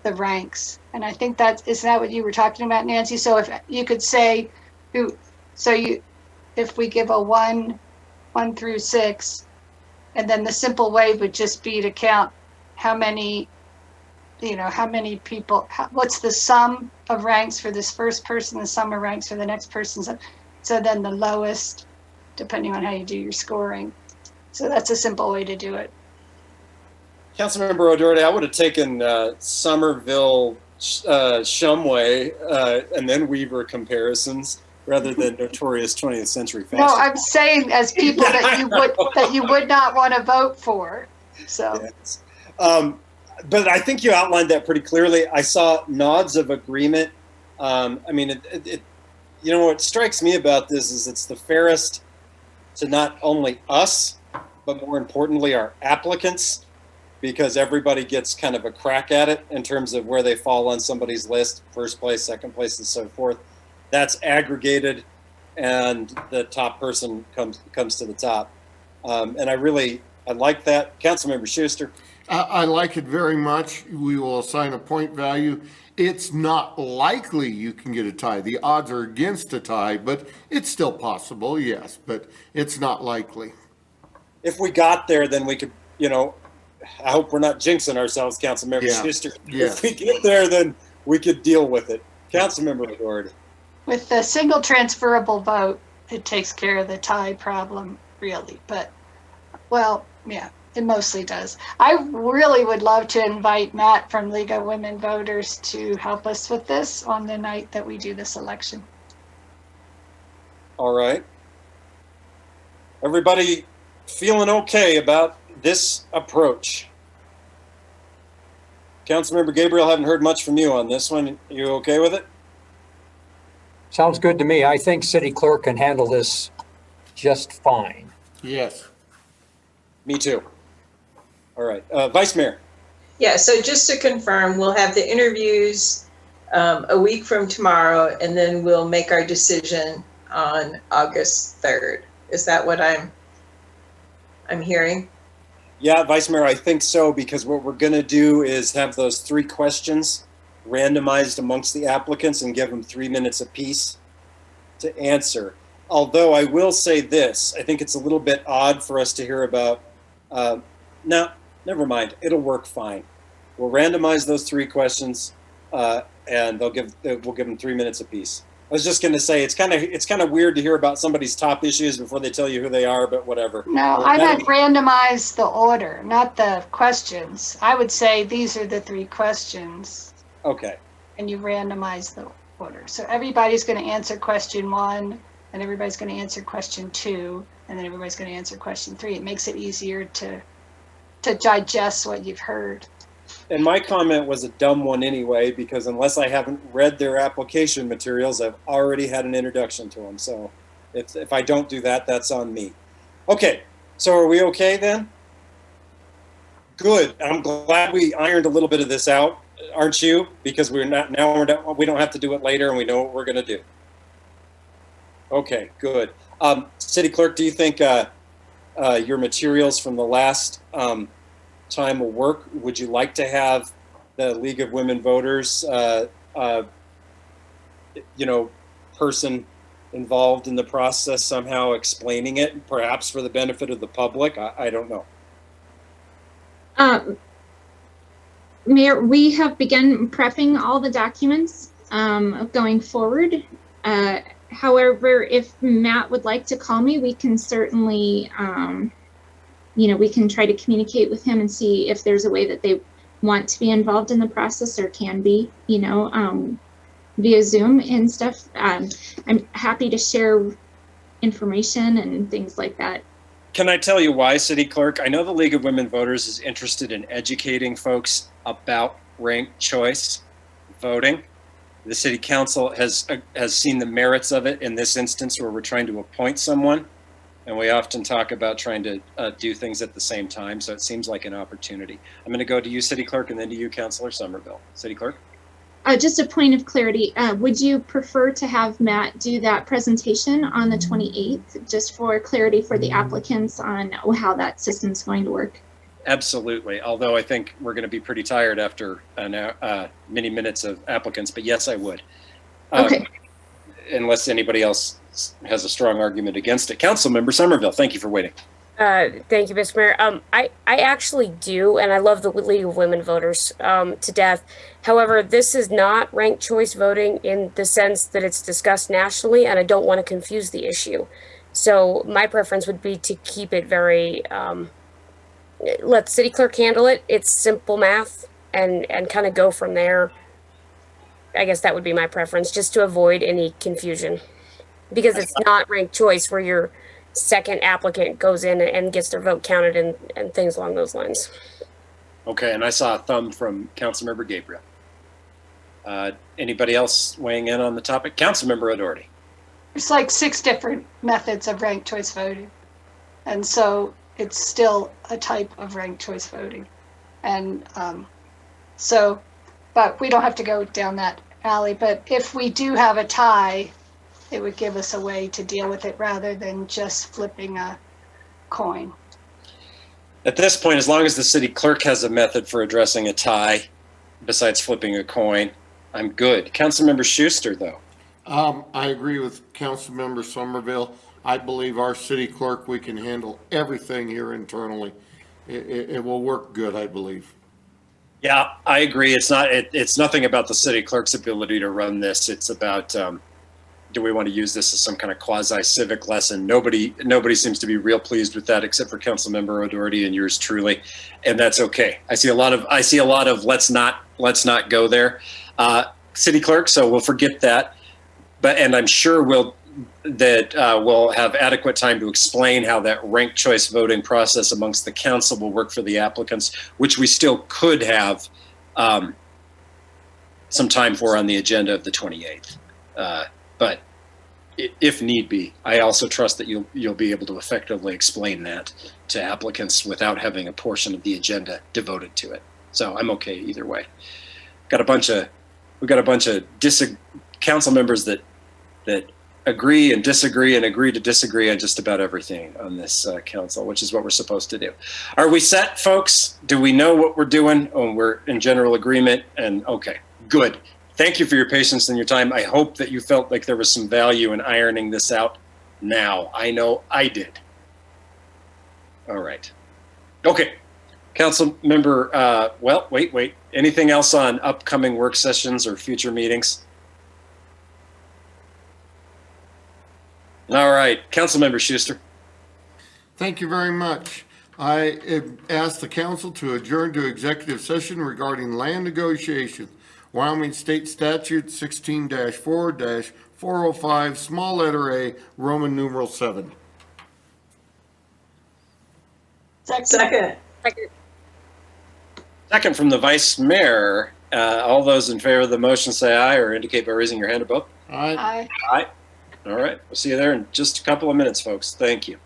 the ranks. And I think isn't that what you were talking about, Nancy? So if you could say if we give a 1 through 6, and then the simple way would just be to count how many people, what's the sum of ranks for this first person, the sum of ranks for the next person. So then the lowest, depending on how you do your scoring. So that's a simple way to do it. Councilmember O'Doherty, I would have taken Somerville, Shumway, and then Weaver comparisons rather than notorious 20th century fashion. No, I'm saying as people that you would not want to vote for. So. Yes. But I think you outlined that pretty clearly. I saw nods of agreement. I mean, what strikes me about this is it's the fairest to not only us, but more importantly, our applicants, because everybody gets kind of a crack at it in terms of where they fall on somebody's list, first place, second place, and so forth. That's aggregated, and the top person comes to the top. And I like that. Councilmember Schuster. I like it very much. We will assign a point value. It's not likely you can get a tie. The odds are against a tie, but it's still possible, yes, but it's not likely. If we got there, then we could, I hope we're not jinxing ourselves, Councilmember Schuster. Yes. If we get there, then we could deal with it. Councilmember O'Doherty. With the single transferable vote, it takes care of the tie problem, really. But, well, yeah, it mostly does. I really would love to invite Matt from League of Women Voters to help us with this on the night that we do this election. All right. Everybody feeling okay about this approach? Councilmember Gabriel, haven't heard much from you on this one. You okay with it? Sounds good to me. I think city clerk can handle this just fine. Yes. Me too. All right. Vice Mayor. Yeah, so just to confirm, we'll have the interviews a week from tomorrow, and then we'll make our decision on August 3rd. Is that what I'm hearing? Yeah, Vice Mayor, I think so, because what we're going to do is have those 3 questions randomized amongst the applicants and give them 3 minutes apiece to answer. Although I will say this, I think it's a little bit odd for us to hear about, no, never mind, it'll work fine. We'll randomize those 3 questions and we'll give them 3 minutes apiece. I was just going to say, it's kind of weird to hear about somebody's top issues before they tell you who they are, but whatever. No, I meant randomize the order, not the questions. I would say these are the 3 questions. Okay. And you randomize the order. So everybody's going to answer question 1, and everybody's going to answer question 2, and then everybody's going to answer question 3. It makes it easier to digest what you've heard. And my comment was a dumb one anyway, because unless I haven't read their application materials, I've already had an introduction to them. So if I don't do that, that's on me. Okay, so are we okay then? Good. I'm glad we ironed a little bit of this out. aren't you? Because we don't have to do it later and we know what we're going to do. Okay, good. City Clerk, do you think your materials from the last time will work? Would you like to have the League of Women Voters, person involved in the process somehow explaining it, perhaps for the benefit of the public? I don't know. Mayor, we have begun prepping all the documents going forward. However, if Matt would like to call me, we can certainly, we can try to communicate with him and see if there's a way that they want to be involved in the process or can be, via Zoom and stuff. I'm happy to share information and things like that. Can I tell you why, City Clerk? I know the League of Women Voters is interested in educating folks about ranked choice voting. The City Council has seen the merits of it in this instance where we're trying to appoint someone, and we often talk about trying to do things at the same time, so it seems like an opportunity. I'm going to go to you, City Clerk, and then to you, Councilor Somerville. City Clerk? Just a point of clarity, would you prefer to have Matt do that presentation on the 28th, just for clarity for the applicants on how that system's going to work? Absolutely, although I think we're going to be pretty tired after many minutes of applicants, but yes, I would. Okay. Unless anybody else has a strong argument against it. Councilmember Somerville, thank you for waiting. Thank you, Mr. Mayor. I actually do, and I love the League of Women Voters to death. However, this is not ranked choice voting in the sense that it's discussed nationally, and I don't want to confuse the issue. So my preference would be to keep it very, let the city clerk handle it. It's simple math and kind of go from there. I guess that would be my preference, just to avoid any confusion. Because it's not ranked choice where your second applicant goes in and gets their vote counted and things along those lines. Okay, and I saw a thumb from Councilmember Gabriel. Anybody else weighing in on the topic? Councilmember O'Doherty. There's like 6 different methods of ranked choice voting. And so it's still a type of ranked choice voting. And but we don't have to go down that alley. But if we do have a tie, it would give us a way to deal with it rather than just flipping a coin. At this point, as long as the city clerk has a method for addressing a tie, besides flipping a coin, I'm good. Councilmember Schuster, though. I agree with Councilmember Somerville. I believe our city clerk, we can handle everything here internally. It will work good, I believe. Yeah, I agree. It's nothing about the city clerk's ability to run this. It's about, do we want to use this as some kind of quasi-civic lesson? Nobody seems to be real pleased with that, except for Councilmember O'Doherty and yours truly, and that's okay. I see a lot of let's not go there, city clerk. So we'll forget that, and I'm sure we'll have adequate time to explain how that ranked choice voting process amongst the council will work for the applicants, which we still could have some time for on the agenda of the 28th. But if need be, I also trust that you'll be able to effectively explain that to applicants without having a portion of the agenda devoted to it. So I'm okay either way. We've got a bunch of council members that agree and disagree and agree to disagree on just about everything on this council, which is what we're supposed to do. Are we set, folks? Do we know what we're doing? Oh, we're in general agreement, and okay, good. Thank you for your patience and your time. I hope that you felt like there was some value in ironing this out now. I know I did. All right. Okay. Council member, well, wait. Anything else on upcoming work sessions or future meetings? All right. Councilmember Schuster. Thank you very much. I ask the council to adjourn to executive session regarding land negotiations. Wyoming State Statute 16-4-405, small letter A, Roman numeral 7. Second. Second from the Vice Mayor. All those in favor of the motion say aye or indicate by raising your hand or both. Aye. Aye. Aye. All right. We'll see you there in just a couple of minutes, folks. Thank you.